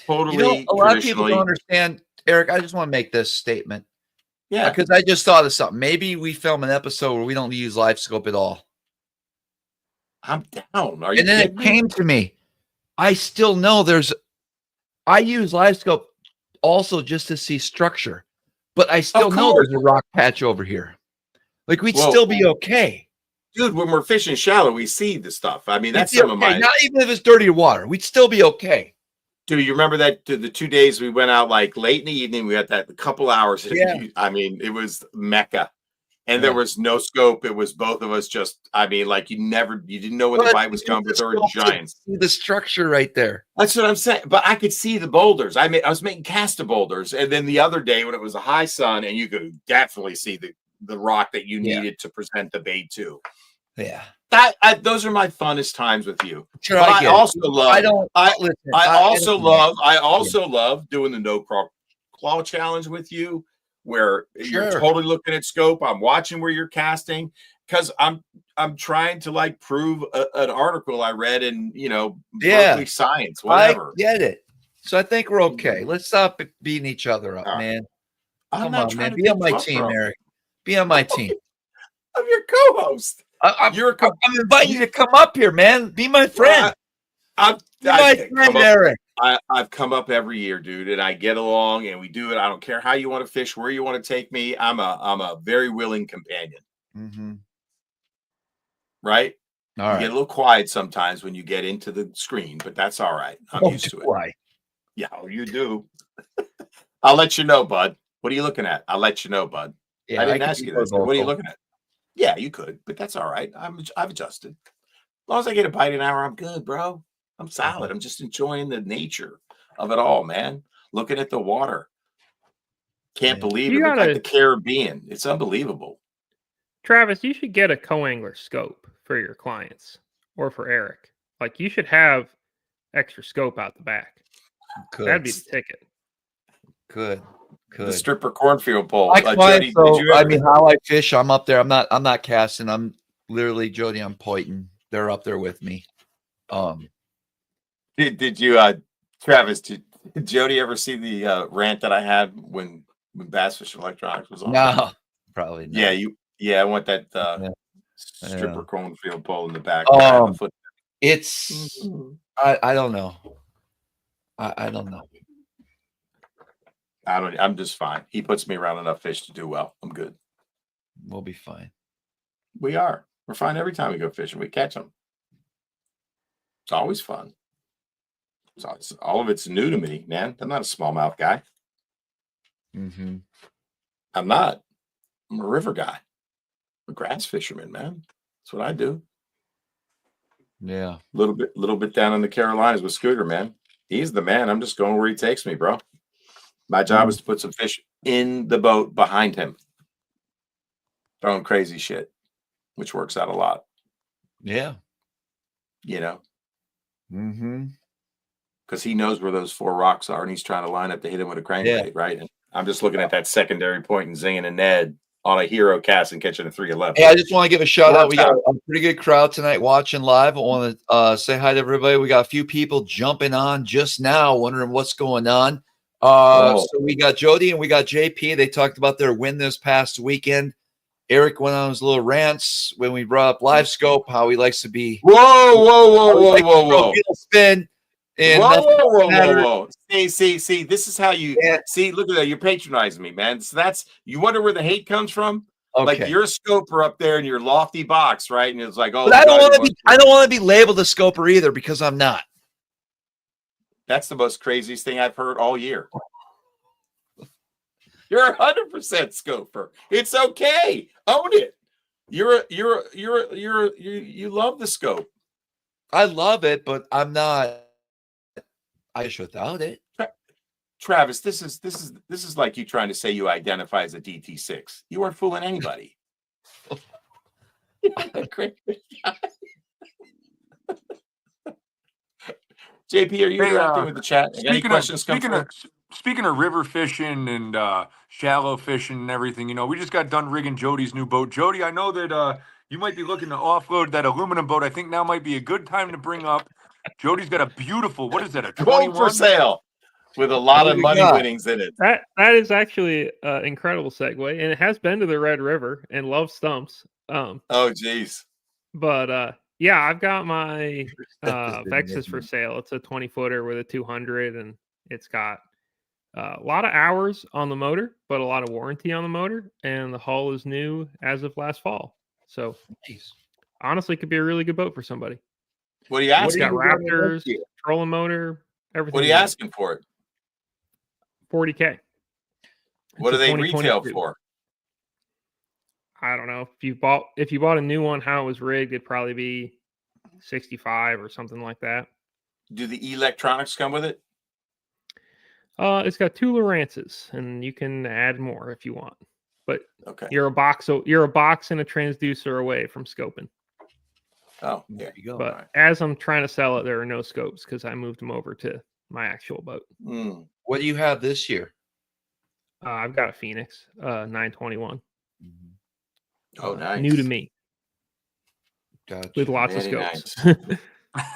totally. A lot of people don't understand, Eric. I just want to make this statement. Yeah, because I just thought of something. Maybe we film an episode where we don't use live scope at all. I'm down. Are you? And then it came to me. I still know I use live scope also just to see structure, but I still know there's a rock patch over here. Like we'd still be okay. Dude, when we're fishing shallow, we see the stuff. I mean, that's some of my. Not even if it's dirty water, we'd still be okay. Dude, you remember that the 2 days we went out like late in the evening? We had that couple hours. I mean, it was Mecca, and there was no scope. It was both of us just. I mean, like you didn't know when the bite was coming, but there were giants. See the structure right there. That's what I'm saying. But I could see the boulders. I was making cast of boulders, and then the other day when it was a high sun, and you could definitely see the rock that you needed to present the bait to. Yeah, those are my funnest times with you. Sure, but I also love. I also love doing the no claw challenge with you, where you're totally looking at scope. I'm watching where you're casting because I'm trying to like prove an article I read in Berkeley Science, whatever. I get it. So I think we're okay. Let's stop beating each other up, man. Come on, man. Be on my team, Eric. Be on my team. I'm your co-host. I'm inviting you to come up here, man. Be my friend. Be my friend, Eric. I've come up every year, dude, and I get along and we do it. I don't care how you want to fish, where you want to take me. I'm a very willing companion. Mm-hmm. Right? All you right. get a little quiet sometimes when you get into the screen, but that's all right. I'm used to it. Right. Yeah, you do. I'll let you know, bud. What are you looking at? I'll let you know, bud. Yeah, I didn't ask you this. What are you looking at? Yeah, you could, but that's all right. I've adjusted. As long as I get a bite an hour, I'm good, bro. I'm solid. I'm just enjoying the nature of it all, man. Looking at the water. Can't believe it. Look like the Caribbean. It's unbelievable. Travis, you should get a co-angler scope for your clients or for Eric. Like you should have extra scope out the back. Good. That'd be the ticket. Good. The stripper cornfield pole. Jody, I mean, how I fish, I'm up there. I'm not casting. I'm literally, Jody, I'm pointing. They're up there with me. Did you, Travis? Did Jody ever see the rant that I had when Bass Fishing Electronics was on? No, probably not. Yeah, I want that stripper cornfield pole in the back. It's I don't know. I don't know. I'm just fine. He puts me around enough fish to do well. I'm good. We'll be fine. We are. We're fine every time we go fishing. We catch them. It's always fun. All of it's new to me, man. I'm not a smallmouth guy. Mm-hmm. I'm not. I'm a river guy. I'm a grass fisherman, man. That's what I do. Yeah. Little bit down in the Carolinas with Scooter, man. He's the man. I'm just going where he takes me, bro. My job is to put some fish in the boat behind him. Throwing crazy shit, which works out a lot. Yeah. You know? Mm-hmm. Because he knows where those 4 rocks are, and he's trying to line up to hit him with a crankbait, right? And I'm just looking at that secondary point and zinging a Ned on a hero cast and catching a 311. Hey, I just want to give a shout out. We got a pretty good crowd tonight watching live. I want to say hi to everybody. We got a few people jumping on just now, wondering what's going on. So we got Jody and we got JP. They talked about their win this past weekend. Eric went on his little rants when we brought up live scope, how he likes to be. Whoa. Spin. And whoa. See, this is how you see. Look at that. You're patronizing me, man. So you wonder where the hate comes from. Okay. Like you're a scoper up there in your lofty box, right? And it's like, oh, but I don't want to be labeled a scoper either because I'm not. That's the most craziest thing I've heard all year. You're 100% scoper. It's okay. Own it. You love the scope. I love it, but I'm not. I wish without it. Travis, this is like you trying to say you identify as a DT6. You weren't fooling anybody. JP, are you interacting with the chat? Any questions speaking of river fishing and shallow fishing and everything, we just got done rigging Jody's new boat. Jody, I know that you might be looking to offload that aluminum boat. I think now might be a good time to bring up. Jody's got a beautiful, what is that, a 21? Boat for sale with a lot of money winnings in it. That is actually an incredible segue, and it has been to the Red River and loves stumps. Oh, geez. But yeah, I've got my Vexus for sale. It's a 20-footer with a 200, and it's got a lot of hours on the motor, but a lot of warranty on the motor, and the hull is new as of last fall. So, honestly, it could be a really good boat for somebody. What are you asking? It's got Raptors, trolling motor, everything. What are you asking for it? $40K. What do they retail for? I don't know. If you bought a new one, how it was rigged, it'd probably be 65 or something like that. Do the electronics come with it? It's got 2 Lowrances, and you can add more if you want. But okay, you're a box and a transducer away from scoping. Oh, there you go. But as I'm trying to sell it, there are no scopes because I moved them over to my actual boat. What do you have this year? I've got a Phoenix 921. Oh, nice. New to me. Gotcha. With lots of scopes. Nice.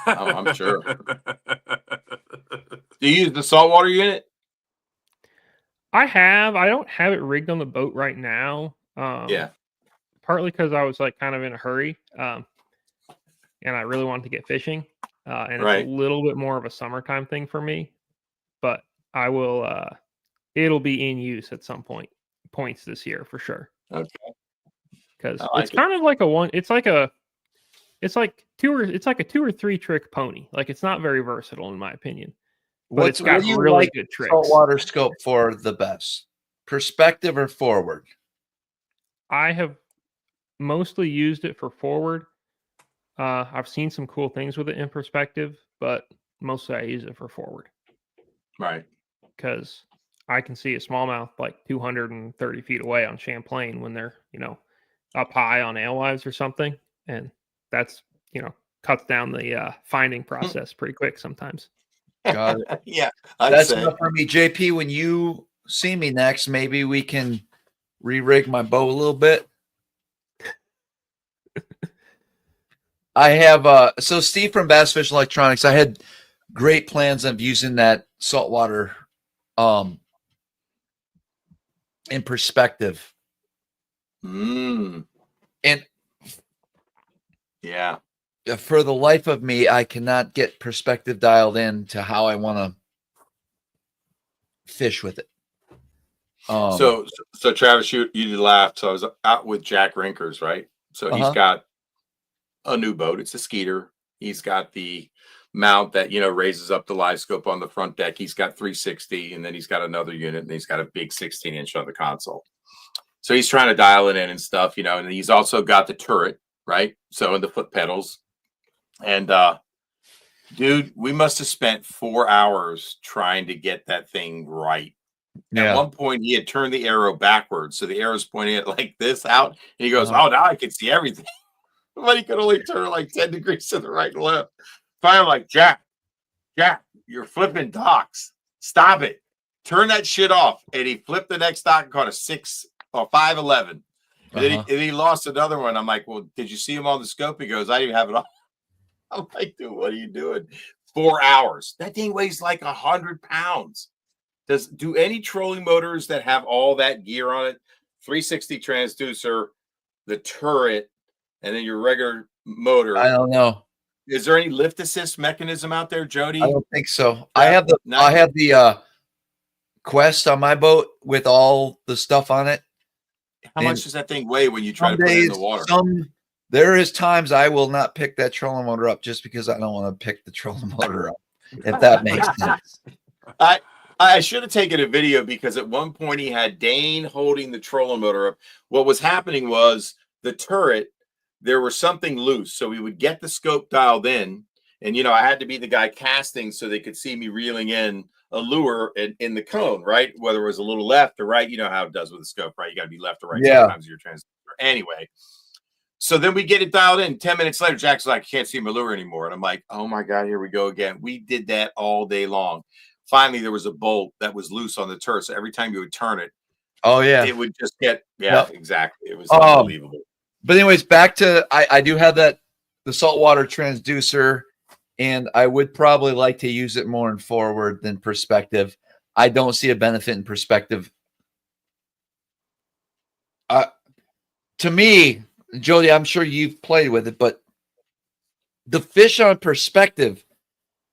I'm sure. Do you use the saltwater unit? I don't have it rigged on the boat right now. Yeah. Partly because I was like kind of in a hurry. And I really wanted to get fishing. and it's a little bit more of a summertime thing for me. But I will. It'll be in use at some points this year for sure. Okay. Because it's kind of like a one. It's like a two or three trick pony. Like it's not very versatile in my opinion. But it's got really good tricks. Saltwater scope for the best perspective or forward. I have mostly used it for forward. I've seen some cool things with it in perspective, but mostly I use it for forward. Right. Because I can see a smallmouth like 230 feet away on Champlain when they're, up high on alewives or something. And that's, cuts down the finding process pretty quick sometimes. Got it. Yeah. That's enough for me. JP, when you see me next, maybe we can re-rig my bow a little bit. I have so Steve from Bass Fish Electronics, I had great plans of using that saltwater in perspective. And yeah, for the life of me, I cannot get perspective dialed in to how I want to fish with it. So Travis, you laughed. So I was out with Jack Rinkers, right? So he's got a new boat. It's a Skeeter. He's got the mount that raises up the live scope on the front deck. He's got 360, and then he's got another unit, and he's got a big 16-inch on the console. So he's trying to dial it in and stuff, and he's also got the turret, right? So in the foot pedals. And dude, we must have spent 4 hours trying to get that thing right. Yeah. At one point, he had turned the arrow backwards, so the arrow's pointing it like this out, and he goes, "Oh, now I can see everything." But he could only turn like 10 degrees to the right and left. Finally, I'm like, Jack, you're flipping docks. Stop it. Turn that shit off. And he flipped the next dock and caught a 6 or 5.11. And then he lost another one. I'm like, well, did you see him on the scope? He goes, I didn't even have it on. I'm like, dude, what are you doing? 4 hours. That thing weighs like 100 pounds. Do any trolling motors that have all that gear on it, 360 transducer, the turret, and then your regular motor? I don't know. Is there any lift assist mechanism out there, Jody? I don't think so. I have the Quest on my boat with all the stuff on it. How much does that thing weigh when you try to put it in the water? There is times I will not pick that trolling motor up just because I don't want to pick the trolling motor up, if that makes sense. I should have taken a video because at one point he had Dane holding the trolling motor up. What was happening was the turret, there was something loose. So we would get the scope dialed in, and I had to be the guy casting so they could see me reeling in a lure in the cone, right? Whether it was a little left or right, you know how it does with the scope, right? You got to be left or right sometimes your transducer. Anyway, so then we get it dialed in. 10 minutes later, Jack's like, I can't see my lure anymore. And I'm like, oh my God, here we go again. We did that all day long. Finally, there was a bolt that was loose on the turret. So every time you would turn it, it would just get, exactly. It was unbelievable. But anyways, back to, I do have the saltwater transducer, and I would probably like to use it more in forward than perspective. I don't see a benefit in perspective. To me, Jody, I'm sure you've played with it, but the fish on perspective,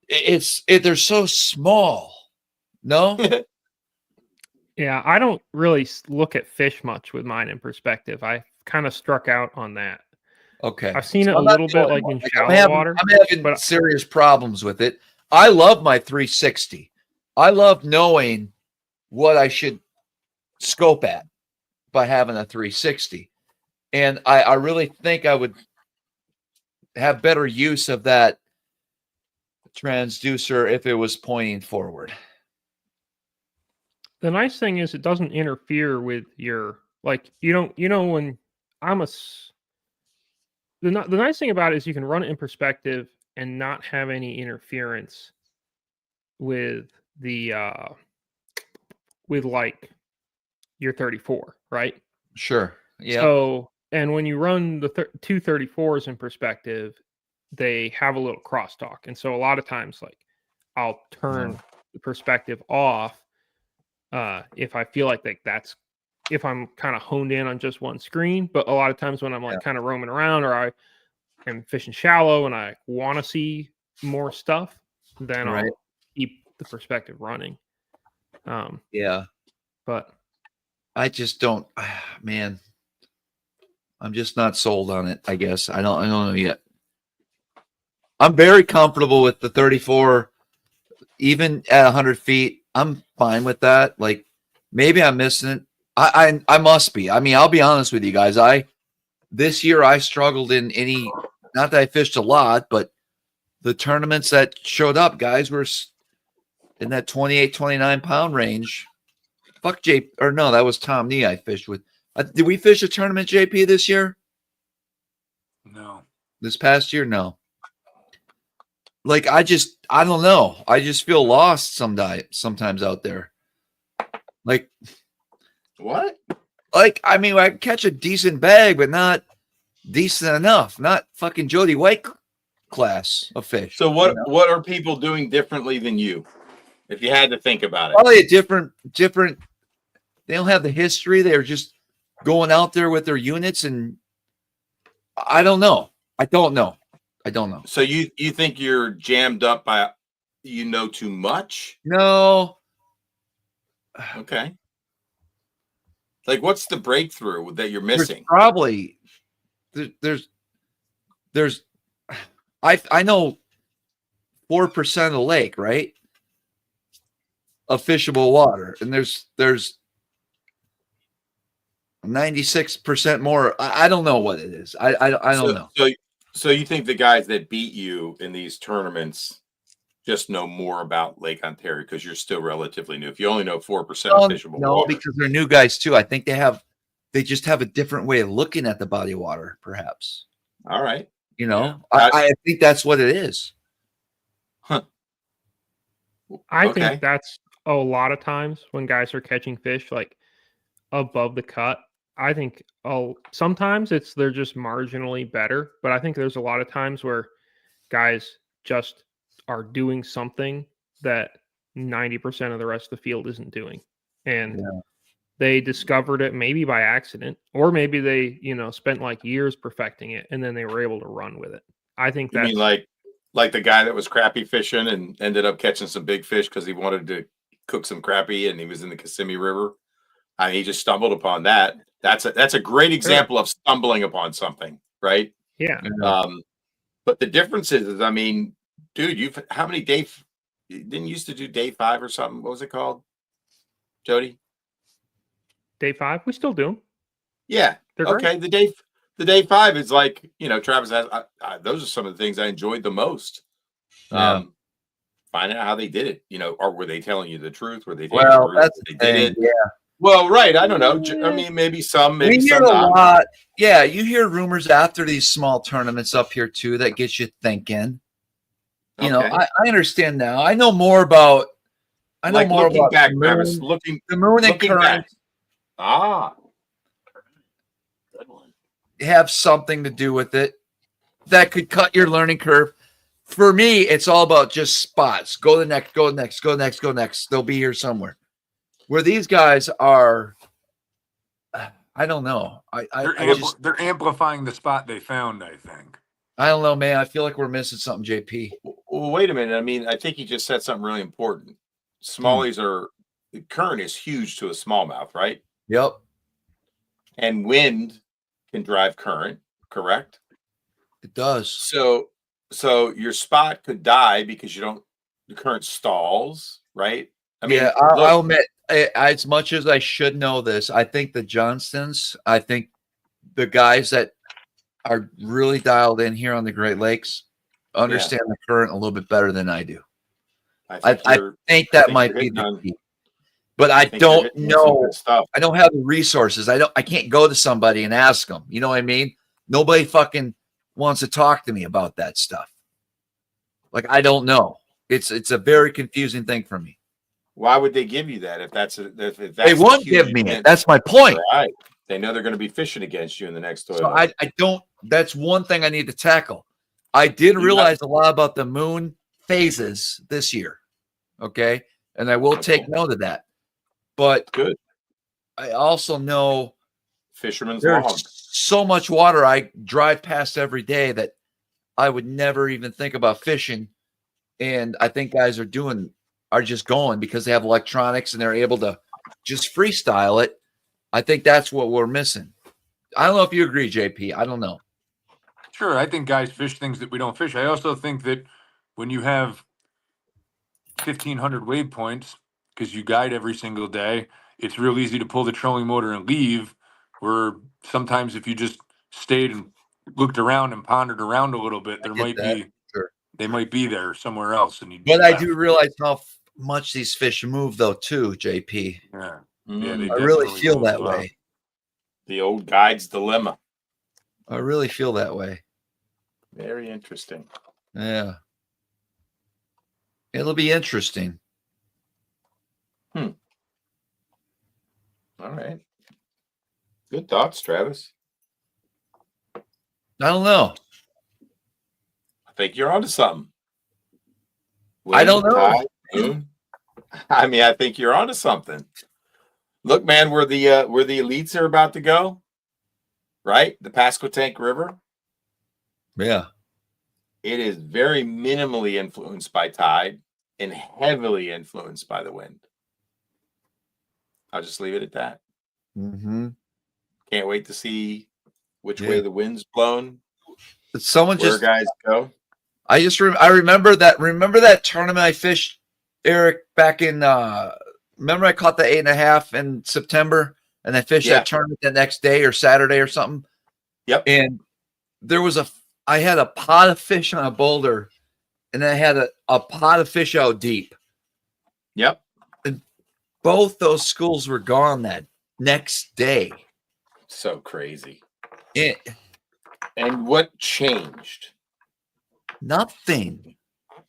they're so small. No? Yeah, I don't really look at fish much with mine in perspective. I kind of struck out on that. Okay. I've seen it a little bit like in shallow water. I'm having serious problems with it. I love my 360. I love knowing what I should scope at by having a 360. And I really think I would have better use of that transducer if it was pointing forward. The nice thing is it doesn't interfere with your, like, when I'm the nice thing about it is you can run it in perspective and not have any interference with the with like your 34, right? Sure. Yeah. So, and when you run the 234s in perspective, they have a little crosstalk, and so a lot of times, like, I'll turn the perspective off if I feel like that's if I'm kind of honed in on just one screen. But a lot of times when I'm like kind of roaming around, or I am fishing shallow and I want to see more stuff, then Right. I'll keep the perspective running. Yeah. But I just don't, man. I'm just not sold on it, I guess. I don't know yet. I'm very comfortable with the 34, even at 100 feet. I'm fine with that. Like, maybe I'm missing it. I must be. I mean, I'll be honest with you guys. This year I struggled in any, not that I fished a lot, but the tournaments that showed up, guys, were in that 28, 29 pound range. Fuck J, or no, that was Tom Nee I fished with. Did we fish a tournament, JP, this year? No. This past year? No. Like, I don't know. I just feel lost sometimes out there. Like, What? Like, I mean, I catch a decent bag, but not decent enough. Not fucking Jody White class of fish. So what are people doing differently than you? If you had to think about it. Probably a different. They don't have the history. They're just going out there with their units, and I don't know. I don't know. So you think you're jammed up by too much? No. Okay. Like, what's the breakthrough that you're missing? Probably there's I know 4% of the lake, right? Of fishable water, and there's 96% more. I don't know what it is. I don't know. So you think the guys that beat you in these tournaments just know more about Lake Ontario because you're still relatively new? If you only know 4% of fishable water. Because they're new guys too. I think they just have a different way of looking at the body of water, perhaps. All right. I think that's what it is. Huh. I think that's a lot of times when guys are catching fish like above the cut. I think sometimes they're just marginally better, but I think there's a lot of times where guys just are doing something that 90% of the rest of the field isn't doing. And they discovered it maybe by accident, or maybe they, spent like years perfecting it and then they were able to run with it. I think You mean like the guy that was crappie fishing and ended up catching some big fish because he wanted to cook some crappie and he was in the Kissimmee River? I mean, he just stumbled upon that. That's a great example of stumbling upon something, right? Yeah. But the difference is, I mean, dude, how many days didn't you used to do day 5 or something? What was it called, Jody? Day 5, we still do them. Yeah. Okay. The day 5 is like, Travis has. Those are some of the things I enjoyed the most. Finding out how they did it, or were they telling you the truth? Were they? That's they did it. Yeah. Well, right. I don't know. I mean, maybe some, maybe some not. Lot. Yeah, you hear rumors after these small tournaments up here too that gets you thinking. I understand now. I know more about. I know more about back, the moon, Travis, the moon and current. Good one. Have something to do with it that could cut your learning curve. For me, it's all about just spots. Go the next, go next, go next, go next. They'll be here somewhere. Where these guys are, I don't know. They're amplifying the spot they found, I think. I don't know, man. I feel like we're missing something, JP. Well, wait a minute. I mean, I think he just said something really important. Smallies the current is huge to a smallmouth, right? Yep. And wind can drive current, correct? It does. So your spot could die because the current stalls, right? I mean, I'll admit, as much as I should know this, I think the Johnstons, I think the guys that are really dialed in here on the Great Lakes understand the current a little bit better than I do. I think that might be the key. But I don't know. I don't have the resources. I can't go to somebody and ask them. You know what I mean? Nobody fucking wants to talk to me about that stuff. Like, I don't know. It's a very confusing thing for me. Why would they give you that if they won't give me it? That's my point. Right. They know they're going to be fishing against you in the next tournament. So I don't. That's one thing I need to tackle. I did realize a lot about the moon phases this year. Okay, and I will take note of that. But good. I also know fisherman's there's log. So much water I drive past every day that I would never even think about fishing And I think guys are just going because they have electronics and they're able to just freestyle it. I think that's what we're missing. I don't know if you agree, JP. I don't know. Sure, I think guys fish things that we don't fish. I also think that when you have 1,500 waypoints, because you guide every single day, it's real easy to pull the trolling motor and leave. Where sometimes if you just stayed and looked around and pondered around a little bit, there might that. be Sure. they might be there somewhere else. And but I do realize how much these fish move, though, too, JP. Yeah, Mm. they I really definitely feel move that a lot. way. The old guide's dilemma. I really feel that way. Very interesting. Yeah. It'll be interesting. All right. Good thoughts, Travis. I don't know. I think you're onto something. I don't know. I mean, I think you're onto something. Look, man, where the elites are about to go, right? The Pasquotank River. Yeah. It is very minimally influenced by tide and heavily influenced by the wind. I'll just leave it at that. Mm-hmm. Can't wait to see which way the wind's blown. Someone where just guys go. I remember that tournament I fished, Eric, back in remember I caught the 8.5 in September and I fished that tournament the next day or Saturday or something. Yep. And there was I had a pot of fish on a boulder and then I had a pot of fish out deep. Yep. And both those schools were gone that next day. So crazy. And what changed? Nothing.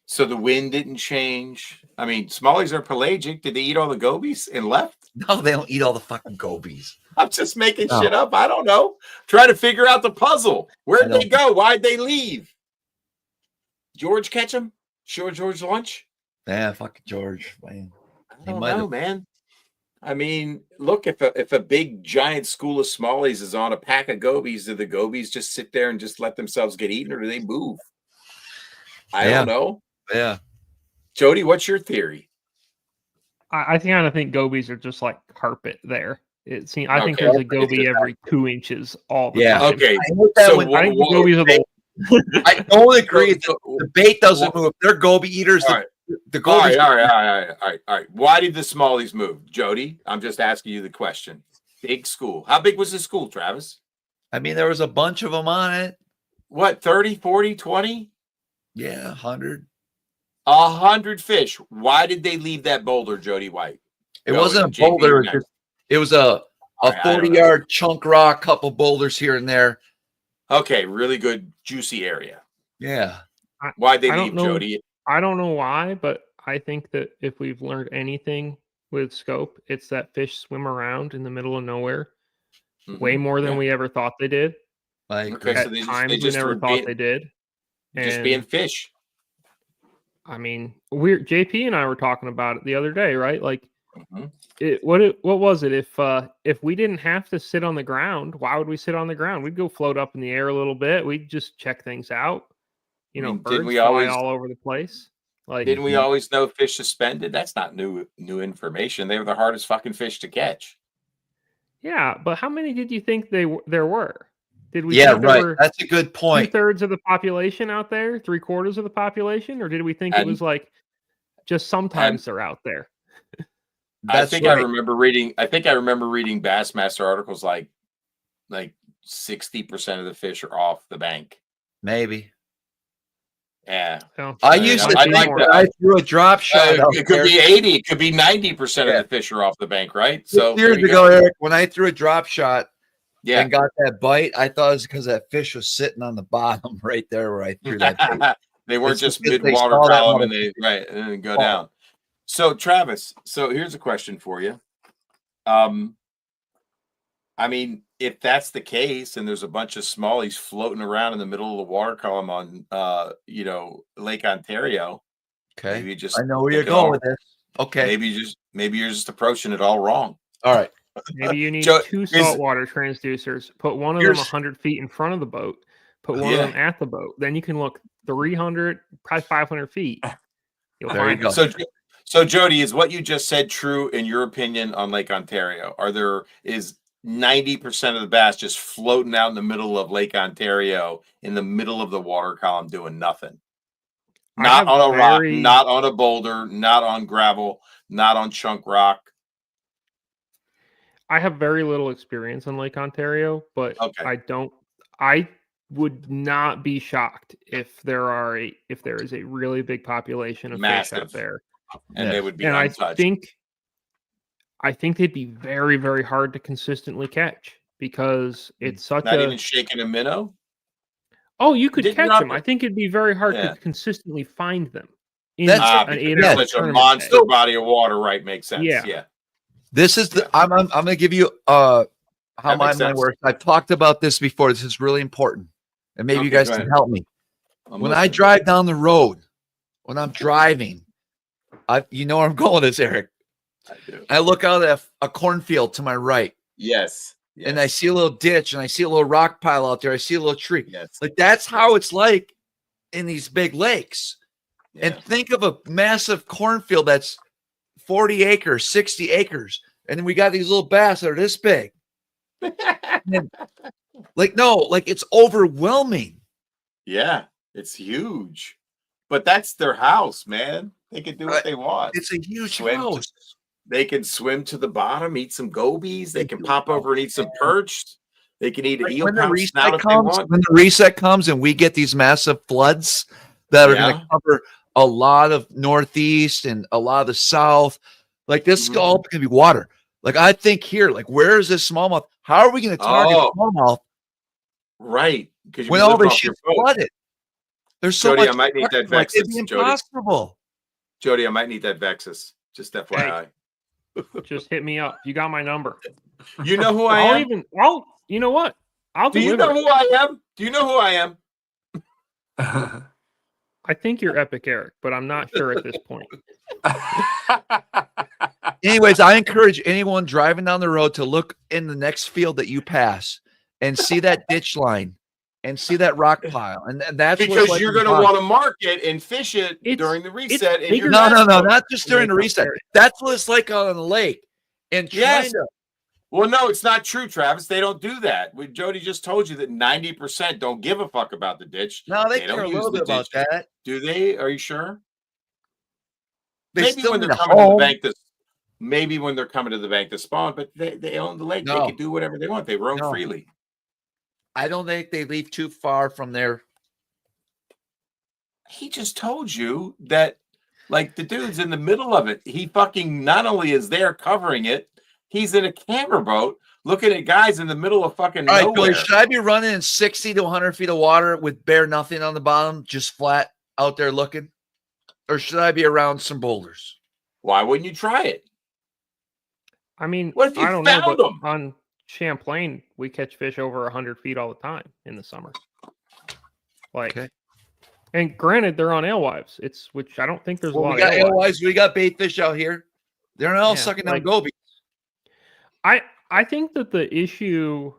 So the wind didn't change. I mean, smallies are pelagic. Did they eat all the gobies and left? No, they don't eat all the fucking gobies. I'm just making shit up. I don't know. Try to figure out the puzzle. Where'd they go? Why'd they leave? George catch them? Sure, George lunch? Yeah, fucking George, man. I don't know, man. I mean, look, if a big giant school of smallies is on a pack of gobies, do the gobies just sit there and just let themselves get eaten, or do they move? I don't know. Yeah. Jody, what's your theory? I kind of think gobies are just like carpet there. I think there's a goby every 2 inches all the time. Okay. I think the gobies are the I don't agree. The bait doesn't move. They're goby eaters. The gobies. All right. Why did the smallies move? Jody, I'm just asking you the question. Big school. How big was the school, Travis? I mean, there was a bunch of them on it. What, 30, 40, 20? Yeah, 100. 100 fish. Why did they leave that boulder, Jody White? It wasn't a boulder. It was a 40-yard chunk rock, couple boulders here and there. Okay, really good, juicy area. Yeah. Why'd they leave, Jody? I don't know why, but I think that if we've learned anything with scope, it's that fish swim around in the middle of nowhere way more than we ever thought they did. Okay, At so they times just we never thought they did. Just being fish. I mean, JP and I were talking about it the other day, right? Like, what was it? If we didn't have to sit on the ground, why would we sit on the ground? We'd go float up in the air a little bit. We'd just check things out. You know, birds fly all over the place. Like, didn't we always know fish suspended? That's not new information. They were the hardest fucking fish to catch. Yeah, but how many did you think there were? Did we? Yeah, think there were That's a good point. 2/3 of the population out there, 3/4 of the population, or did we think it was like just sometimes they're out there? I think I remember reading Bassmaster articles like 60% of the fish are off the bank. Maybe. Yeah. I used to think that I threw a drop shot. It could be 80. It could be 90% of the fish are off the bank, right? So years ago, Eric, when I threw a drop shot and got that bite, I thought it was because that fish was sitting on the bottom right there where I threw that bait. They weren't just mid-water column and then go down. So, Travis, here's a question for you. I mean, if that's the case and there's a bunch of smallies floating around in the middle of the water column on, Lake Ontario. Okay. Maybe just I know where you're going with this. Okay. Maybe you're just approaching it all wrong. All right. Maybe you need 2 saltwater transducers. Put one of them 100 feet in front of the boat. Put one of them at the boat. Then you can look 300, probably 500 feet. You'll There you find go. So Jody, is what you just said true in your opinion on Lake Ontario? Is 90% of the bass just floating out in the middle of Lake Ontario in the middle of the water column doing nothing? Not on a rock, not on a boulder, not on gravel, not on chunk rock. I have very little experience in Lake Ontario, but I would not be shocked if there is a really big population of fish out there. And they would be and untouched. I think they'd be very, very hard to consistently catch because it's such not even shaking a minnow. Oh, you could catch them. I think it'd be very hard to consistently find them. Because it's such a monster body of water, right? Makes sense. Yeah. This is I'm going to give you how my mind works. I've talked about this before. This is really important, and maybe you guys can help me. When I drive down the road, when I'm driving, you know where I'm going is, Eric. I do. I look out at a cornfield to my right. Yes. And I see a little ditch, and I see a little rock pile out there. I see a little tree. Yes. Like that's how it's like in these big lakes. Yeah. And think of a massive cornfield that's 40 acres, 60 acres. And then we got these little bass that are this big. It's overwhelming. Yeah, it's huge. But that's their house, man. They can do what they want. It's a huge house. They can swim to the bottom, eat some gobies. They can pop over and eat some perch. They can eat an eel pound snout if they want. When the reset comes and we get these massive floods that are going to cover a lot of Northeast and a lot of the South, like this is all going to be water. Like I think here, like where is this smallmouth? How are we going to target smallmouth? Right, because when all this shit's flooded, there's so Jody, much. I might need that Vexus. It's impossible. Jody, I might need that Vexus. Just FYI. Just hit me up. You got my number. You know who I am? You know what? Do you know who I am? Do you know who I am? I think you're Epic Eric, but I'm not sure at this point. Anyways, I encourage anyone driving down the road to look in the next field that you pass and see that ditch line and see that rock pile. And that's because you're going to want to mark it and fish it during the reset. No, not just during the reset. That's what it's like on the lake. And well, no, it's not true, Travis. They don't do that. Jody just told you that 90% don't give a fuck about the ditch. No, they care a little bit about that. Do they? Are you sure? Maybe when they're coming to the bank when they're coming to the bank to spawn, but they own the lake. They can do whatever they want. They roam freely. I don't think they leave too far from there. He just told you that, like, the dude's in the middle of it. He fucking not only is there covering it, he's in a camera boat looking at guys in the middle of fucking nowhere. All right, Billy, should I be running in 60 to 100 feet of water with bare nothing on the bottom, just flat out there looking? Or should I be around some boulders? Why wouldn't you try it? I mean, what if you found them? On Champlain, we catch fish over 100 feet all the time in the summer. And granted, they're on alewives. Which I don't think there's a lot of alewives. We got bait fish out here. They're not all sucking down gobies. I think that the issue,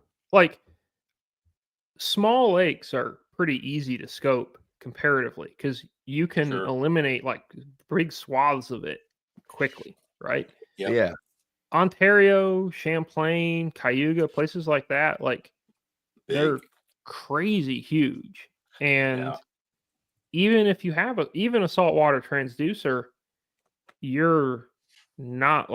small lakes are pretty easy to scope comparatively because you can eliminate big swaths of it quickly, right? Yep. Yeah. Ontario, Champlain, Cayuga, places like that, they're crazy huge. And even if you have even a saltwater transducer, you're not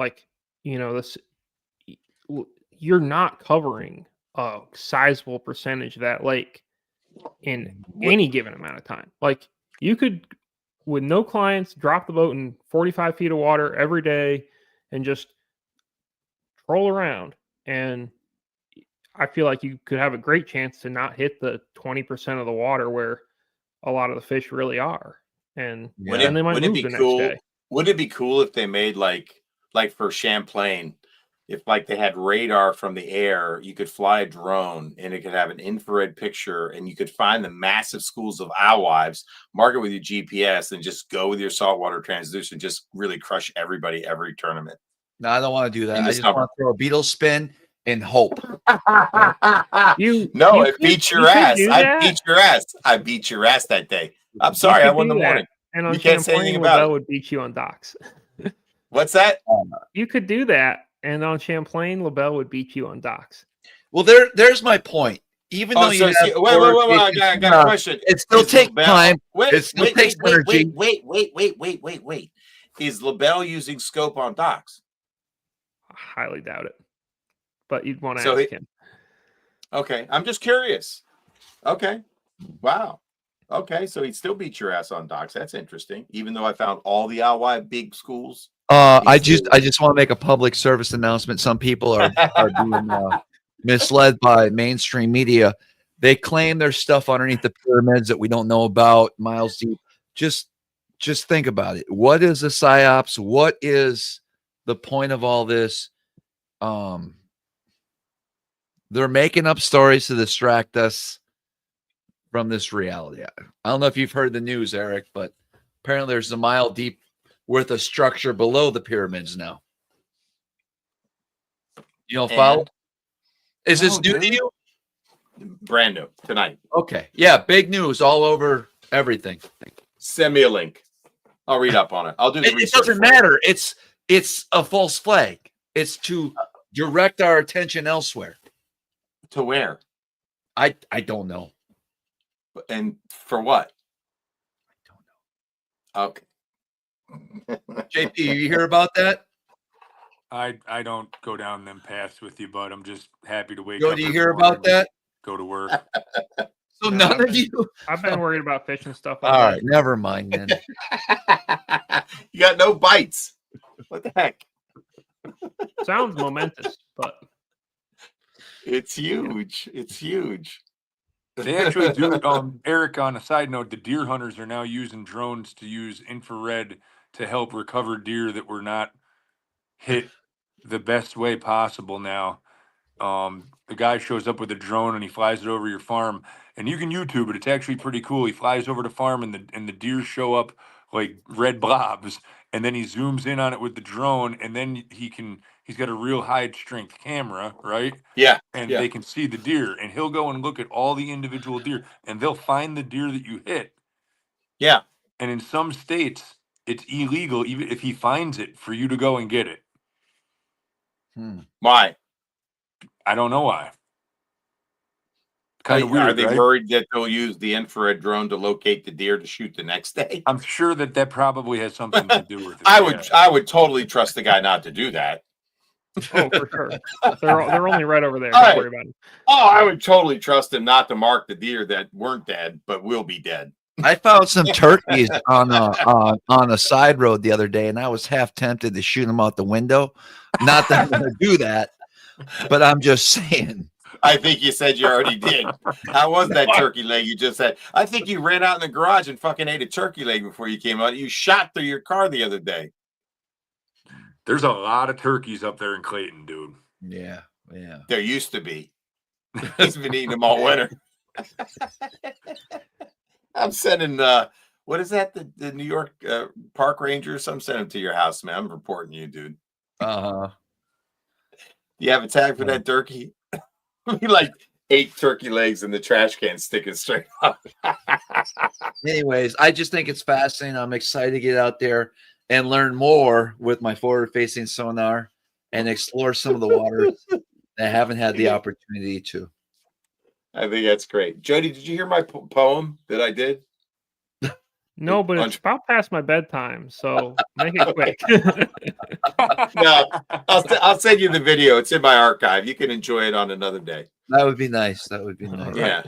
you're not covering a sizable percentage of that lake in any given amount of time. You could, with no clients, drop the boat in 45 feet of water every day and just troll around, and I feel like you could have a great chance to not hit the 20% of the water where a lot of the fish really are, and then they might move the next day. Would it be cool if they made like for Champlain, if they had radar from the air, you could fly a drone and it could have an infrared picture and you could find the massive schools of alewives, mark it with your GPS, and just go with your saltwater transducer and just really crush everybody every tournament. No, I don't want to do that. I just want to throw a beetle spin and hope. It beats your ass. I beat your ass. I beat your ass that day. I'm sorry, I won the morning. And on You can't say anything Champlain, about LaBelle it. would beat you on docks. What's that? You could do that, and on Champlain, LaBelle would beat you on docks. Well, there's my point. Even though you have wait, I got a question. it still takes time. It still takes energy. Wait. Is LaBelle using scope on docks? I highly doubt it. But you'd want to So ask him. Okay, I'm just curious. Okay, wow. Okay, so he'd still beat your ass on docks. That's interesting. Even though I found all the LY big schools. I just want to make a public service announcement. Some people are being misled by mainstream media. They claim there's stuff underneath the pyramids that we don't know about, miles deep. Just think about it. What is a psyops? What is the point of all this? They're making up stories to distract us from this reality. I don't know if you've heard the news, Eric, but apparently there's a mile deep worth of structure below the pyramids now. You don't follow? Is this new to you? Brand new tonight. Okay. Yeah, big news all over everything. Send me a link. I'll read up on it. I'll do the research. It doesn't matter. It's a false flag. It's to direct our attention elsewhere. To where? I don't know. And for what? I don't know. Okay. JP, you hear about that? I don't go down them paths with you, but I'm just happy to wake Joe, up. do you hear every morning about that? Go to work. So none of you. I've been worried about fish and stuff like All that. right, never mind then. You got no bites. What the heck? Sounds momentous, but It's huge. It's huge. They actually do. Eric, on a side note, the deer hunters are now using drones to use infrared to help recover deer that were not hit the best way possible now. The guy shows up with a drone and he flies it over your farm, and you can YouTube it. It's actually pretty cool. He flies over the farm and the deer show up like red blobs, and then he zooms in on it with the drone, and then he's got a real high strength camera, right? Yeah. And yeah. they can see the deer, and he'll go and look at all the individual deer, and they'll find the deer that you hit. Yeah. And in some states, it's illegal, even if he finds it, for you to go and get it. Why? I don't know why. Kind of weird. Are they right? worried that they'll use the infrared drone to locate the deer to shoot the next day? I'm sure that probably has something to do with it. I would totally trust the guy not to do that. oh, for sure. They're only right over there. All Don't right. worry about it. Oh, I would totally trust him not to mark the deer that weren't dead, but will be dead. I found some turkeys on a side road the other day, and I was half tempted to shoot them out the window. Not that I'm going to do that, but I'm just saying. I think you said you already did. How was that turkey leg you just said? I think you ran out in the garage and fucking ate a turkey leg before you came out. You shot through your car the other day. There's a lot of turkeys up there in Clayton, dude. Yeah. There used to be. He's been eating them all winter. I'm sending what is that? The New York park rangers? I'm sending them to your house, man. I'm reporting you, dude. You have a tag for that turkey? Like 8 turkey legs in the trash can sticking straight up. Anyways, I just think it's fascinating. I'm excited to get out there and learn more with my forward-facing sonar and explore some of the waters that I haven't had the opportunity to. I think that's great. Jody, did you hear my poem that I did? No, but it's about past my bedtime, so make it quick. No, I'll send you the video. It's in my archive. You can enjoy it on another day. That would be nice. That would be nice. Yeah.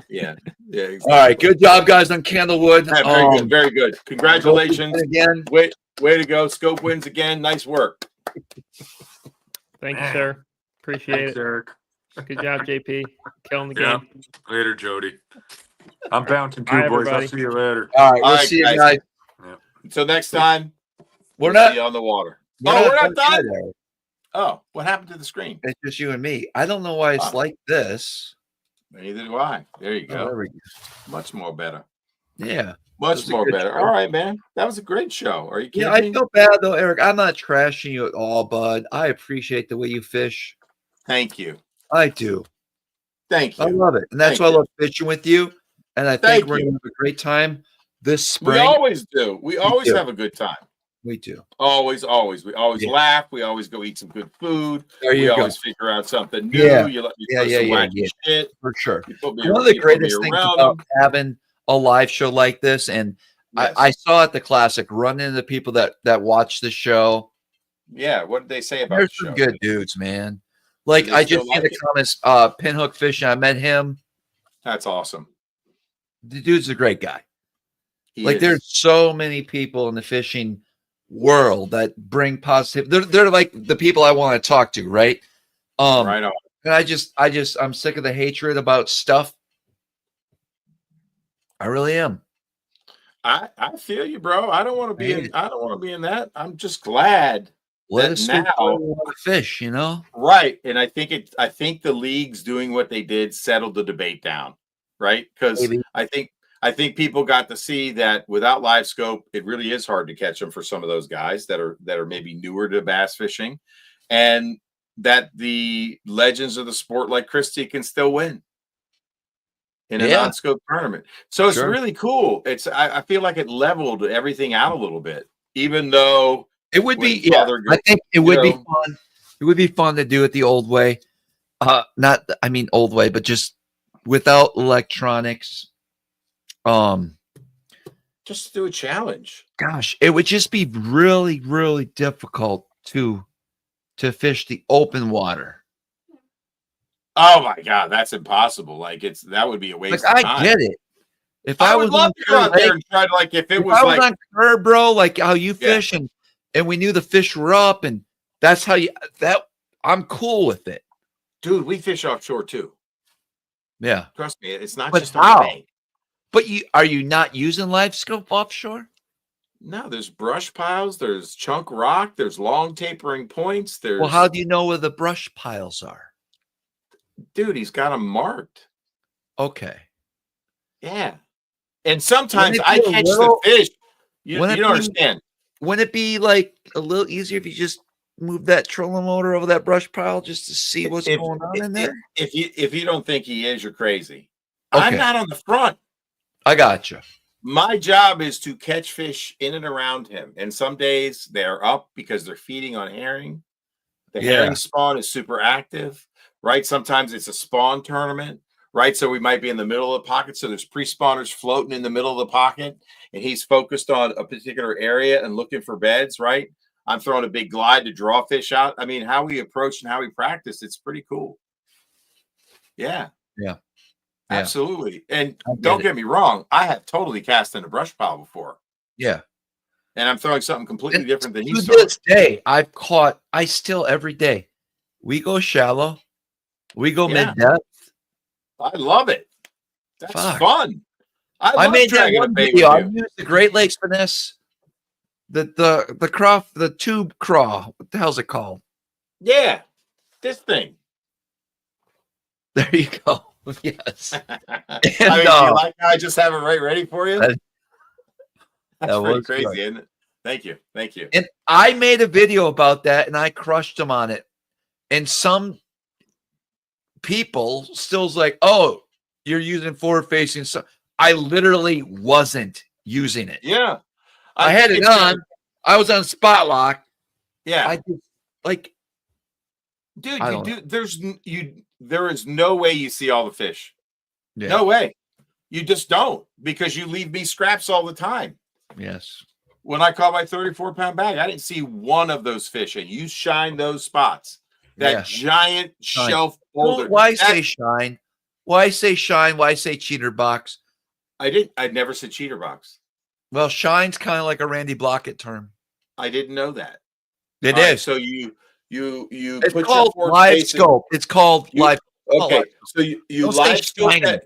Exactly. All right, good job, guys, on Candlewood. Yeah, very good. Congratulations again. Way to go. Scope wins again. Nice work. Thank you, sir. Appreciate Thanks, it. Eric. Good job, JP. Killing the Yeah. game. Later, Jody. I'm bouncing too, Bye, boys. I'll everybody. see you later. All right, we'll All right, see you guys. guys. Until next time, We're we'll not see you on the water. we're We're not done. there. Oh, what happened to the screen? It's just you and me. I don't know why it's like this. Neither do I. There you go. There we go. Much more better. Yeah. Much was a more good better. show. All right, man. That was a great show. Are you kidding Yeah, I me? feel bad though, Eric. I'm not trashing you at all, bud. I appreciate the way you fish. Thank you. I do. Thank I you. love it. And that's Thank why I you. love fishing with you. And I think Thank we're you. gonna have a great time this spring. We always do. We always do. have a good time. We do. Always. We always laugh. We always go eat some good food. We always figure out something new. Yeah. You let me try some wacky shit. For sure. One of the greatest things about having a live show like this, and I saw at the Classic, run into the people that watch the show. Yeah, what did they say about There's the show? some good dudes, man. Like I just see the comments, Pinhook Fishing. I met him. That's awesome. The dude's a great guy. He is. There's so many people in the fishing world that bring positive. They're like the people I want to talk to, right? Right on. And I'm sick of the hatred about stuff. I really am. I feel you, bro. I don't want to be in that. I'm just glad. Let us now fish, you know? Right. And I think the leagues doing what they did settled the debate down, right? Because I think people got to see that without live scope, it really is hard to catch them for some of those guys that are maybe newer to bass fishing, and that the legends of the sport like Christie can still win in a non-scope tournament. So it's really cool. I feel like it leveled everything out a little bit, even though it would be. I think it would be fun. It would be fun to do it the old way. Old way, but just without electronics. Just do a challenge. Gosh, it would just be really, really difficult to fish the open water. Oh my God, that's impossible. That would be a waste of time. I get it. If I would love to go out there and try to if I was on curb, bro, like how you fish and we knew the fish were up and that's how I'm cool with it. Dude, we fish offshore too. Yeah. Trust me, it's not just how? on the bank. But are you not using live scope offshore? No, there's brush piles, there's chunk rock, there's long tapering points. Well, how do you know where the brush piles are? Dude, he's got them marked. Okay. Yeah. And sometimes I catch the fish. You don't understand. Wouldn't it be like a little easier if you just move that trolling motor over that brush pile just to see what's going on in there? If you don't think he is, you're crazy. Okay. I'm not on the front. I got you. My job is to catch fish in and around him. And some days they're up because they're feeding on herring. The herring spawn is super active, right? Sometimes it's a spawn tournament, right? So we might be in the middle of the pocket. So there's pre-spawners floating in the middle of the pocket, and he's focused on a particular area and looking for beds, right? I'm throwing a big glide to draw fish out. I mean, how we approach and how we practice, it's pretty cool. Yeah. Yeah. Absolutely. And don't get me wrong, I have totally cast in a brush pile before. Yeah. And I'm throwing something completely different than he's throwing. To this day, I still every day. We go shallow. We go mid-depth. I love it. That's fun. I made that one video. I used the Great Lakes finesse. The craw, the tube craw. What the hell's it called? Yeah. This thing. There you go. Yes. I mean, do you like how I just have it right ready for you? That's pretty crazy, good. isn't it? Thank you. Thank you. And I made a video about that and I crushed them on it. And some people still's like, oh, you're using forward facing. So I literally wasn't using it. Yeah. I had it on. I was on spot lock. Yeah. I just like, dude, there is no way you see all the fish. Yeah. No way. You just don't, because you leave me scraps all the time. Yes. When I caught my 34-pound bag, I didn't see one of those fish, and you shine those spots. That giant shelf boulder. Well, why say shine? Why say shine? Why say cheater box? I'd never said cheater box. Well, shine's kind of like a Randy Blockett term. I didn't know that. It is. So you it's put called your live scope. It's called live. Okay. So you live scope that.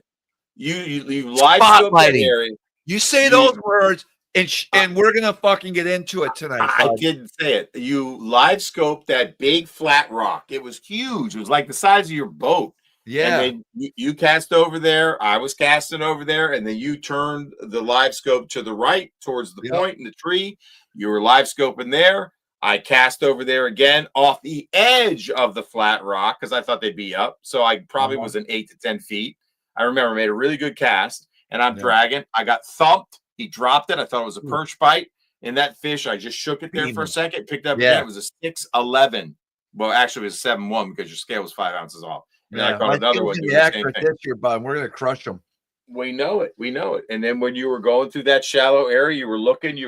You live scope that area. You say those words, and we're gonna fucking get into it tonight. I didn't say it. You live scope that big flat rock. It was huge. It was like the size of your boat. Yeah. And then you cast over there. I was casting over there, and then you turned the live scope to the right towards the point in the tree. You were live scoping there. I cast over there again off the edge of the flat rock because I thought they'd be up. So I probably was an 8 to 10 feet. I remember I made a really good cast, and I'm dragging. I got thumped He dropped it. I thought it was a perch bite. And that fish, I just shook it there for a second, picked up again. It was a 6.11. Well, actually, it was 7.1 because your scale was 5 ounces off. And I caught another one doing the same thing. This year, bud. We're gonna crush them. We know it. We know it. And then when you were going through that shallow area, you were looking.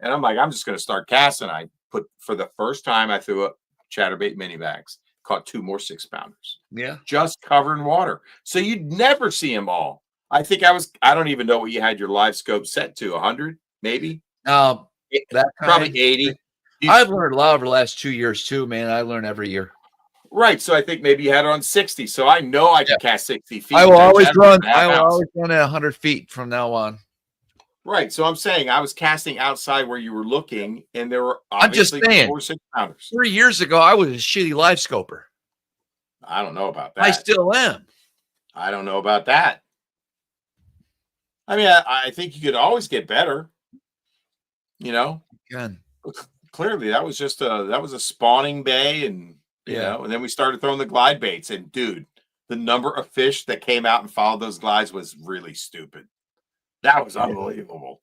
And I'm like, I'm just going to start casting. I put, for the first time, I threw up chatterbait mini bags, caught 2 more 6-pounders. Yeah. Just covered in water. So you'd never see them all. I think I don't even know what you had your live scope set to, 100, maybe? That probably 80. I've learned a lot over the last 2 years too, man. I learn every year. Right. So I think maybe you had it on 60. So I know I can cast 60 feet. I will always run at 100 feet from now on. Right. So I'm saying I was casting outside where you were looking, and there were I'm just saying 4 6-pounders. 3 years ago, I was a shitty live scoper. I don't know about that. I still am. I don't know about that. I mean, I think you could always get better. You know? Again. Clearly, that was just a spawning bay, and you know, and then we started throwing the glide baits, and dude, the number of fish that came out and followed those glides was really stupid. That was unbelievable.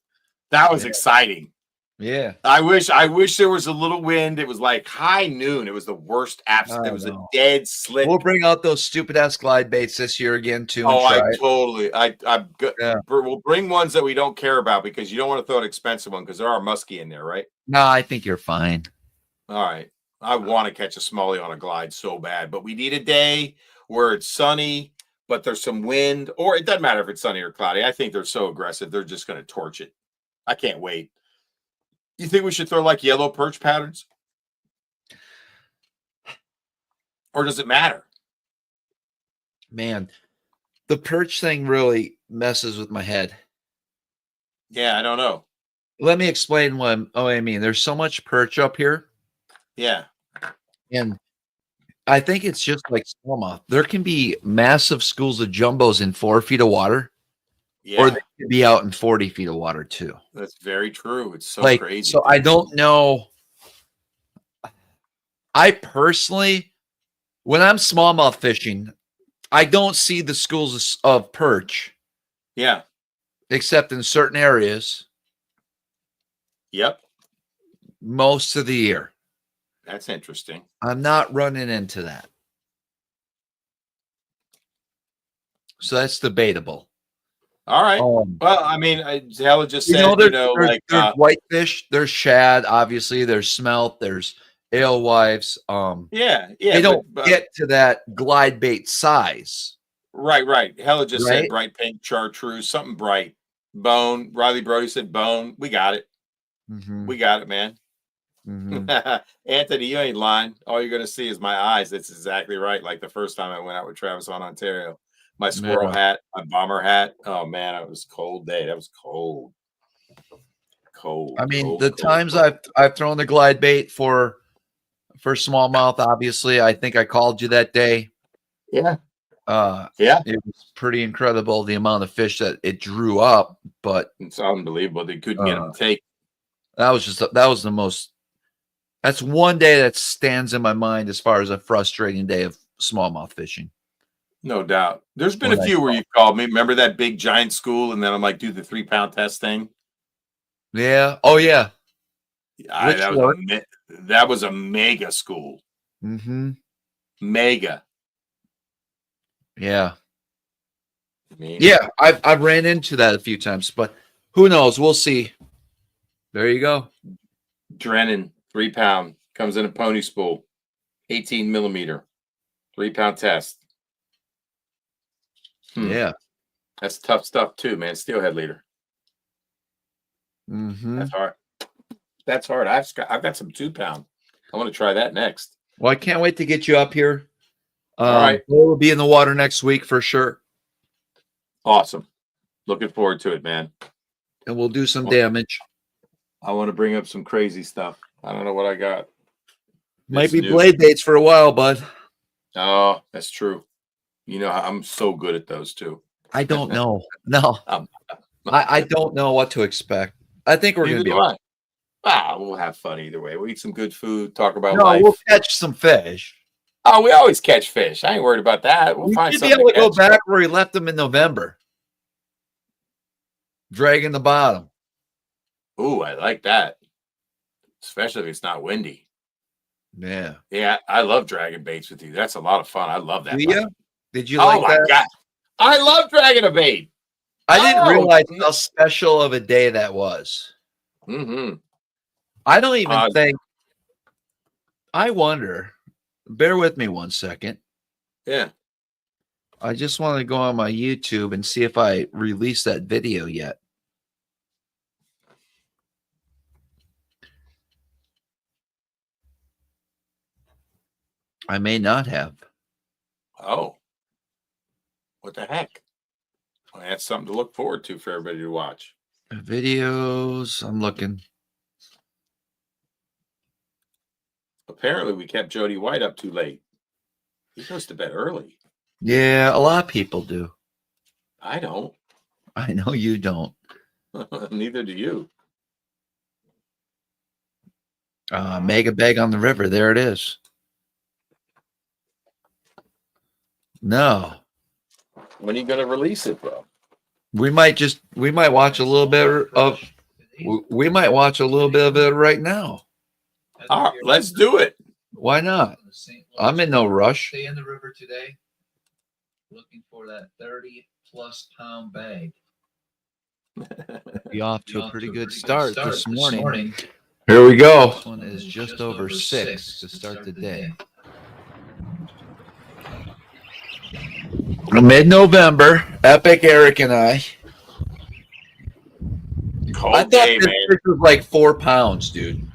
That was exciting. Yeah. I wish there was a little wind. It was like high noon. It was the worst absolute. It was a dead slick. We'll bring out those stupid ass glide baits this year again too. We'll bring ones that we don't care about, because you don't want to throw an expensive one, because there are muskie in there, right? No, I think you're fine. All right. I want to catch a smallie on a glide so bad, but we need a day where it's sunny, but there's some wind, or it doesn't matter if it's sunny or cloudy. I think they're so aggressive. They're just going to torch it. I can't wait. You think we should throw like yellow perch patterns? Or does it matter? Man, the perch thing really messes with my head. Yeah, I don't know. Let me explain what I mean. There's so much perch up here. Yeah. And I think it's just like smallmouth. There can be massive schools of jumbos in 4 feet of water. Yeah. Or they could be out in 40 feet of water too. That's very true. It's so crazy. So I don't know. I personally, when I'm smallmouth fishing, I don't see the schools of perch. Yeah. Except in certain areas. Yep. Most of the year. That's interesting. I'm not running into that. So that's debatable. All right. Well, I mean, Hella just said, there's whitefish, there's shad, obviously, there's smelt, there's alewives. Yeah. They don't get to that glide bait size. Right. Hella just said bright pink chartreuse, something bright. Bone. Riley Brody said bone. We got it. Mm-hmm. We got it, man. Mm-hmm. Anthony, you ain't lying. All you're going to see is my eyes. That's exactly right. Like the first time I went out with Travis on Ontario. My squirrel hat, my bomber hat. Oh man, it was a cold day. That was cold. I mean, the times I've thrown the glide bait for smallmouth, obviously, I think I called you that day. Yeah. It was pretty incredible the amount of fish that it drew up, but it's unbelievable. They couldn't get them to take. That's one day that stands in my mind as far as a frustrating day of smallmouth fishing. No doubt. There's been a few where you called me. Remember that big giant school? And then I'm like, do the 3-pound test thing. Yeah. Oh, yeah. That was a mega school. Mm-hmm. Mega. Yeah. Yeah. I've ran into that a few times, but who knows? We'll see. There you go. Drennan, 3-pound, comes in a pony spool, 18 millimeter, 3-pound test. Yeah, that's tough stuff too, man. Steelhead leader. Mm-hmm. That's hard. I've got some 2-pound. I want to try that next. Well, I can't wait to get you up here. All right, we'll be in the water next week for sure. Awesome. Looking forward to it, man. And we'll do some damage. I want to bring up some crazy stuff. I don't know what I got. Might be blade baits for a while, bud. Oh, that's true. You know, I'm so good at those too. I don't know. No, I don't know what to expect. I think we're going to be all right. We'll have fun either way. We'll eat some good food, talk about life. We'll catch some fish. Oh, we always catch fish. I ain't worried about that. We'll find something. Be able to go back where we left them in November. dragging the bottom. Ooh, I like that. Especially if it's not windy. Yeah. Yeah, I love dragging baits with you. That's a lot of fun. I love that. Do you? Did you Oh like my that? God. I love dragging a bait. I didn't Oh. realize how special of a day that was. Mm-hmm. I don't even think. I wonder. Bear with me 1 second. Yeah. I just want to go on my YouTube and see if I released that video yet. I may not have. Oh. What the heck? Well, that's something to look forward to for everybody to watch. Videos. I'm looking. Apparently, we kept Jody White up too late. He goes to bed early. Yeah, a lot of people do. I don't. I know you don't. Neither do you. Mega Bag on the River. There it is. No. When are you going to release it, bro? We might watch a little bit of it right now. All right, let's do it. Why not? I'm in no rush. Stay in the river today. Looking for that 30+ pound bag. Be off to a pretty good start this morning. Here we go. This one is just over 6 to start the day. Mid-November, Epic Eric and I. Cold I thought day, this man. fish was like 4 pounds, dude.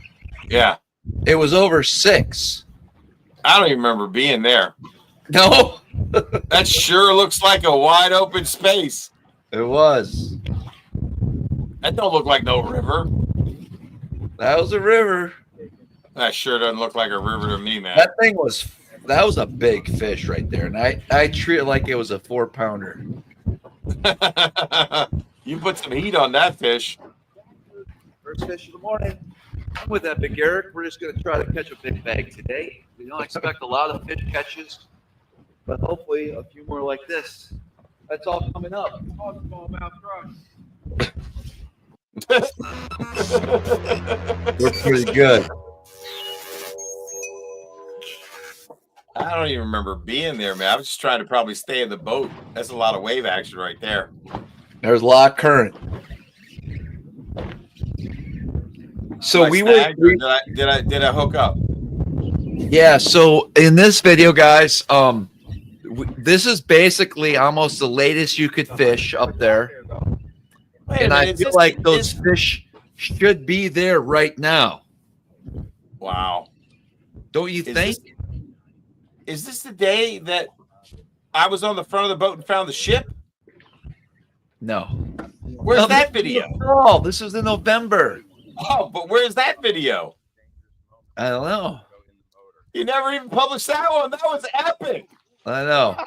Yeah. It was over 6. I don't even remember being there. No. That sure looks like a wide open space. It was. That don't look like no river. That was a river. That sure doesn't look like a river to me, man. That was a big fish right there. And I treat it like it was a 4-pounder. You put some heat on that fish. First fish of the morning. I'm with Epic Eric. We're just going to try to catch a big bag today. We don't expect a lot of fish catches, but hopefully a few more like this. That's all coming up. SmallmouthCrush. We're pretty good. I don't even remember being there, man. I was just trying to probably stay in the boat. That's a lot of wave action right there. There's a lot of current. So Did I hook up? Yeah, so in this video, guys, this is basically almost the latest you could fish up there. And I feel like those fish should be there right now. Wow. Don't you think? Is this the day that I was on the front of the boat and found the ship? No. Where's that video? Oh, this is in November. Oh, but where's that video? I don't know. You never even published that one. That was epic. I know.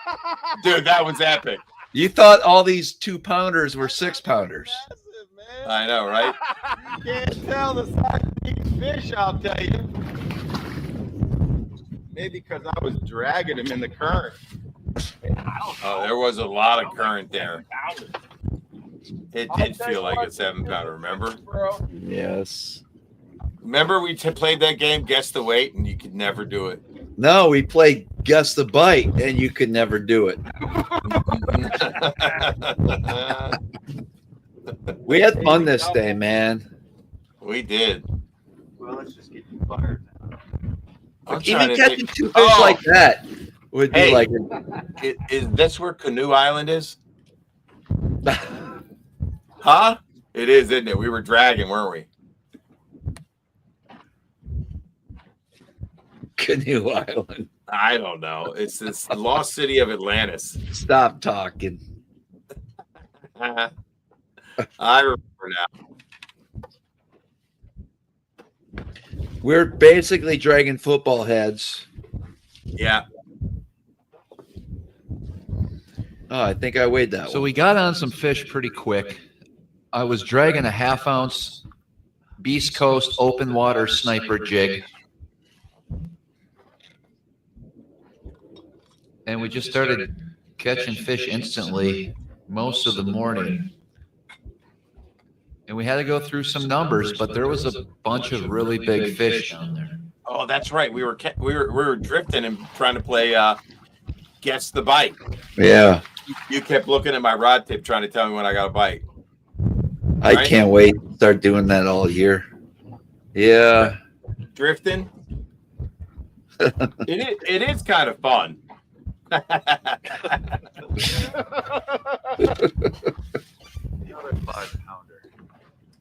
Dude, that was epic. You thought all these 2-pounders were 6-pounders. I know, right? You can't tell the size of these fish, I'll tell you. Maybe because I was dragging them in the current. Oh, there was a lot of current there. It did feel like a 7-pounder, remember? Yes. Remember we played that game, Guess the Weight, and you could never do it. No, we played Guess the Bite, and you could never do it. We had fun this day, man. We did. Well, let's just get you fired now. Even catching 2 fish like that would be like. Is this where Canoe Island is? Huh? It is, isn't it? We were dragging, weren't we? Canoe Island. I don't know. It's this lost city of Atlantis. Stop talking. I remember now. We're basically dragging football heads. Yeah. Oh, I think I weighed that. So we got on some fish pretty quick. I was dragging a 1/2-ounce Beast Coast open water sniper jig. And we just started catching fish instantly most of the morning. and we had to go through some numbers, but there was a bunch of really big fish down there. Oh, that's right. We were drifting and trying to play guess the bite. Yeah. You kept looking at my rod tip trying to tell me when I got a bite. I can't wait to start doing that all year. Yeah. Drifting. It is kind of fun.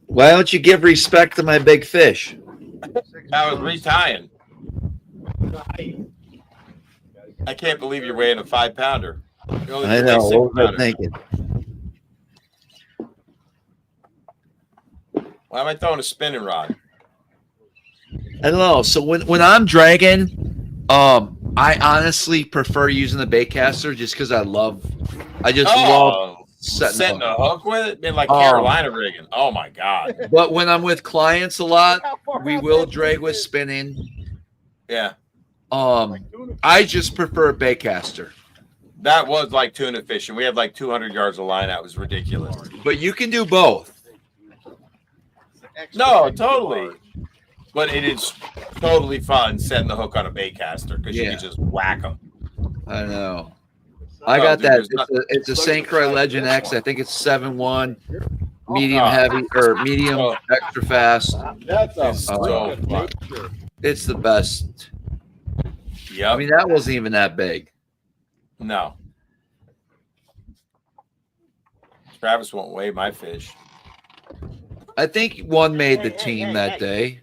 Why don't you give respect to my big fish? I was retying. I can't believe you're weighing a 5-pounder. I know. What was I thinking? Why am I throwing a spinning rod? I don't know. So when I'm dragging, I honestly prefer using the bait caster just because I love setting a hook with it, been like Carolina rigging. Oh my god! But when I'm with clients a lot, we will drag with spinning. Yeah. I just prefer a bait caster. That was like tuna fishing. We had like 200 yards of line out. It was ridiculous. But you can do both. No, totally. But it is totally fun setting the hook on a bait caster because you can just whack them. I know. I got that. It's a St. Croix Legend X. I think it's 7-1, medium heavy or medium extra fast. That's so fun. It's the best. Yeah. I mean, that wasn't even that big. No. Travis won't weigh my fish. I think one made the team that day.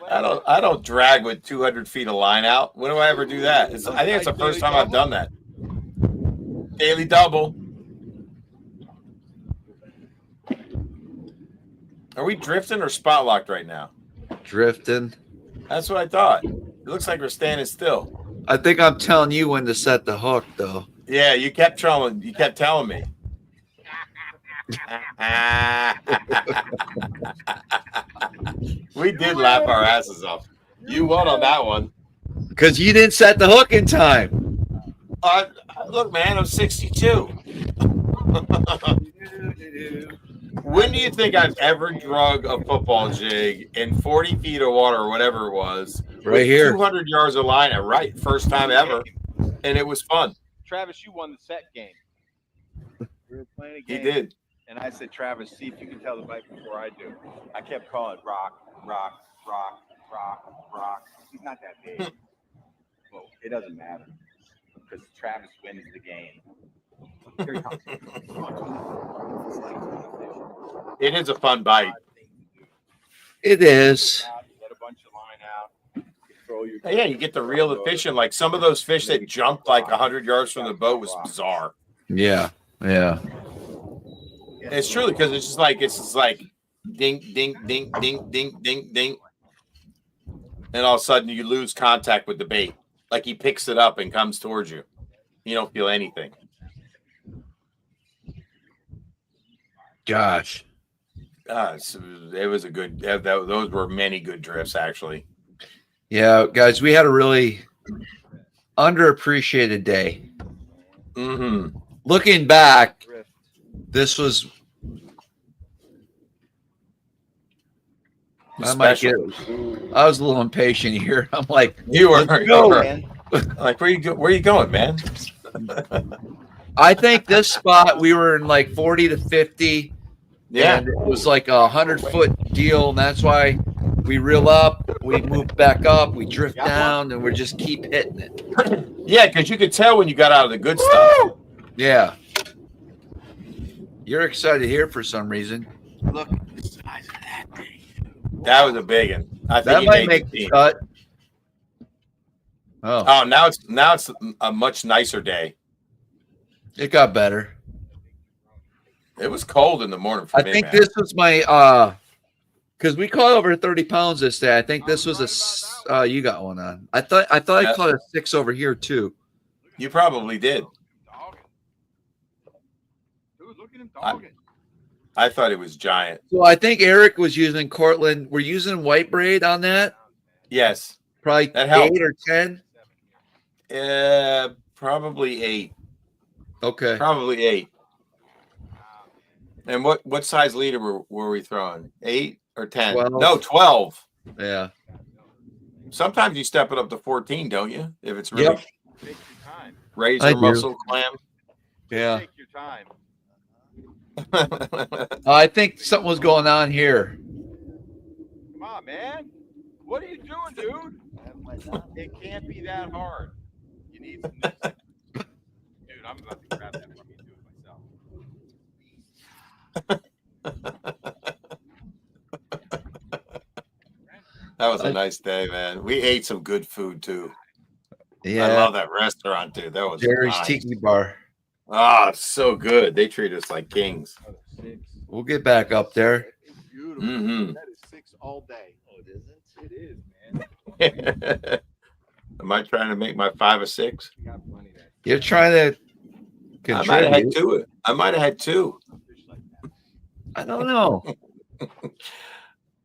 I don't drag with 200 feet of line out. When do I ever do that? I think it's the first time I've done that. Daily double. Are we drifting or spot locked right now? Drifting. That's what I thought. It looks like we're standing still. I think I'm telling you when to set the hook, though. Yeah, you kept telling me. We did laugh our asses off. You won on that one because you didn't set the hook in time. Look, man, I'm 62. When do you think I've ever drug a football jig in 40 feet of water or whatever it was? Right here, 200 yards of line, right? First time ever, and it was fun. Travis, you won the set game. We were playing a game. He did. And I said, Travis, see if you can tell the bite before I do. I kept calling rock, rock, rock, rock, rock. He's not that big. Well, it doesn't matter because Travis wins the game. Here he comes. It is a fun bite. It is. Let a bunch of line out. Yeah, you get to reel the fish in. Like some of those fish that jumped like 100 yards from the boat was bizarre. Yeah, yeah. It's truly because it's just like ding, ding, ding, ding, ding, ding, ding, and all of a sudden you lose contact with the bait. Like he picks it up and comes towards you. You don't feel anything. Gosh, it was a good. Those were many good drifts, actually. Yeah, guys, we had a really underappreciated day. Mm-hmm. Looking back, this was. I was a little impatient here. I'm like, you were man. Like, where you going, man? I think this spot we were in like 40 to 50. Yeah, and it was like a 100-foot deal, and that's why we reel up, we move back up, we drift down, and we just keep hitting it. Yeah, because you could tell when you got out of the good stuff. Yeah, you're excited here for some reason. Look at the size of that thing. That was a big one. I think that might make the cut. Oh, now it's a much nicer day. It got better. It was cold in the morning for me. I think this was my because we caught over 30 pounds this day. I think this was a you got one on. I thought I caught a 6 over here too. You probably did. Dude, look at him dogging. I thought it was giant. So I think Eric was using Cortland. We're using white braid on that. Yes, probably that helped. 8 or 10. Probably 8. Okay, probably 8. And what size leader were we throwing? 8 or 10? 12. No, 12. Yeah. Sometimes you step it up to 14, don't you? If it's really Take your time. razor muscle clam. Yeah. Take your time. I think something was going on here. Come on, man. What are you doing, dude? It can't be that hard. You need some nips. Dude, I'm about to grab that from you and do it myself. That was a nice day, man. We ate some good food too. Yeah. I love that restaurant, dude. That was Jerry's nice. Tiki Bar. Oh, it's so good. They treat us like kings. We'll get back up there. It's beautiful. Mm-hmm. That is 6 all day. Oh, it isn't? It is, man. Am I trying to make my 5 or 6? You got plenty there. You're trying to I might have had contribute. 2. I might have had 2. I don't know.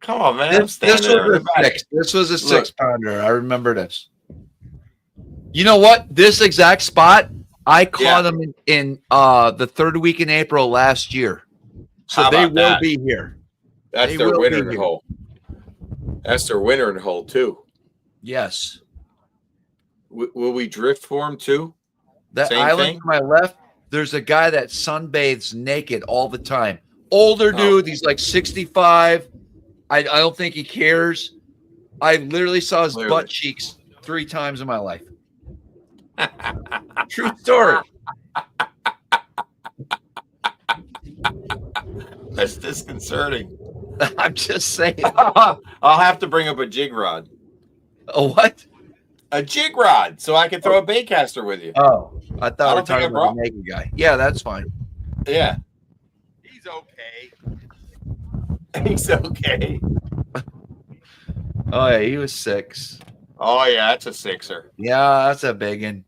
Come on, man. I'm This standing was there in a the back. 6. This was a 6-pounder. I remember this. You know what? This exact spot, I caught them in the 3rd week in April last year. So How they about will that? be here. That's They their will be wintering here. hole. That's their wintering hole too. Yes. Will we drift for them too? That Same island thing? to my left, there's a guy that sunbathes naked all the time. Older dude, he's like 65. I don't think he cares. I literally saw his Clearly. butt cheeks 3 times in my life. True story. That's disconcerting. I'm just saying. I'll have to bring up a jig rod. A what? A jig rod, so I can throw a baitcaster with you. Oh, I thought we were don't think talking I about brought- the naked guy. Yeah, that's fine. Yeah, He's okay. he's okay. Oh yeah, he was 6. Oh yeah, that's a 6er. Yeah, that's a big one.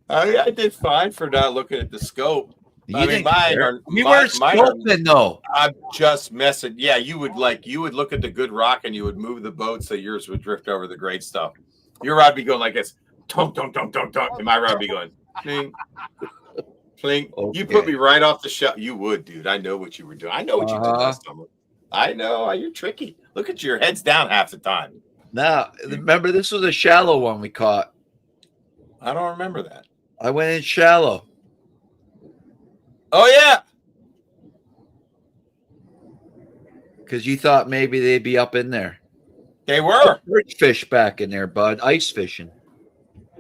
I did fine for not looking at the scope. I mean, mine are. We mine- weren't mine are- scoping though. I'm just messing. Yeah, you would look at the good rock and you would move the boat so yours would drift over the great stuff. Your rod be going like this, tonk, tonk, tonk, tonk, tonk, and my rod be going, pling, pling. You put me right off the shelf. You would, dude. I know what you were doing. I know what you did last summer. I know. You're tricky. Look at your head's down half the time. Now, remember, this was a shallow one we caught. I don't remember that. I went in shallow. Oh yeah. Because you thought maybe they'd be up in there. They were. There's fish back in there, bud. Ice fishing.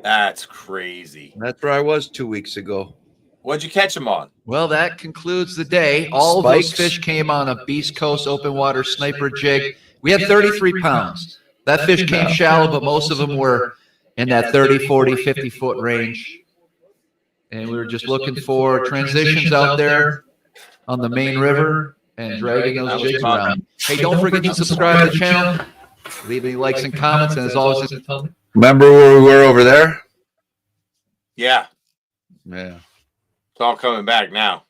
That's crazy. That's where I was 2 weeks ago. What'd you catch them on? Well, that concludes the day. All of those fish came on a Beast Coast open water sniper jig. We had 33 pounds. That fish came shallow, but most of them were in that 30, 40, 50-foot range. And we were just looking for transitions out there on the main river and dragging those jigs around. Hey, don't forget to subscribe to the channel. Leave any likes and comments. And as always, remember where we were over there? Yeah. Yeah. It's all coming back now.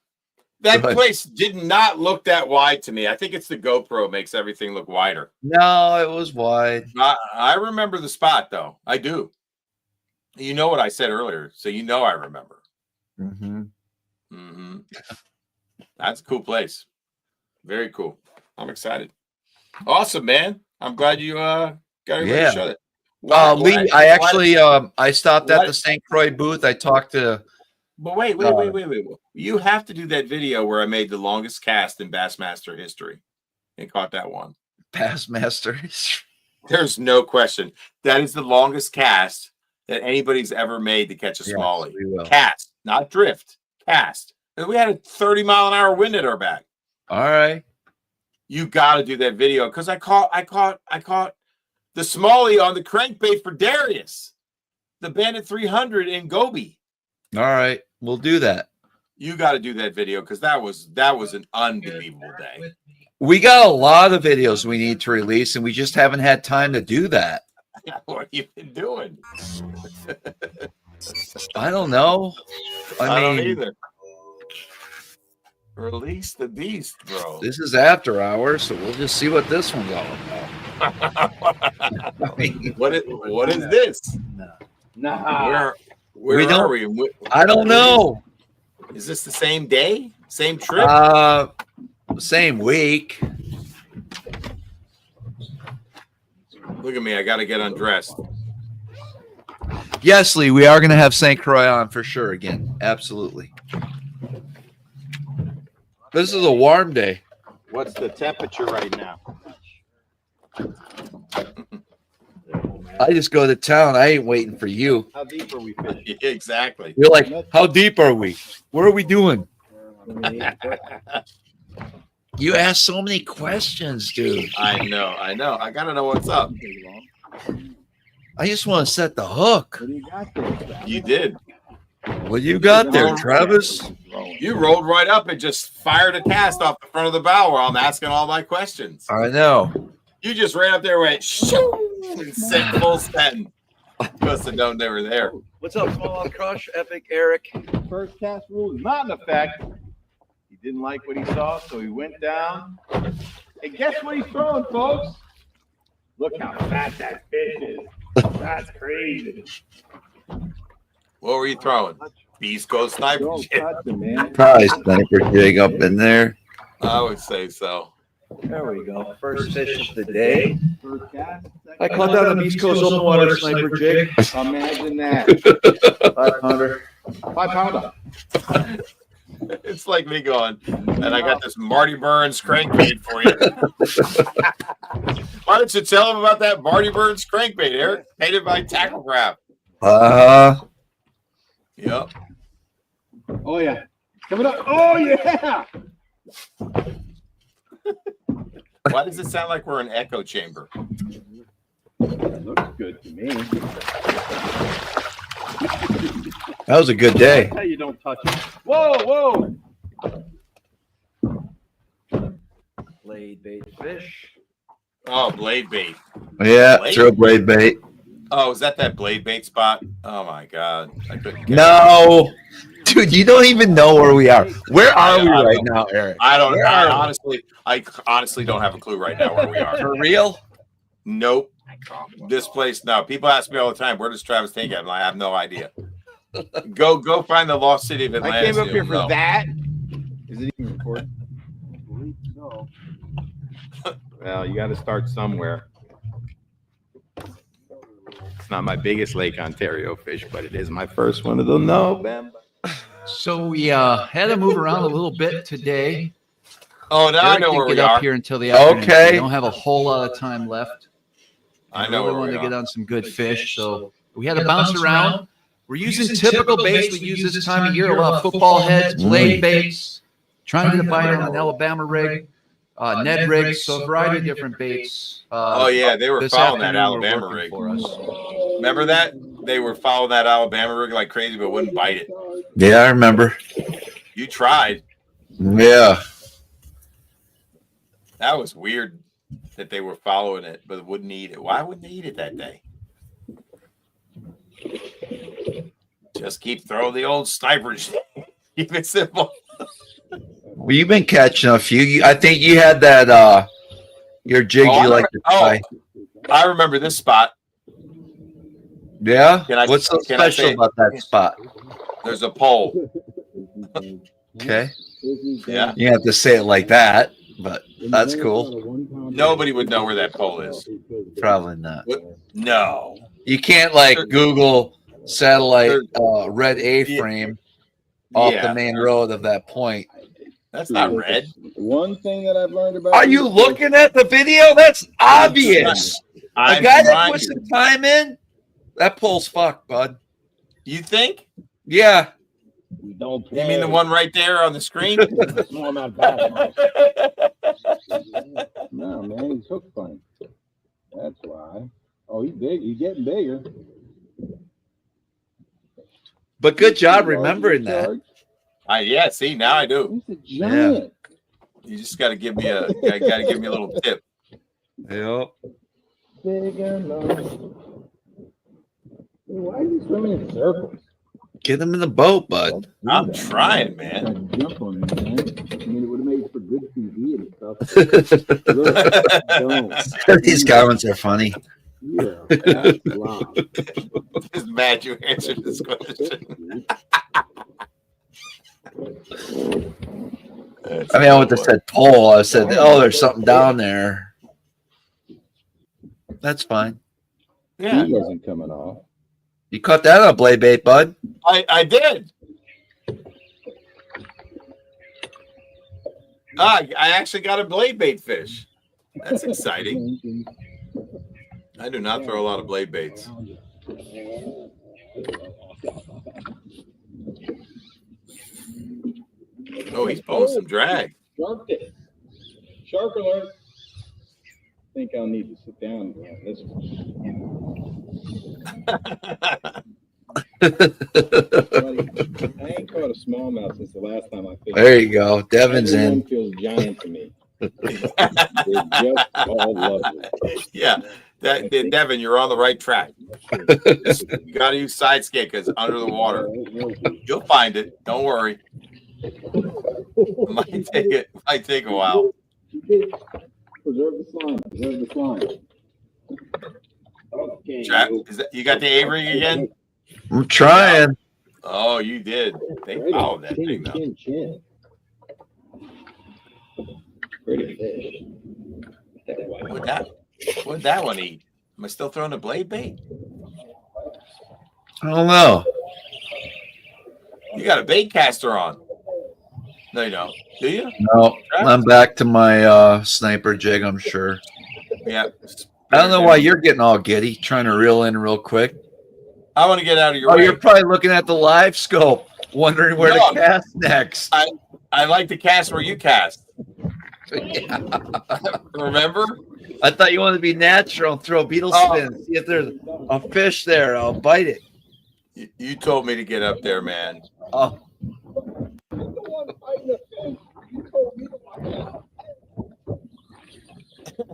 That Good. place did not look that wide to me. I think it's the GoPro makes everything look wider. No, it was wide. I remember the spot though. I do. You know what I said earlier, so you know I remember. Mm-hmm. Mm-hmm. That's a cool place. Very cool. I'm excited. Awesome, man. I'm glad you got everybody to show it. Lee, I actually I stopped at the St. Croix booth. I talked to. But wait. You have to do that video where I made the longest cast in Bassmaster history and caught that one. Bassmaster. There's no question. That is the longest cast that anybody's ever made to catch a smallie. Cast, not drift. Cast. And we had a 30-mile-an-hour wind at our back. All right. You got to do that video because I caught the smallie on the crankbait for Darius, the Bandit 300 in Gobi. All right, we'll do that. You got to do that video because that was an unbelievable day. We got a lot of videos we need to release, and we just haven't had time to do that. What have you been doing? I don't know. I don't either. Release the beast, bro. This is after hours, so we'll just see what this one's all about. What is this? Nah. Where are we? I don't know. Is this the same day? Same trip? Same week. Look at me. I got to get undressed. Yes, Lee, we are going to have St. Croix on for sure again. Absolutely. This is a warm day. What's the temperature right now? I just go to town. I ain't waiting for you. How deep are we fishing? Exactly. You're like, how deep are we? What are we doing? You ask so many questions, dude. I know. I got to know what's up. I just want to set the hook. What do you got there? You did. What you got there, Travis? You rolled right up and just fired a cast off the front of the bow while I'm asking all my questions. I know. You just ran up there and went shoo, and set full send. You must have known they were there. What's up, SmallmouthCrush? Epic Eric. First cast rule is not in effect. He didn't like what he saw, so he went down. And guess what he's throwing, folks? Look how fat that fish is. That's crazy. What were you throwing? Beast Coast sniper Don't jig? touch him, man. Probably sniper jig up in there. I would say so. There we go. First fish of the day. First cast. I caught that on the East Coast open water sniper jig. Imagine that. 500. 5-pounder. It's like me going, and I got this Marty Burns crankbait for you. Why don't you tell him about that Marty Burns crankbait, Eric? Painted by Tackle Grab. Yep. Oh, yeah. Coming up. Oh, yeah. Why does it sound like we're in an echo chamber? That looks good to me. That was a good day. How you don't touch it. Whoa, whoa. Blade bait fish. Oh, blade bait. Yeah, Blade? throw blade bait. Oh, is that blade bait spot? Oh my God. I couldn't get No. Dude, you don't even know where we are. Where are we right now, Eric? I honestly don't have a clue right now where we are. For real? Nope. This place, no. People ask me all the time, where does Travis Tank at? I have no idea. Go find the lost city of Atlantis. I came up here You'll for know. that. Is it even recording? No. Well, you got to start somewhere. It's not my biggest Lake Ontario fish, but it is my first one of them. No, Bam. So we had to move around a little bit today. Oh, now I Eric know didn't where we get up are. here until the afternoon. Okay. We don't have a whole lot of time left. I know really where wanted we to get are. on some good fish, so we had to bounce around. We're using typical baits we use this time of year. A lot of football heads, blade baits. Trying to get a bite on an Alabama rig, Ned rigs, so a variety of different baits. Oh yeah, they were this following that afternoon we're Alabama working rig. for us. Remember that? They were following that Alabama rig like crazy, but wouldn't bite it. Yeah, I remember. You tried. Yeah. That was weird that they were following it, but wouldn't eat it. Why wouldn't they eat it that day? Just keep throwing the old snipers. Keep it simple. Well, you've been catching a few. I think you had that your jig you like to try. I remember this spot. Yeah? What's so special about that spot? There's a pole. Okay. Yeah. You have to say it like that, but that's cool. Nobody would know where that pole is. Probably not. No. You can't like Google satellite red A-frame off the main road of that point. That's not red. One thing that I've learned about. Are you looking at the video? That's obvious. A guy that puts some time in, that pole's fucked, bud. You think? Yeah. Don't You mean the one right there on the screen? Smallmouth bass. No, man, he's hook fine. That's why. Oh, he's big. He's getting bigger. But good job remembering that. Yeah, see, now I do. He's a giant. You just got to give me a little tip. Yep. Big and long. Why are you swimming in circles? Get him in the boat, bud. I'm trying, man. Jump on him, man. I mean, it would have made for good TV and stuff. These comments are funny. Yeah, that's wow. Just mad you answered this question. I mean, I wouldn't have said pole. I said, oh, there's something down there. That's fine. Yeah, He wasn't coming off. You caught that on a blade bait, bud. I did. I actually got a blade bait fish. That's exciting. I do not throw a lot of blade baits. Oh, he's pulling some drag. Shark it. Shark alert. I think I'll need to sit down on this one. I ain't caught a smallmouth since the last time I fished. There you go. Devin's in. Feels giant to me. They're just all lovely. Yeah, Devin, you're on the right track. You got to use side skate because under the water. You'll find it. Don't worry. It might take a while. Preserve the slime. Preserve the slime. Okay. You got the A-ring again? I'm trying. Oh, you did. They followed that thing though. Pretty fish. What'd that one eat? Am I still throwing a blade bait? I don't know. You got a bait caster on. No, you don't. Do you? No, I'm back to my sniper jig, I'm sure. Yeah. I don't know why you're getting all giddy, trying to reel in real quick. I want to get out of your way. You're probably looking at the live scope, wondering where to cast next. I like to cast where you cast. Remember? I thought you wanted to be natural and throw beetle spin. See if there's a fish there. I'll bite it. You told me to get up there, man. Oh.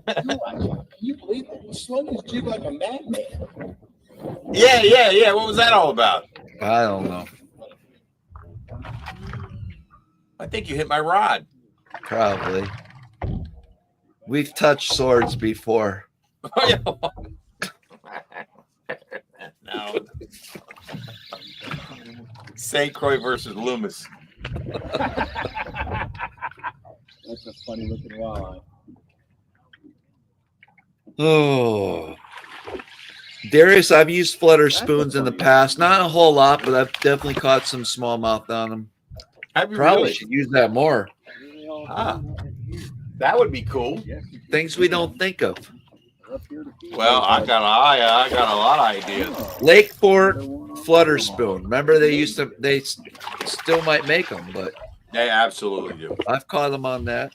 Can you believe it? He slung his jig like a madman. Yeah. What was that all about? I don't know. I think you hit my rod. Probably. We've touched swords before. No. St. Croix versus Loomis. That's a funny looking walleye. Oh. Darius, I've used flutter spoons in the past. Not a whole lot, but I've definitely caught some smallmouth on them. Probably should use that more. That would be cool. Things we don't think of. Well, I got a lot of ideas. Lakeport flutter spoon. Remember they still might make them, but They absolutely do. I've caught them on that.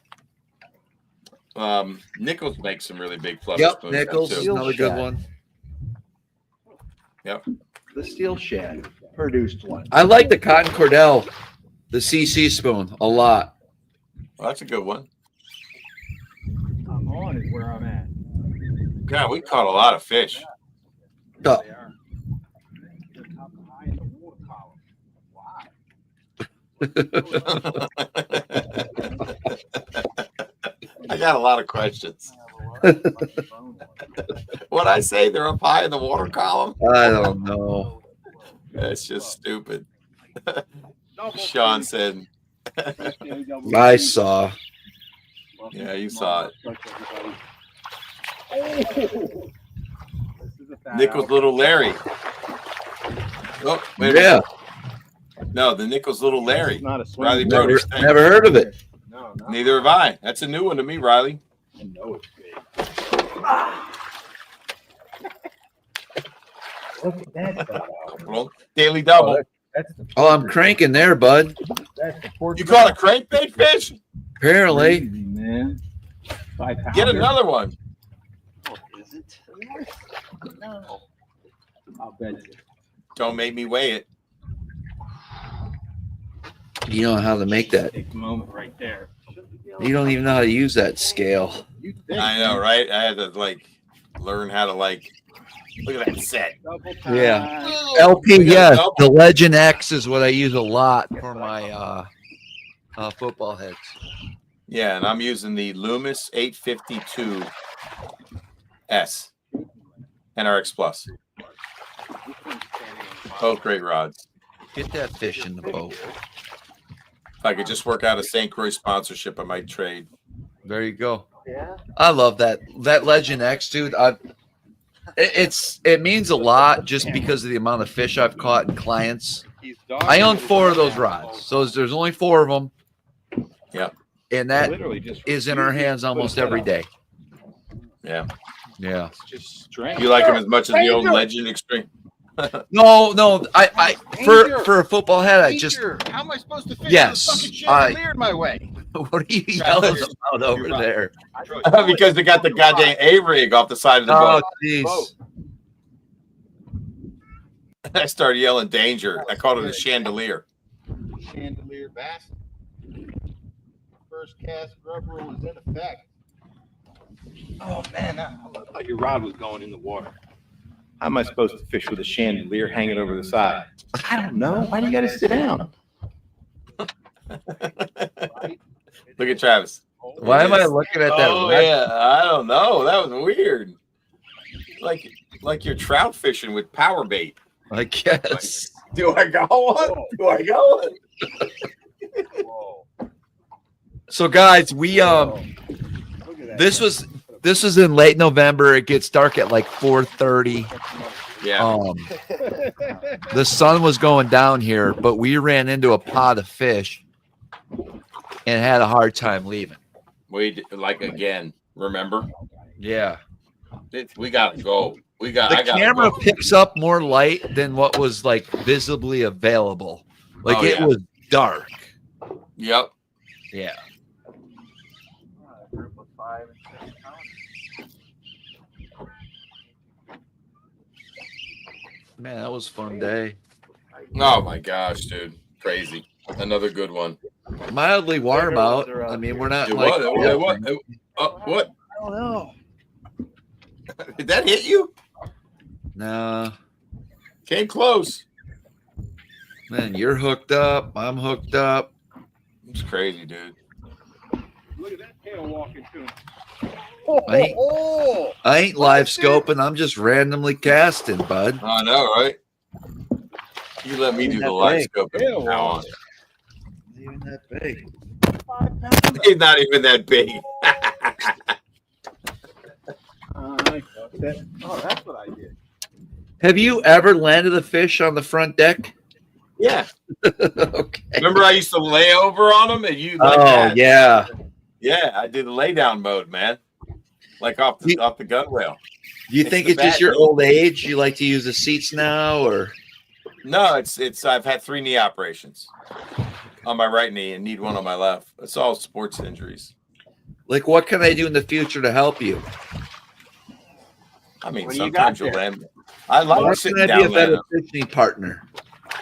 Nichols makes some really big flutter spoons. Nichols is another good one. Yep. The Steel Shad produced one. I like the Cotton Cordell, the CC spoon, a lot. Well, that's a good one. I'm on is where I'm at. God, we caught a lot of fish. Oh. I got a lot of questions. What'd I say? They're up high in the water column? I don't know. That's just stupid. Sean said. I saw. Yeah, you saw it. Nichols Little Larry. Oh, wait a minute. No, the Nichols Little Larry. Riley Brody's thing. Never heard of it. No, Neither have I. That's a new one to me, Riley. I know it's big. Look at that. Well, daily double. Oh, I'm cranking there, bud. You caught a crankbait fish? Apparently. Crazy, man. Get another one. Oh, is it? No. I'll bet you. Don't make me weigh it. You know how to make that. Take a moment right there. You don't even know how to use that scale. I know, right? I had to learn how to look at that set. Yeah. LP, yes. The Legend X is what I use a lot for my football heads. Yeah, and I'm using the Loomis 852 S NRX Plus. Both great rods. Get that fish in the boat. If I could just work out a St. Croix sponsorship, I might trade. There you go. Yeah. I love that Legend X, dude. It means a lot just because of the amount of fish I've caught and clients. I own 4 of those rods, so there's only 4 of them. Yeah, and that is in our hands almost every day. Yeah, yeah. It's just strange. You like them as much as the old Legend Extreme? No. I for a football head, I just. How am I supposed to fish Yes, with a fucking chandelier in my way? What are you yelling about over there? Because they got the goddamn A-rig off the side of the boat. Jeez. I started yelling danger. I called it a chandelier. Chandelier bass. First cast rubber was in effect. Oh man, I thought your rod was going in the water. How am I supposed to fish with a chandelier hanging over the side? I don't know. Why do you got to sit down? Look at Travis. Why am I looking at that? Oh yeah, I don't know. That was weird. Like you're trout fishing with power bait. I guess. Do I got one? Do I got one? So guys, we this was in late November. It gets dark at like 4:30. Yeah. The sun was going down here, but we ran into a pot of fish and had a hard time leaving. We again. Remember? Yeah. We gotta go. The camera picks up more light than what was like visibly available. Like it was dark. Yep. Yeah. Man, that was a fun day. Oh my gosh, dude. Crazy. Another good one. Mildly warm out. I mean, we're not like what? What? I don't know. Did that hit you? Nah. Came close. Man, you're hooked up. I'm hooked up. It's crazy, dude. Look at that tail walking to him. I ain't live scoping. I'm just randomly casting, bud. I know, right? You let me do the live scope from now on. Even that big. He's not even that big. Oh, that's what I did. Have you ever landed a fish on the front deck? Yeah. Okay. Remember I used to lay over on them and you like that? Yeah. Yeah, I did the lay down mode, man. Like off the gun rail. Do you think it's just your old age? You like to use the seats now, or? No, it's I've had 3 knee operations on my right knee and need one on my left. It's all sports injuries. Like, what can I do in the future to help you? I mean, What do you sometimes got you'll there? land. I like How sitting can I down be a better landing. fishing partner?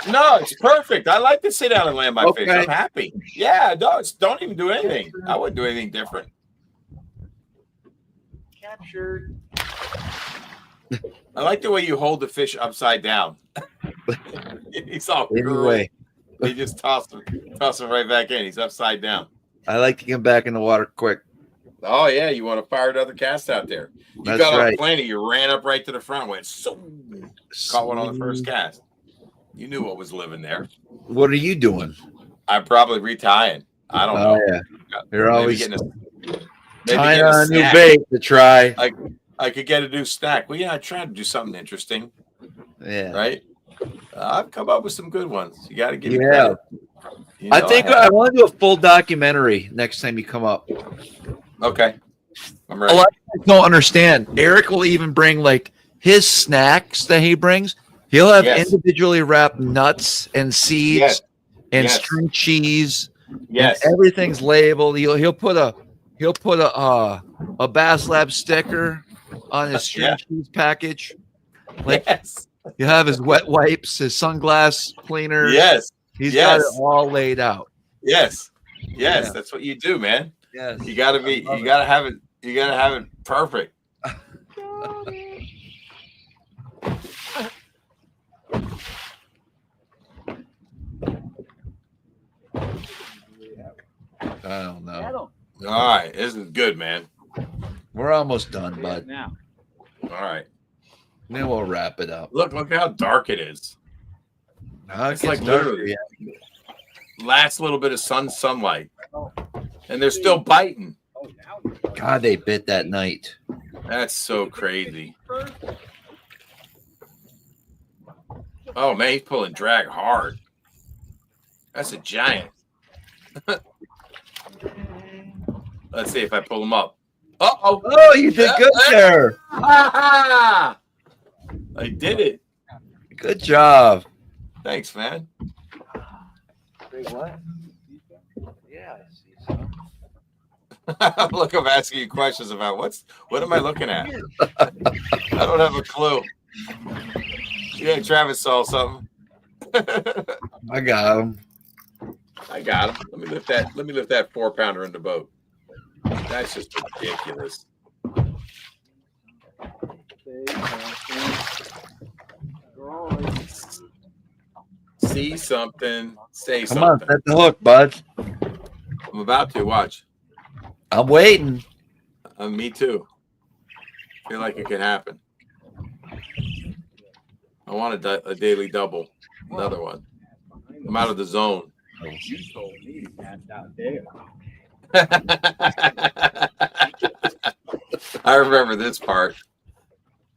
No, it's perfect. I like to sit down and land my fish. Okay. I'm happy. Yeah, no, don't even do anything. I wouldn't do anything different. Captured. I like the way you hold the fish upside down. He's all Anyway, he just toss him right back in. He's upside down. I like to get back in the water quick. Oh yeah, you want to fire another cast out there? You That's got on right. plenty. You ran up right to the front, went so caught one on the first cast. You knew what was living there. What are you doing? I'm probably retying. I don't know. Yeah. You're Maybe always getting trying a on a new snack. bait to try. I could get a new snack. Well, yeah, I tried to do something interesting, Yeah. right? I've come up with some good ones. You got to give me Yeah. credit. You I know, think I want to do a full documentary next time you come up. Okay, I'm A ready. lot of people don't understand. Eric will even bring like his snacks that he brings. He'll have Yes. individually wrapped nuts and seeds Yes. and Yes. string cheese. Yes. And everything's labeled. He'll put a Bass Lab sticker on his string Yeah. cheese package. Like Yes. you have his wet wipes, his sunglass cleaner. Yes. He's got Yes. it all laid out. Yes. Yes. Yeah. That's what you do, man. Yes. You gotta have it perfect. I don't know. All right. This is good, man. We're almost done, bud. Now. All right. Then we'll wrap it up. Look how dark it is. Now it It's gets like darker, literally- yeah. last little bit of sunlight, and they're still biting. God, they bit that night. That's so crazy. Oh man, he's pulling drag hard. That's a giant. Let's see if I pull him up. Uh-oh. Oh, you did good there. I did it. Good job. Thanks, man. Wait, what? Yeah, I see some. Look, I'm asking you questions about what am I looking at? I don't have a clue. Yeah, Travis saw something. I got him. I got him. Let me lift that 4-pounder in the boat. That's just ridiculous. See something, say Come on, something. set the hook, bud. I'm about to watch. I'm waiting. Me too. Feel like it can happen. I want a daily double. Another one. I'm out of the zone. You told me that's out there. I remember this part.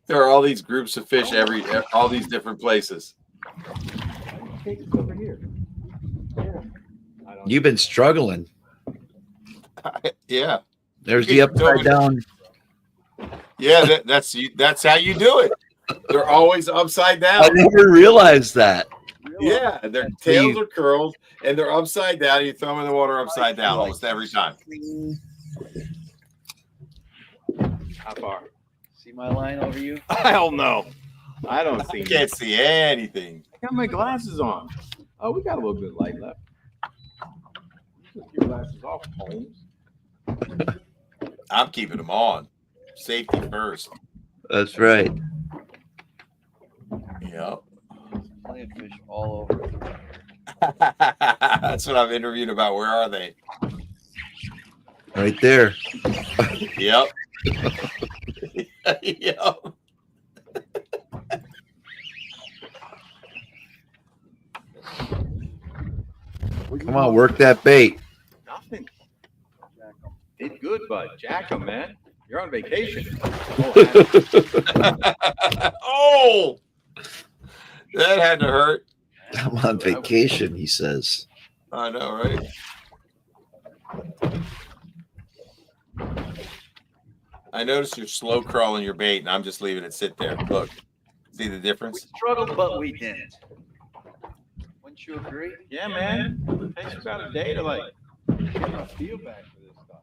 There are all these groups of fish all these different places. Over here. You've been struggling. Yeah. There's the upside down. Yeah, that's how you do it. They're always upside down. I never realized that. Yeah, their tails are curled and they're upside down. You throw them in the water upside down almost every time. How far? See my line over you? Hell no. I don't see. You can't see anything. I got my glasses on. Oh, we got a little bit of light left. Take your glasses off, Holmes. I'm keeping them on. Safety first. That's right. Yep. Playing fish all over. That's what I'm interviewed about. Where are they? Right there. Yep. Yep. Come on, work that bait. Nothing. Did good, bud. Jack 'em, man. You're on vacation. Oh, that had to hurt. I'm on vacation, he says. I know, right? I noticed you're slow crawling your bait, and I'm just leaving it sit there. Look, see the difference? We struggled, but we didn't. Wouldn't you agree? Yeah, man. It takes about a day to get my feel back for this stuff.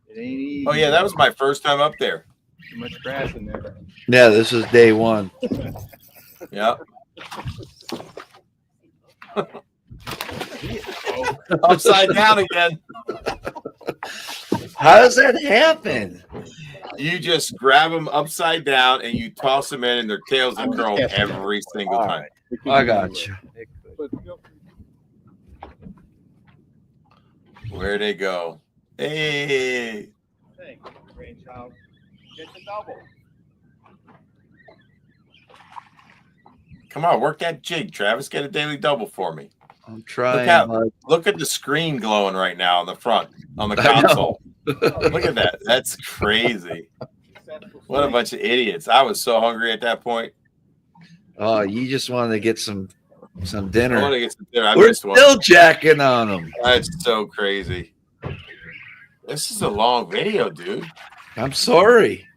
It ain't easy. Oh yeah, that was my first time up there. Too much grass in there. Yeah, this is day one. Yep. Upside down again. How does that happen? You just grab them upside down and you toss them in, and their tails are curled every single time. I got you. Where'd they go? Hey. Thanks, grandchild. Get the double. Come on, work that jig, Travis. Get a daily double for me. I'm trying. Look at the screen glowing right now on the front, on the console. Look at that. That's crazy. What a bunch of idiots. I was so hungry at that point. Oh, you just wanted to get some dinner. I want to get some dinner. We're still jacking on them. That's so crazy. This is a long video, dude. I'm sorry.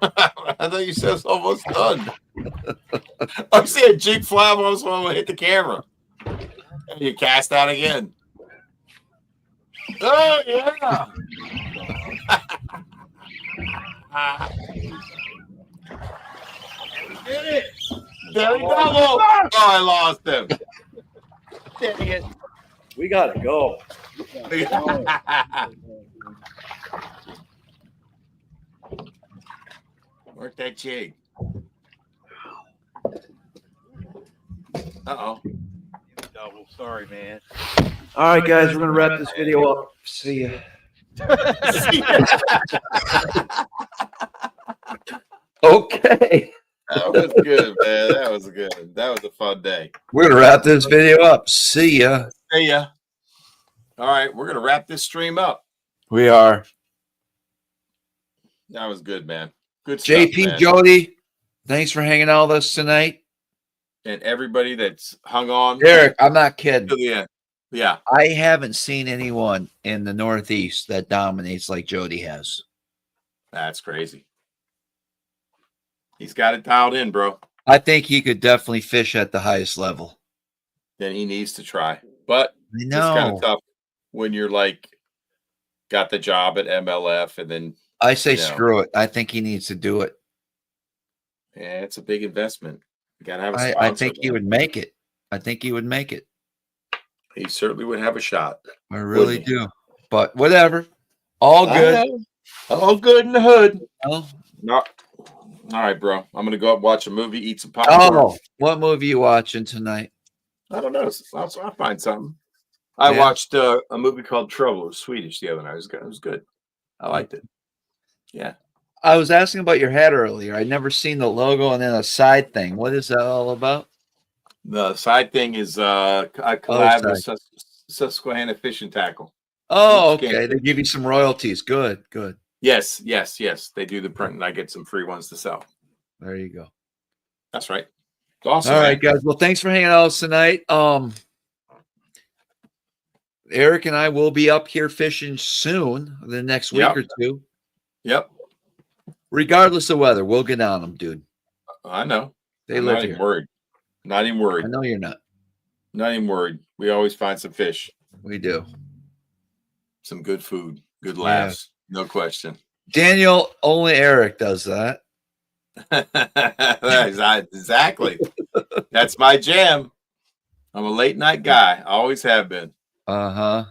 I thought you said it's almost done. I see a jig fly almost when I hit the camera. And you cast out again. Oh, yeah. Get it. There we go. Oh, I lost him. Dang it. We gotta go. Work that jig. Uh-oh. Double. Sorry, man. All right, guys, we're gonna wrap this video up. See ya. Okay. Oh. was good, man. That was good. That was a fun day. We're gonna wrap this video up. See ya. See ya. All right, we're gonna wrap this stream up. We are. That was good, man. Good stuff, JP, man. Jody, thanks for hanging out with us tonight. And everybody that's hung on. Eric, I'm not kidding. To the end. Yeah. I haven't seen anyone in the Northeast that dominates like Jody has. That's crazy. He's got it dialed in, bro. I think he could definitely fish at the highest level. Then he needs to try. But I it's kind know. of tough when you're like got the job at MLF and then I say screw it. I think he needs to do it. yeah, it's a big investment. You gotta have a sponsor. I think he would make it. I think he would make it. He certainly would have a shot. I really do. But whatever. All good. All good in the hood. Oh. No. All right, bro. I'm gonna go up, watch a movie, eat some popcorn. Oh, what movie you watching tonight? I don't know. I'll find something. I watched a movie called Trouble. It was Swedish the other night. It was good. I liked it. Yeah. I was asking about your hat earlier. I'd never seen the logo and then a side thing. What is that all about? The side thing is I collab with Susquehanna Fishing Tackle. Oh, okay. They give you some royalties. Good. Yes. They do the print, and I get some free ones to sell. There you go. That's right. It's awesome. All right, guys. Well, thanks for hanging out with us tonight. Eric and I will be up here fishing soon, the next week or two. Yep. Regardless of weather, we'll get on them, dude. I know. I'm not even worried. Not even worried. I know you're not. Not even worried. We always find some fish. We do. Some good food, good laughs, no question. Daniel, only Eric does that. Exactly. That's my jam. I'm a late night guy. I always have been. Uh-huh.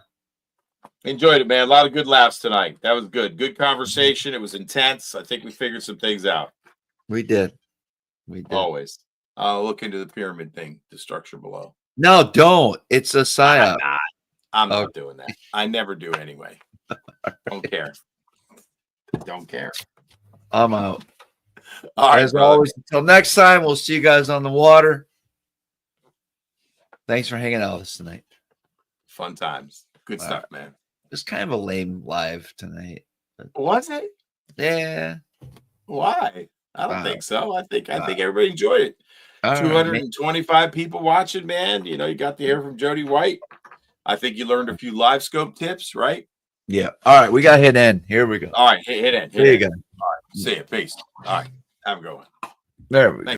Enjoyed it, man. A lot of good laughs tonight. That was good. Good conversation. It was intense. I think we figured some things out. We did. Always. I'll look into the pyramid thing, the structure below. No, don't. It's a psyop. I'm not doing that. I never do anyway. Don't care. Don't care. I'm out. All right, as always, until next time, we'll see you guys on the water. Thanks for hanging out with us tonight. Fun times. Good stuff, man. It's kind of a lame live tonight. Was it? Yeah. Why? I don't think so. I think everybody enjoyed it. 225 people watching, man. You know, you got the hair from Jody White. I think you learned a few live scope tips, right? Yeah. All right. We got to hit in. Here we go. All right. Hit in. There you go. All right. See you. Peace. All right. Have a good one. There we go.